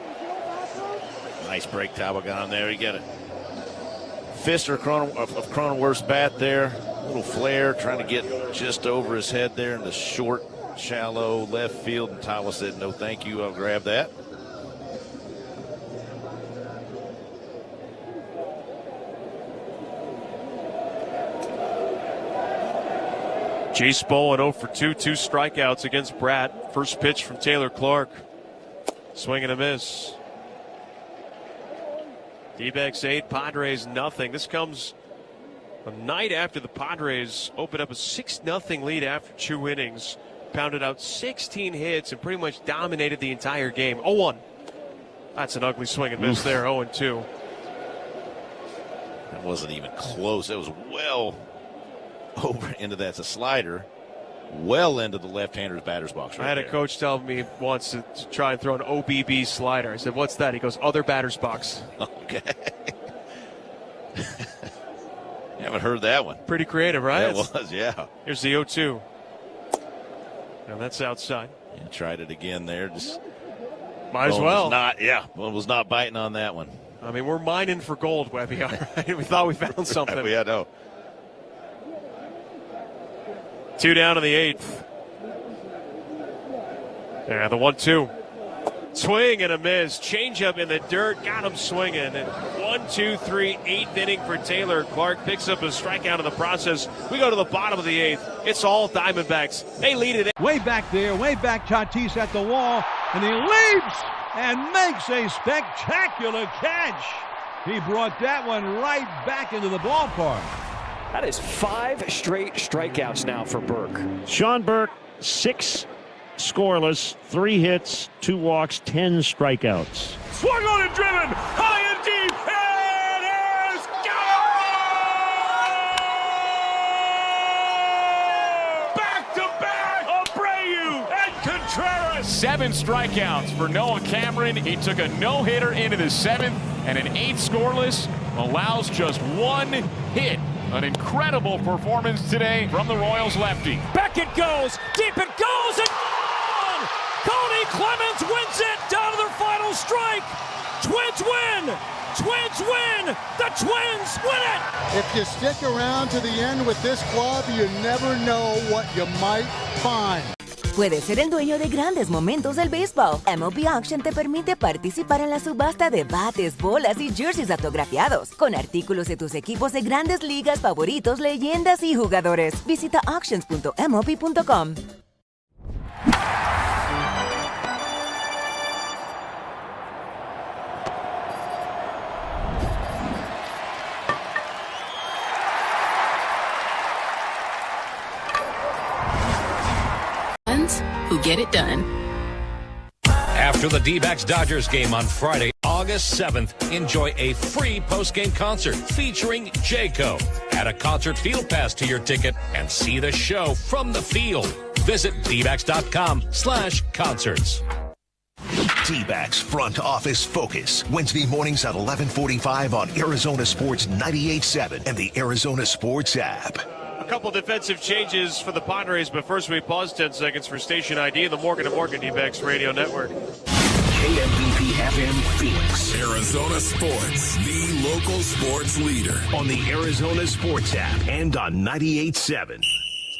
Nice break Tawa got on there. You get it. Fister of Cronenworth's bat there. A little flare trying to get just over his head there in the short, shallow left field. And Tawa said, no, thank you. I'll grab that. Jace Bowen 0 for 2, 2 strikeouts against Bratt. First pitch from Taylor Clark. Swing and a miss. D-backs 8, Padres nothing. This comes a night after the Padres opened up a 6-0 lead after 2 innings. Pounded out 16 hits and pretty much dominated the entire game. 0-1. That's an ugly swing and miss there, 0-2. That wasn't even close. It was well over into that's a slider, well into the left-hander's batter's box. Right, I had a coach tell me once to try and throw an OBB slider. I said, "What's that?" He goes, "Other batter's box." Okay. You haven't heard that one. Pretty creative, right? It was, yeah. Here's the 0-2. And that's outside. Yeah, tried it again there. Just might as well. Was not biting on that one. I mean, we're mining for gold, Webby. All right? We thought we found something. Yeah, no. 2 down in the 8th. Yeah, the 1-2. Swing and a miss. Changeup in the dirt. Got him swinging. And 1, 2, 3, 8th inning for Taylor. Clark picks up a strikeout in the process. We go to the bottom of the 8th. It's all Diamondbacks. They lead it. Way back there. Way back. Tatis at the wall. And he leaps and makes a spectacular catch. He brought that one right back into the ballpark. That is 5 straight strikeouts now for Burke. Sean Burke, 6 scoreless, 3 hits, 2 walks, 10 strikeouts. Swung on and driven, high and deep, and is gone! Back-to-back, Abreu and Contreras. 7 strikeouts for Noah Cameron. He took a no-hitter into the 7th, and an 8th scoreless allows just 1 hit. An incredible performance today from the Royals lefty. Back it goes, deep it goes, and gone! Cody Clemens wins it down to their final strike. Twins win! Twins win! The Twins win it! If you stick around to the end with this club, you never know what you might find. Puedes ser el dueño de grandes momentos del béisbol. MLB Auction te permite participar en la subasta de bates, bolas y jerseys autografiados, con artículos de tus equipos de grandes ligas favoritos, leyendas y jugadores. Visita auctions.mlb.com. Who get it done. After the D-backs Dodgers game on Friday, August 7th, enjoy a free post-game concert featuring Jayco. Add a concert field pass to your ticket and see the show from the field. Visit dbacks.com/concerts. D-backs Front Office Focus, Wednesday mornings at 11:45 on Arizona Sports 98.7 and the Arizona Sports app. A couple defensive changes for the Padres, but first we pause 10 seconds for station ID, the Morgan & Morgan D-backs radio network. KMVP FM Phoenix. Arizona Sports, the local sports leader. On the Arizona Sports app and on 98.7.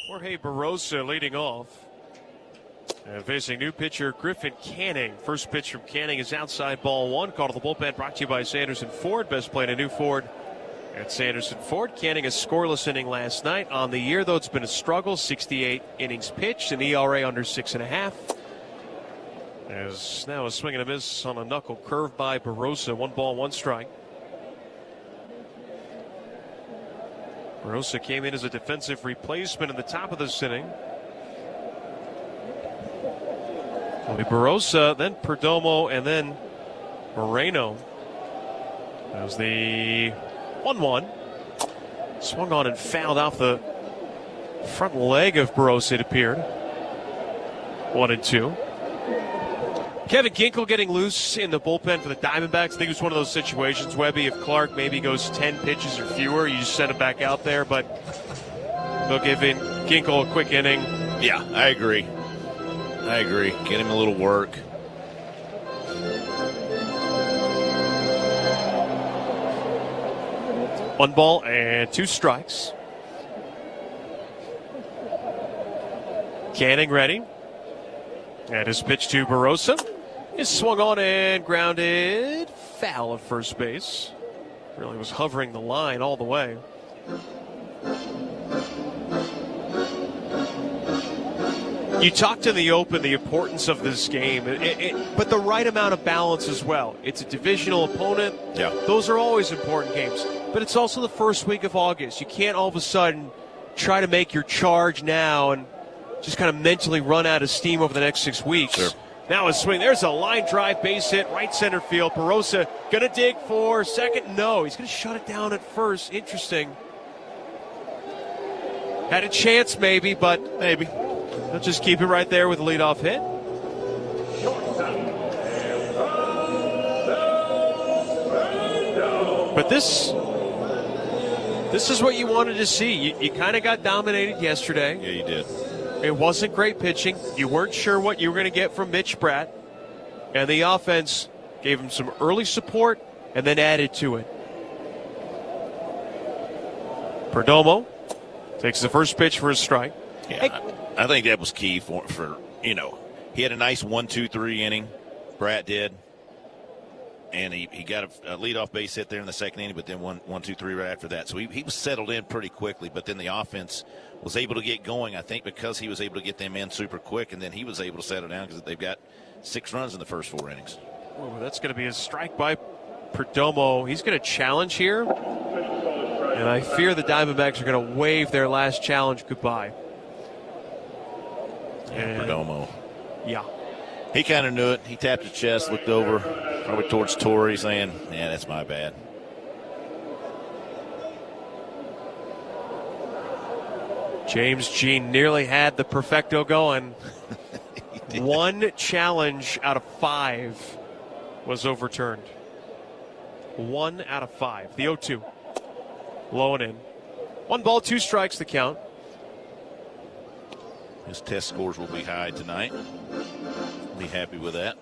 Jorge Barrosa leading off. And facing new pitcher Griffin Canning. First pitch from Canning is outside ball 1. Call to the bullpen brought to you by Sanderson Ford. Best play in a new Ford at Sanderson Ford. Canning a scoreless inning last night. On the year, though, it's been a struggle. 68 innings pitched, an ERA under 6.5. As now a swing and a miss on a knuckle curve by Barrosa. 1 ball, 1 strike. Barrosa came in as a defensive replacement in the top of this inning. It'll be Barosa, then Perdomo, and then Moreno. That was the 1-1. Swung on and fouled off the front leg of Barosa, it appeared. 1-2. Kevin Ginkel getting loose in the bullpen for the Diamondbacks. I think it was one of those situations, Webby, if Clark maybe goes 10 pitches or fewer, you just send him back out there, but they'll give in Ginkel a quick inning. Yeah, I agree. Get him a little work. One ball and 2 strikes. Canning ready. And his pitch to Barosa is swung on and grounded. Foul at first base. Really was hovering the line all the way. You talked in the open the importance of this game, but the right amount of balance as well. It's a divisional opponent. Yeah. Those are always important games. But it's also the first week of August. You can't all of a sudden try to make your charge now and just kind of mentally run out of steam over the next 6 weeks. Sure. Now a swing. There's a line drive base hit, right center field. Barosa going to dig for second. No, he's going to shut it down at first. Interesting. Had a chance maybe, but maybe. They'll just keep it right there with a leadoff hit. But this is what you wanted to see. You kind of got dominated yesterday. Yeah, you did. It wasn't great pitching. You weren't sure what you were going to get from Mitch Pratt. And the offense gave him some early support and then added to it. Perdomo takes the first pitch for a strike. Yeah, I think that was key for he had a nice 1-2-3 inning. Pratt did. And he got a leadoff base hit there in the second inning, but then 1-2-3 right after that. So he was settled in pretty quickly, but then the offense was able to get going, I think, because he was able to get them in super quick, and then he was able to settle down because they've got 6 runs in the first 4 innings. Ooh, that's going to be a strike by Perdomo. He's going to challenge here, and I fear the Diamondbacks are going to wave their last challenge goodbye. And Perdomo. Yeah. He kind of knew it. He tapped his chest, looked over, probably towards Torrey, saying, yeah, that's my bad. James Jean nearly had the perfecto going. 1 challenge out of 5 was overturned. 1 out of 5. The 0-2. Low and in. 1 ball, 2 strikes the count. His test scores will be high tonight. Be happy with that.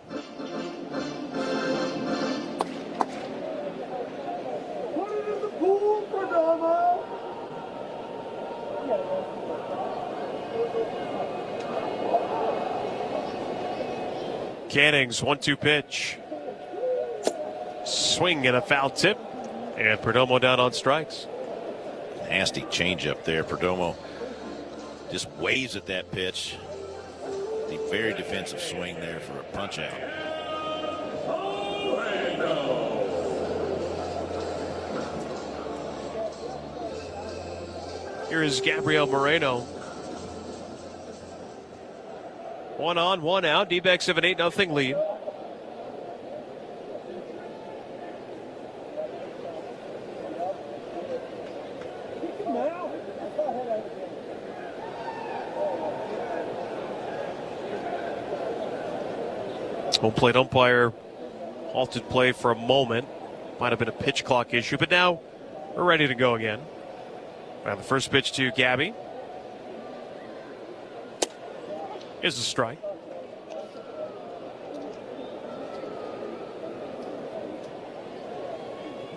Canning's 1-2 pitch. Swing and a foul tip. And Perdomo down on strikes. Nasty changeup there. Perdomo just waves at that pitch. The very defensive swing there for a punch out. Here is Gabriel Moreno. 1 on, 1 out. D-backs have an 8-0 lead. Home plate umpire halted play for a moment. Might have been a pitch clock issue, but now we're ready to go again. Now the first pitch to Gabby is a strike.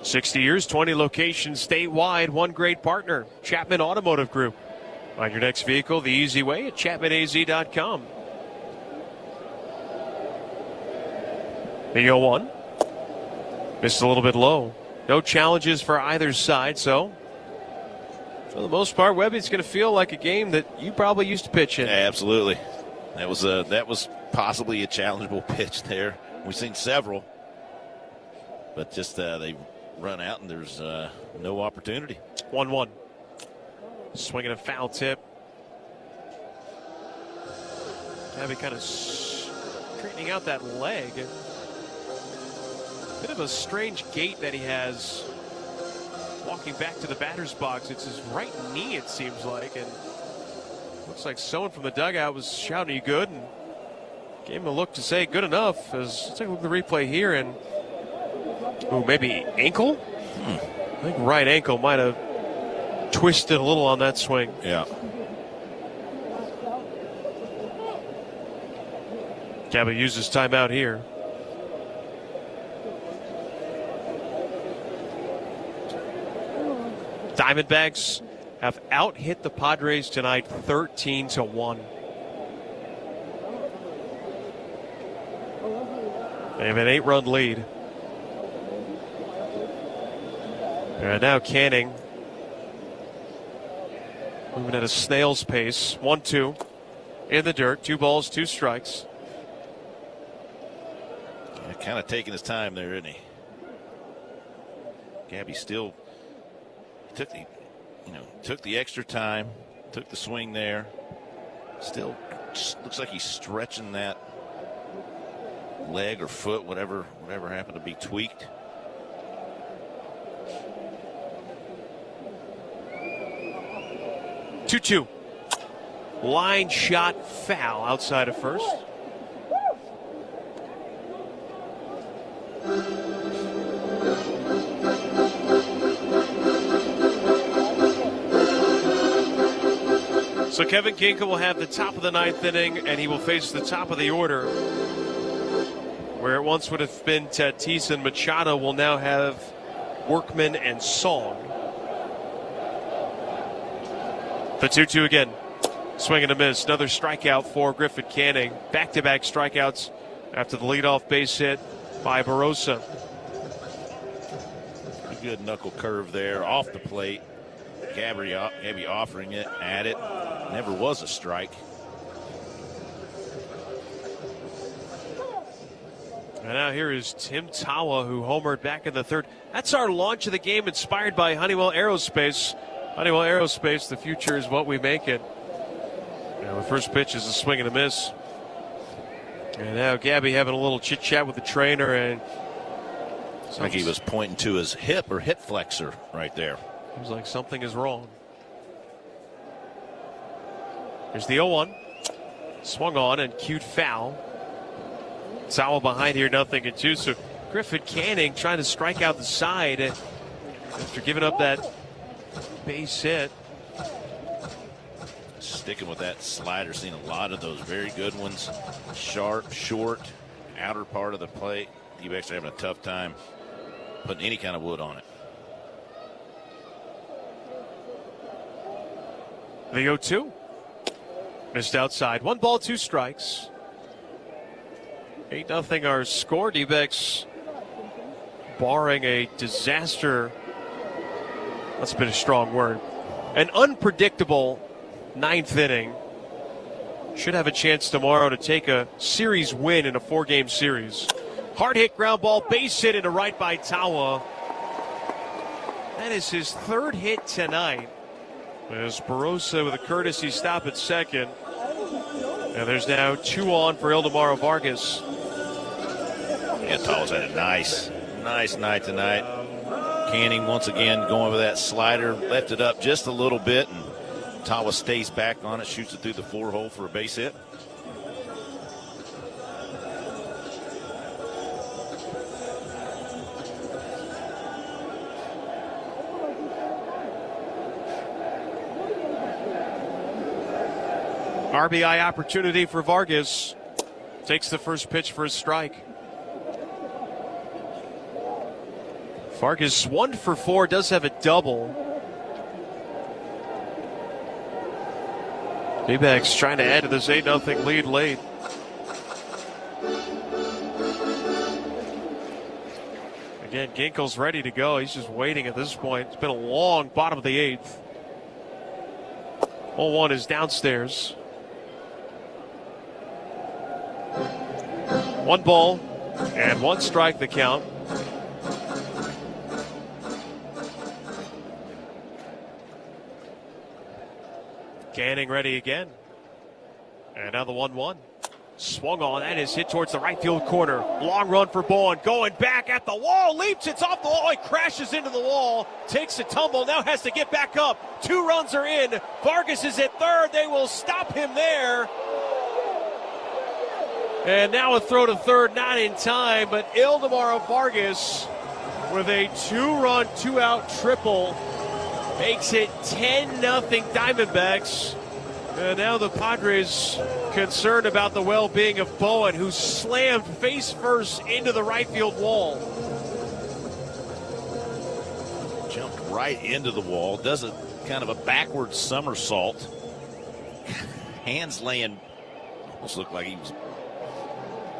"60 years, 20 locations statewide, one great partner, Chapman Automotive Group. Find your next vehicle the easy way at ChapmanAZ.com. The 0-1. Missed a little bit low. No challenges for either side, so for the most part, Webby's going to feel like a game that you probably used to pitch in. Yeah, absolutely. That was possibly a challengeable pitch there. We've seen several, but just they run out and there's no opportunity. 1-1. Swinging a foul tip. Gabby kind of straightening out that leg. Bit of a strange gait that he has walking back to the batter's box. It's his right knee, it seems like, and looks like someone from the dugout was shouting, "You good?" and gave him a look to say good enough. Let's take a look at the replay here, and maybe ankle? I think right ankle might have twisted a little on that swing. Yeah. Gabby uses timeout here. Diamondbacks have out-hit the Padres tonight 13-1. They have an 8-run lead. And now Canning moving at a snail's pace. 1-2 in the dirt. 2 balls, 2 strikes. Yeah, kind of taking his time there, isn't he? Gabby still took the extra time, took the swing there. Still looks like he's stretching that leg or foot, whatever happened to be tweaked. Two. Line shot foul outside of first. So Kevin Ginkel will have the top of the 9th inning, and he will face the top of the order. Where it once would have been Tatis and Machado, will now have Workman and Song. The 2-2 again. Swing and a miss. Another strikeout for Griffin Canning. Back-to-back strikeouts after the leadoff base hit by Barossa. A good knuckle curve there off the plate. Gabby offering it at it. Never was a strike. And now here is Tim Tawa, who homered back in the 3rd. That's our launch of the game, inspired by Honeywell Aerospace. Honeywell Aerospace, the future is what we make it. Now the first pitch is a swing and a miss. And now Gabby having a little chit chat with the trainer, and it's like he was pointing to his hip or hip flexor right there. Seems like something is wrong. Here's the 0-1. Swung on and cued foul. Tawa behind here, 0-2. So Griffin Canning trying to strike out the side after giving up that base hit. Sticking with that slider, seen a lot of those very good ones. Sharp, short, outer part of the plate. D-backs are having a tough time putting any kind of wood on it. The 0-2. Missed outside. 1 ball, 2 strikes. 8-0 our score. D-backs barring a disaster. That's been a strong word. An unpredictable 9th inning. Should have a chance tomorrow to take a series win in a 4-game series. Hard hit ground ball, base hit into right by Tawa. That is his 3rd hit tonight. As Barossa with a courtesy stop at second. And there's now 2 on for Ildemaro Vargas. Yeah, Tawa's had a nice night tonight. Canning once again going with that slider, left it up just a little bit, and Tawa stays back on it, shoots it through the 4-hole for a base hit. RBI opportunity for Vargas. Takes the first pitch for a strike. Vargas 1 for 4, does have a double. D-backs trying to add to this 8-0 lead late. Again, Ginkel's ready to go. He's just waiting at this point. It's been a long bottom of the 8th. 0-1 is downstairs. 1 ball and 1 strike the count. Canning ready again. And now the 1-1. Swung on, and is hit towards the right field corner. Long run for Bowen, going back at the wall, leaps, it's off the wall, he crashes into the wall, takes a tumble, now has to get back up. 2 runs are in, Vargas is at third, they will stop him there. And now a throw to third, not in time, but Ildemaro Vargas with a 2-run, 2-out triple makes it 10-0 Diamondbacks. And now the Padres concerned about the well-being of Bowen, who slammed face first into the right field wall. Jumped right into the wall, does a kind of a backward somersault. Hands laying, almost looked like he was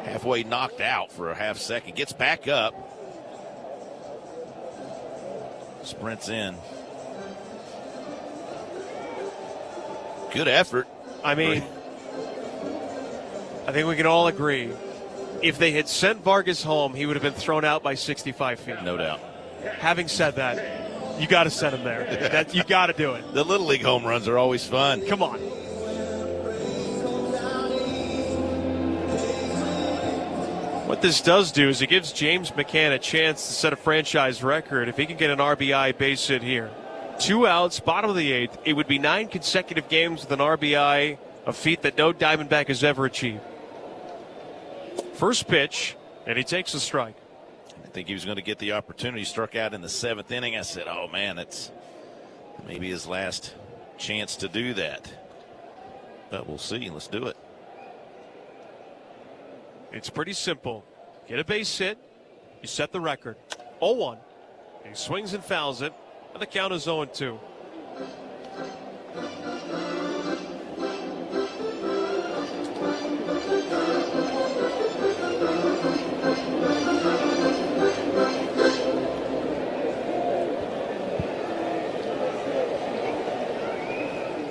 halfway knocked out for a half second. Gets back up. Sprints in. Good effort. I mean, I think we can all agree, if they had sent Vargas home, he would have been thrown out by 65 feet. No doubt. Having said that, you got to send him there. You got to do it. The Little League home runs are always fun. Come on. What this does do is it gives James McCann a chance to set a franchise record if he can get an RBI base hit here. 2 outs, bottom of the 8th. It would be 9 consecutive games with an RBI, a feat that no Diamondback has ever achieved. First pitch, and he takes a strike. I think he was going to get the opportunity. Struck out in the 7th inning. I said, oh, man, that's maybe his last chance to do that. But we'll see. Let's do it. It's pretty simple. Get a base hit, you set the record. 0-1. He swings and fouls it, and the count is 0-2.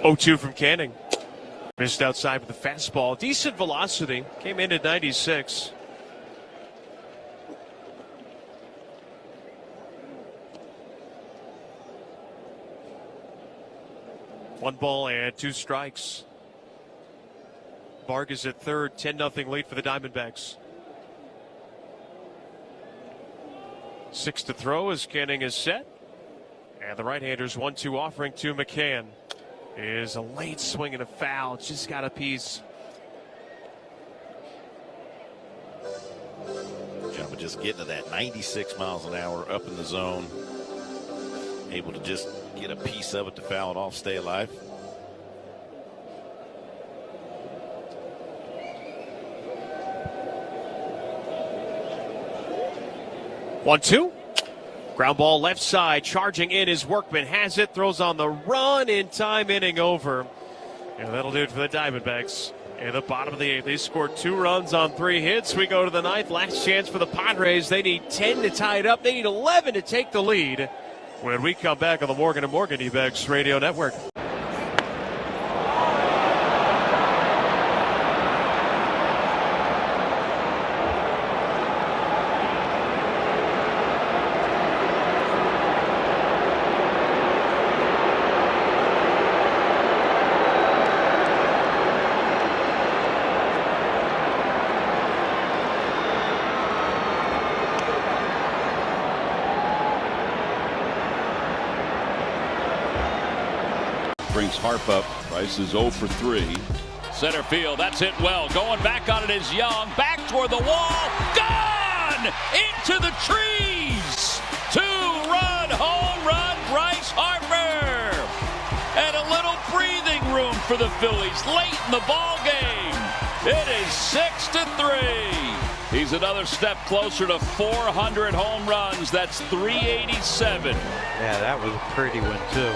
Oh-2 from Canning. Missed outside with the fastball. Decent velocity. Came in at 96. One ball and 2 strikes. Vargas at third. 10-0 lead for the Diamondbacks. 6 to throw as Canning is set. And the right-hander's 1-2 offering to McCann. Is a late swing and a foul. Just got a piece. Job of just getting to that 96 miles an hour up in the zone. Able to just get a piece of it to foul it off, stay alive. One, two. Ground ball left side, charging in is Workman, has it, throws on the run in time, inning over. And that'll do it for the Diamondbacks. In the bottom of the 8th, they scored 2 runs on 3 hits. We go to the 9th, last chance for the Padres. They need 10 to tie it up. They need 11 to take the lead. When we come back on the Morgan & Morgan D-backs Radio Network. Brings Harp up. Price is 0 for 3. Center field, that's hit well. Going back on it is Young. Back toward the wall. Gone! Into the trees! 2-run home run, Bryce Harper! And a little breathing room for the Phillies late in the ball game. It is 6-3. He's another step closer to 400 home runs. That's 387. Yeah, that was a pretty one, too.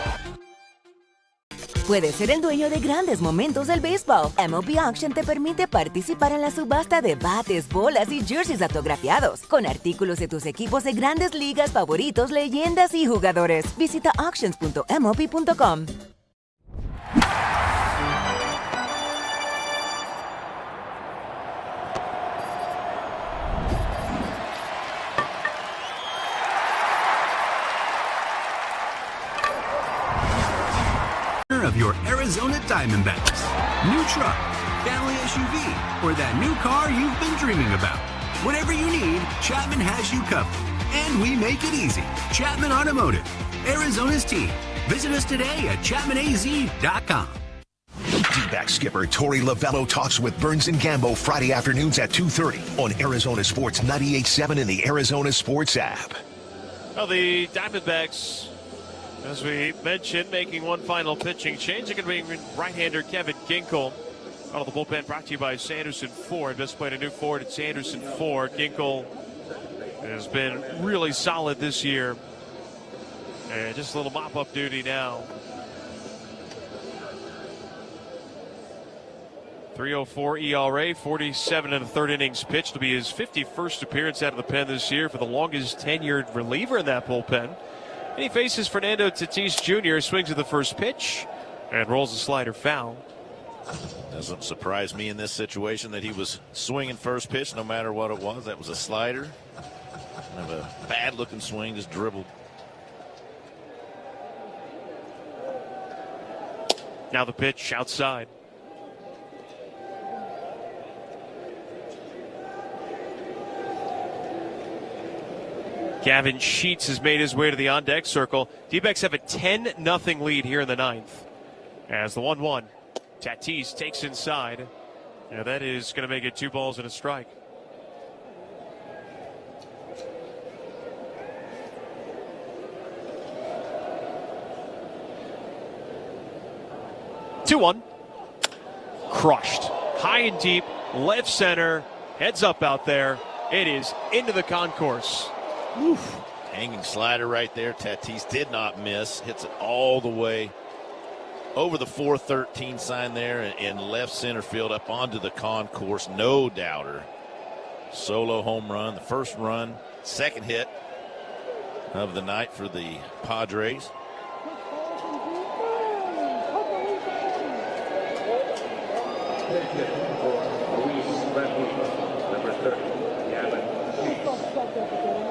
Puedes ser el dueño de grandes momentos del béisbol. MLB Auction te permite participar en la subasta de bates, bolas y jerseys autografiados, con artículos de tus equipos de grandes ligas favoritos, leyendas y jugadores. Visita auctions.mlb.com. Of your Arizona Diamondbacks. New truck, family SUV, or that new car you've been dreaming about. Whatever you need, Chapman has you covered. And we make it easy. Chapman Automotive, Arizona's team. Visit us today at chapmanaz.com. D-back skipper Torey Lovello talks with Burns and Gambo Friday afternoons at 2:30 on Arizona Sports 98.7 and the Arizona Sports app. Well, the Diamondbacks, as we mentioned, making one final pitching change. They're going to bring right-hander Kevin Ginkel out of the bullpen, brought to you by Sanderson Ford. Best played a new Ford at Sanderson Ford. Ginkel has been really solid this year. And just a little mop-up duty now. 3.04 ERA, 47 and a third innings pitched. Will be his 51st appearance out of the pen this year for the longest tenured reliever in that bullpen. And he faces Fernando Tatis Jr., swings at the first pitch and rolls a slider foul. Doesn't surprise me in this situation that he was swinging first pitch no matter what it was. That was a slider. Kind of a bad-looking swing, just dribbled. Now the pitch outside. Gavin Sheets has made his way to the on-deck circle. D-backs have a 10-0 lead here in the ninth. As the 1-1, Tatis takes inside. Now that is going to make it 2 balls and a strike. Two-1. Crushed. High and deep, left center, heads up out there. It is into the concourse. Oof. Hanging slider right there. Tatis did not miss. Hits it all the way over the 413 sign there in left center field up onto the concourse. No doubter. Solo home run. The first run, second hit of the night for the Padres.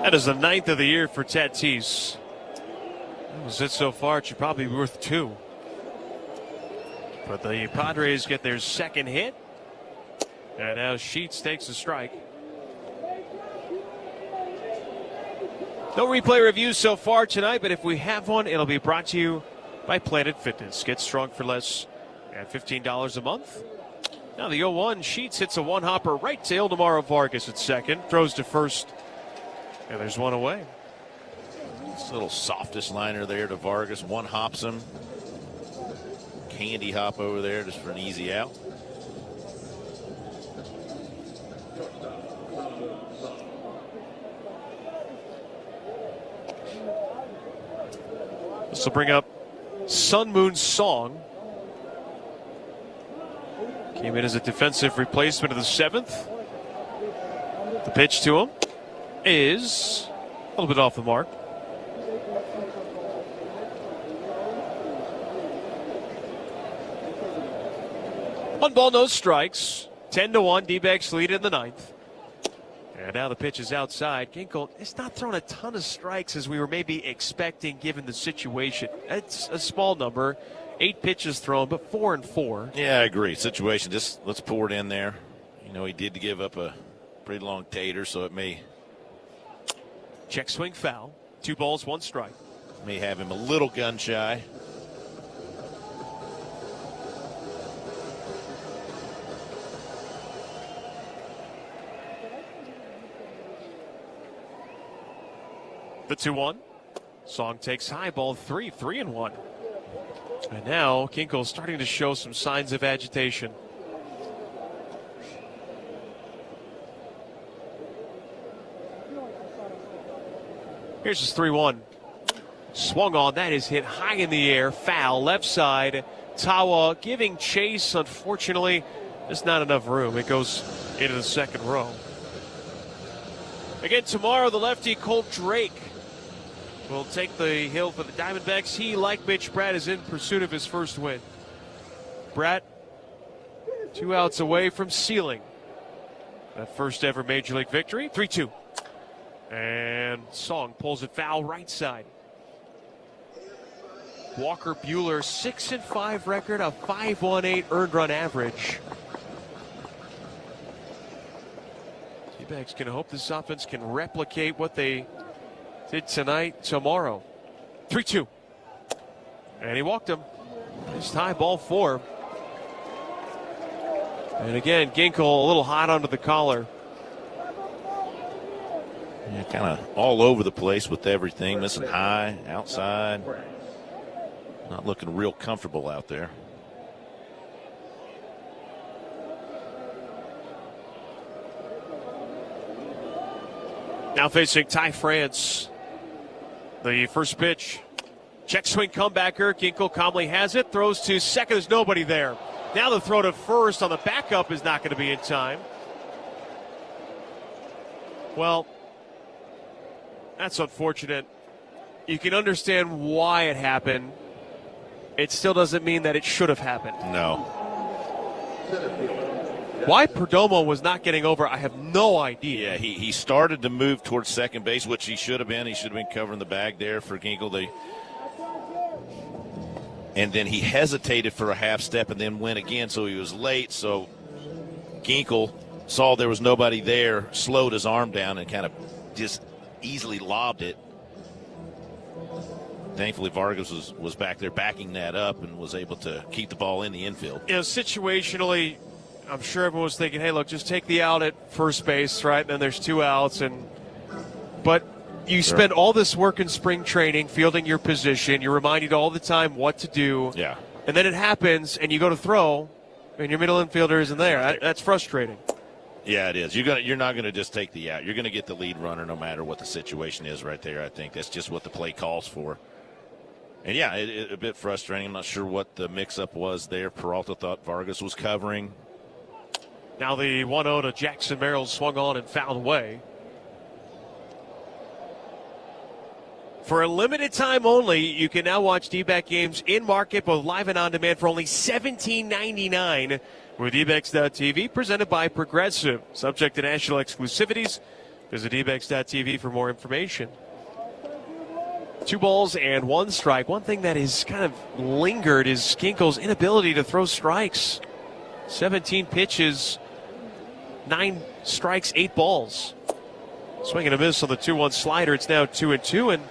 That is the 9th of the year for Tatis. That was it so far. It should probably be worth 2. But the Padres get their second hit. And now Sheets takes a strike. No replay reviews so far tonight, but if we have one, it'll be brought to you by Planet Fitness. Get strong for less at $15 a month. Now the 0-1, Sheets hits a one-hopper right to Ildemaro Vargas at second. Throws to first. And there's one away. This little softest liner there to Vargas. One hops him. Candy hop over there just for an easy out. This will bring up Sun Moon Song. Came in as a defensive replacement of the 7th. The pitch to him is a little bit off the mark. One ball, no strikes. 10-1, D-backs lead in the 9th. And now the pitch is outside. Ginkel is not throwing a ton of strikes as we were maybe expecting given the situation. It's a small number. 8 pitches thrown, but 4 and 4. Yeah, I agree. Situation, just let's pour it in there. You know, he did give up a pretty long tater, so it may. Check swing foul. 2 balls, 1 strike. May have him a little gun shy. The 2-1. Song takes high, ball 3, 3-1. And now Ginkel starting to show some signs of agitation. Here's his 3-1. Swung on. That is hit high in the air. Foul. Left side. Tawa giving chase. Unfortunately, there's not enough room. It goes into the second row. Again, tomorrow, the lefty Colt Drake will take the hill for the Diamondbacks. He, like Mitch Bratt, is in pursuit of his first win. Bratt, 2 outs away from sealing that first ever Major League victory. 3-2. And Song pulls it foul right side. Walker Buehler, 6-5 record, a 5.18 earned run average. D-backs can hope this offense can replicate what they did tonight, tomorrow. 3-2. And he walked him. Nice tie, ball 4. And again, Ginkel a little hot under the collar. Yeah, kind of all over the place with everything. Missing high, outside. Not looking real comfortable out there. Now facing Ty France. The first pitch. Check swing comebacker. Ginkel calmly has it. Throws to second. There's nobody there. Now the throw to first on the backup is not going to be in time. Well, that's unfortunate. You can understand why it happened. It still doesn't mean that it should have happened. No. Why Perdomo was not getting over, I have no idea. Yeah, he started to move towards second base, which he should have been. He should have been covering the bag there for Ginkel. And then he hesitated for a half step and then went again, so he was late. So Ginkel saw there was nobody there, slowed his arm down, and kind of just easily lobbed it. Thankfully, Vargas was back there backing that up and was able to keep the ball in the infield. You know, situationally, I'm sure everyone was thinking, hey, look, just take the out at first base, right? And then there's 2 outs. But you spend all this work in spring training, fielding your position. You're reminded all the time what to do. Yeah. And then it happens, and you go to throw, and your middle infielder isn't there. That's frustrating. Yeah, it is. You're not going to just take the out. You're going to get the lead runner no matter what the situation is right there, I think. That's just what the play calls for. And, yeah, a bit frustrating. I'm not sure what the mix-up was there. Peralta thought Vargas was covering. Now the 1-0 to Jackson Merrill swung on and fouled away. For a limited time only, you can now watch D-back games in market, both live and on demand, for only $17.99 with dbacks.tv, presented by Progressive. Subject to national exclusivities. Visit dbacks.tv for more information. 2 balls and 1 strike. One thing that has kind of lingered is Ginkel's inability to throw strikes. 17 pitches, 9 strikes, 8 balls. Swing and a miss on the 2-1 slider. It's now 2-2, and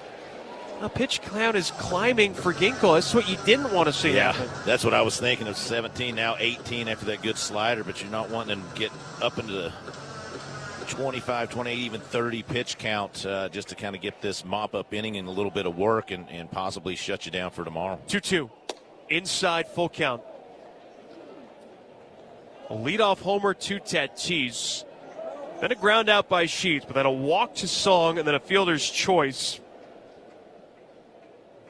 a pitch count is climbing for Ginkel. That's what you didn't want to see happen. That's what I was thinking of. 17, now 18 after that good slider, but you're not wanting to get up into the 25, 28, even 30 pitch count just to kind of get this mop-up inning and a little bit of work and possibly shut you down for tomorrow. 2-2. Inside, full count. A leadoff homer to Tatis. Then a ground out by Sheets, but then a walk to Song and then a fielder's choice.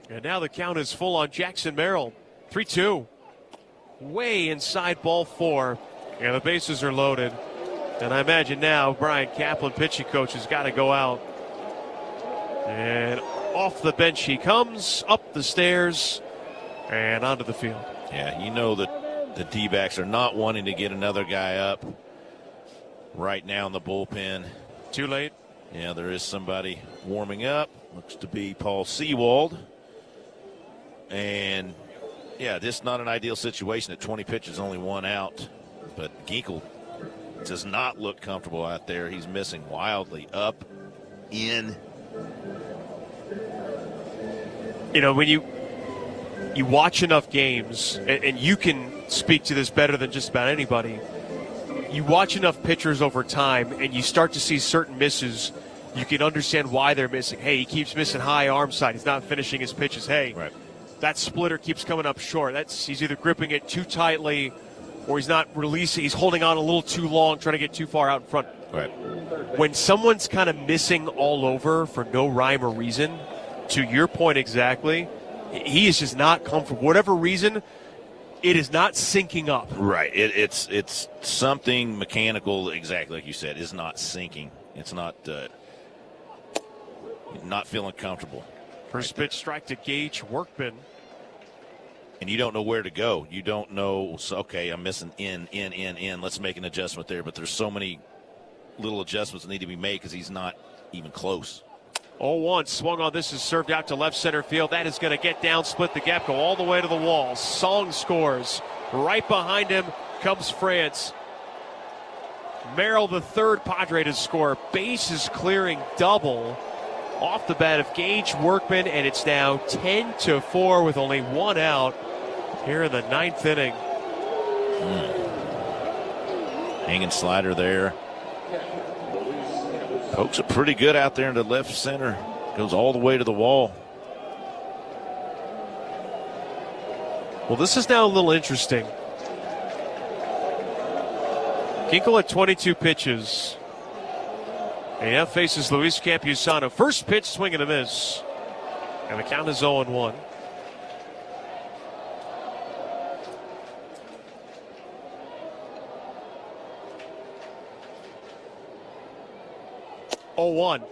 And now the count is full on Jackson Merrill. 3-2. Way inside, ball 4. And the bases are loaded. And I imagine now Brian Kaplan, pitching coach, has got to go out. And off the bench he comes, up the stairs, and onto the field. Yeah, you know that the D-backs are not wanting to get another guy up right now in the bullpen. Too late. Yeah, there is somebody warming up. Looks to be Paul Sewald. And, yeah, this is not an ideal situation. At 20 pitches, only 1 out. But Ginkel does not look comfortable out there. He's missing wildly. Up, in. You know, when you watch enough games, and you can speak to this better than just about anybody, you watch enough pitchers over time, and you start to see certain misses. You can understand why they're missing. Hey, he keeps missing high arm side. He's not finishing his pitches. Hey, right. That splitter keeps coming up short. He's either gripping it too tightly or he's not releasing. He's holding on a little too long, trying to get too far out in front. Right. When someone's kind of missing all over for no rhyme or reason, to your point exactly, he is just not comfortable. Whatever reason, it is not syncing up. Right. It's something mechanical, exactly like you said, is not syncing. It's not feeling comfortable. First pitch strike to Gage Workman. And you don't know where to go. You don't know, so, okay, I'm missing in. Let's make an adjustment there. But there's so many little adjustments that need to be made because he's not even close. 0-1, swung on. This is served out to left center field. That is going to get down, split the gap, go all the way to the wall. Song scores. Right behind him comes France. Merrill, the third Padre to score. Bases clearing double off the bat of Gage Workman, and it's now 10-4 with only one out here in the ninth inning. Hanging slider there. Pokes it pretty good out there into left center. Goes all the way to the wall. Well, this is now a little interesting. Ginkel at 22 pitches. And he now faces Luis Campusano. First pitch, swing and a miss. And the count is 0-1.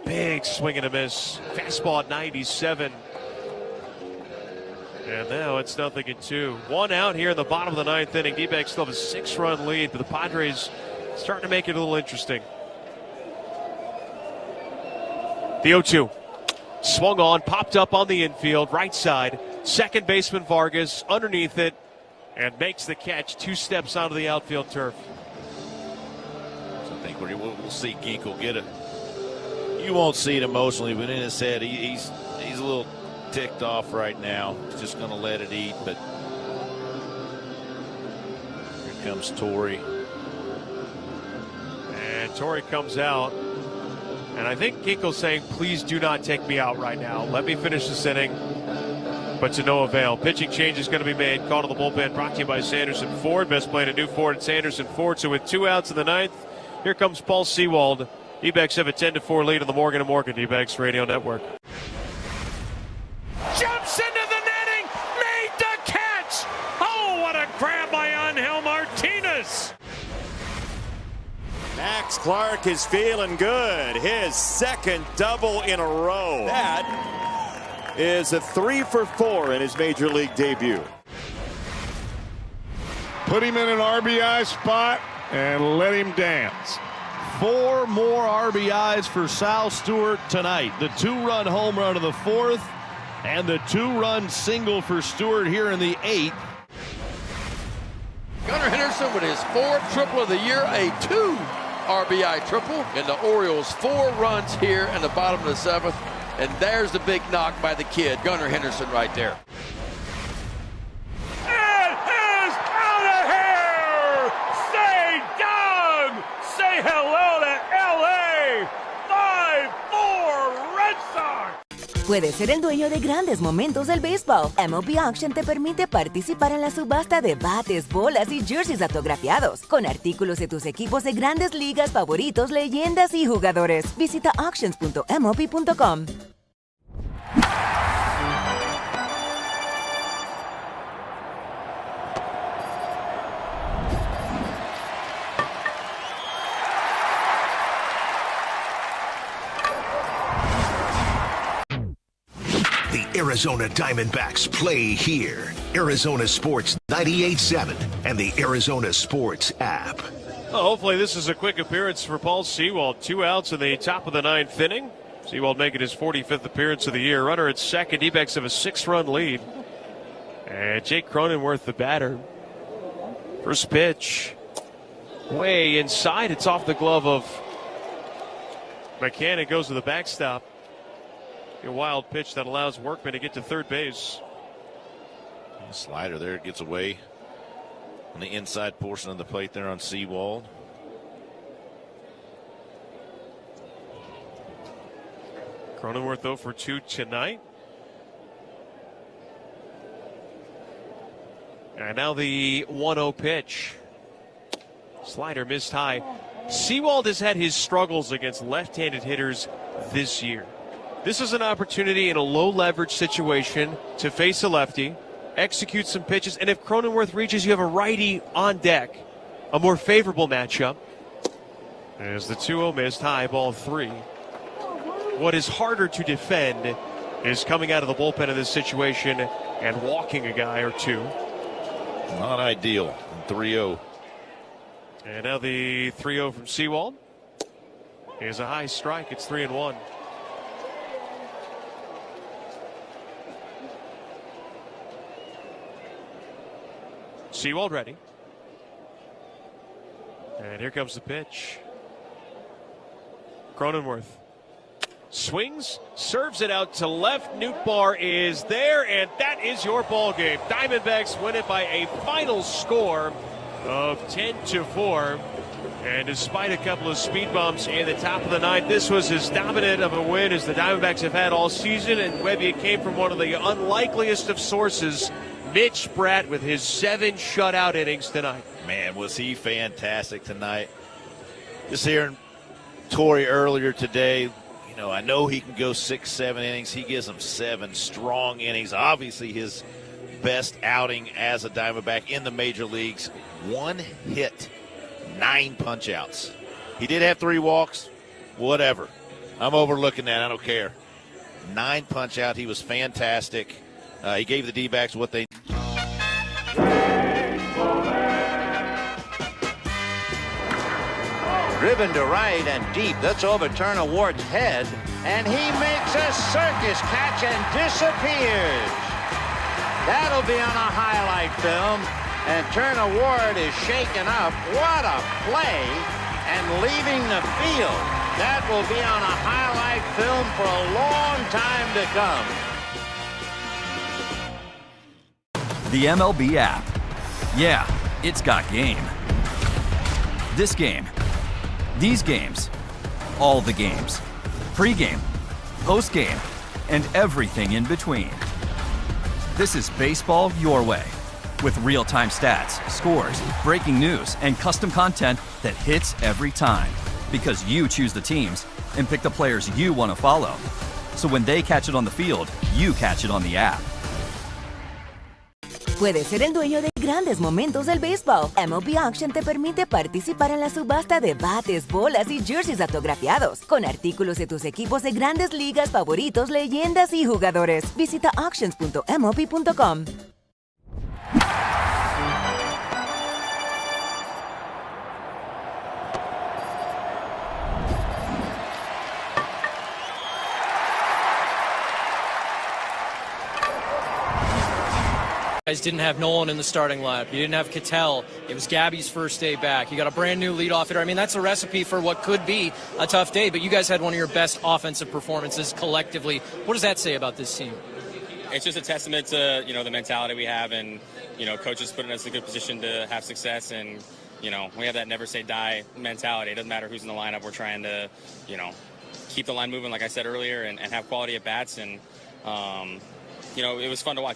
Big swing and a miss. Fastball at 97. And now it's 0-2. One out here in the bottom of the ninth inning. D-backs still have a 6-run lead, but the Padres starting to make it a little interesting. The 0-2. Swung on, popped up on the infield, right side. Second baseman Vargas underneath it and makes the catch 2 steps onto the outfield turf. So I think we'll see Ginkel get it. You won't see it emotionally, but in his head, he's a little ticked off right now. He's just going to let it eat, but here comes Torrey. And Torrey comes out. And I think Ginkel's saying, please do not take me out right now. Let me finish this inning. But to no avail. Pitching change is going to be made. Call to the bullpen brought to you by Sanderson Ford. Best play in a new Ford at Sanderson Ford. So with 2 outs in the ninth, here comes Paul Sewald. D-backs have a 10-4 lead on the Morgan & Morgan D-backs Radio Network. Jumps into the netting, made the catch. Oh, what a grab by Angel Martinez. Max Clark is feeling good. His second double in a row. That is a 3 for 4 in his major league debut. Put him in an RBI spot and let him dance. 4 more RBIs for Sal Stewart tonight. The 2-run home run of the 4th and the 2-run single for Stewart here in the 8th. Gunnar Henderson with his 4th triple of the year, a 2 RBI triple, and the Orioles 4 runs here in the bottom of the 7th, and there's the big knock by the kid, Gunnar Henderson right there. It is out of here! Say Doug! Say hello to LA! 5-4 Red Sox! Puedes ser el dueño de grandes momentos del béisbol. MLB Auction te permite participar en la subasta de bates, bolas y jerseys autografiados, con artículos de tus equipos de grandes ligas favoritos, leyendas y jugadores. Visita auctions.mlb.com. Arizona Diamondbacks play here. Arizona Sports 98.7 and the Arizona Sports app. Well, hopefully this is a quick appearance for Paul Sewald. 2 outs in the top of the 9th inning. Sewald making his 45th appearance of the year. Runner at second. D-backs have a 6-run lead. And Jake Cronenworth, the batter. First pitch. Way inside. It's off the glove of McCann. It goes to the backstop. A wild pitch that allows Workman to get to third base. Slider there gets away on the inside portion of the plate there on Sewald. Cronenworth 0 for 2 tonight. And now the 1-0 pitch. Slider missed high. Sewald has had his struggles against left-handed hitters this year. This is an opportunity in a low-leverage situation to face a lefty, execute some pitches, and if Cronenworth reaches, you have a righty on deck. A more favorable matchup. As the 2-0 missed high, ball 3. What is harder to defend is coming out of the bullpen in this situation and walking a guy or two. Not ideal. 3-0. And now the 3-0 from Sewald. Here's a high strike. It's 3-1. Sewald ready. And here comes the pitch. Cronenworth swings, serves it out to left. Nootbaar is there, and that is your ball game. Diamondbacks win it by a final score of 10-4. And despite a couple of speed bumps in the top of the ninth, this was as dominant of a win as the Diamondbacks have had all season. And Webby, it came from one of the unlikeliest of sources, Mitch Bratt, with his 7 shutout innings tonight. Man, was he fantastic tonight. Just hearing Torrey earlier today, you know, I know he can go 6-7 innings. He gives them 7 strong innings. Obviously his best outing as a Diamondback in the major leagues. 1 hit. 9 punch-outs. He did have 3 walks. Whatever. I'm overlooking that. I don't care. 9 punch-out. He was fantastic. He gave the D-backs what they Driven to right and deep. That's over Turner Ward's head. And he makes a circus catch and disappears. That'll be on a highlight film. And Turner Ward is shaken up. What a play. And leaving the field. That will be on a highlight film for a long time to come. The MLB app. Yeah, it's got game. This game. These games. All the games. Pre-game. Post-game. And everything in between. This is baseball your way. With real-time stats, scores, breaking news, and custom content that hits every time. Because you choose the teams and pick the players you want to follow. So when they catch it on the field, you catch it on the app. Puedes ser el dueño de grandes momentos del béisbol. MLB Auction te permite participar en la subasta de bates, bolas y jerseys autografiados, con artículos de tus equipos de grandes ligas favoritos, leyendas y jugadores. Visita auctions.mlb.com. You guys didn't have Nolan in the starting lineup. You didn't have Cattell. It was Gabby's first day back. You got a brand new leadoff hitter. I mean, that's a recipe for what could be a tough day, but you guys had one of your best offensive performances collectively. What does that say about this team? It's just a testament to, you know, the mentality we have and, you know, coaches putting us in a good position to have success. And, you know, we have that never say die mentality. It doesn't matter who's in the lineup. We're trying to, you know, keep the line moving, like I said earlier, and have quality at bats. And, you know, it was fun to watch.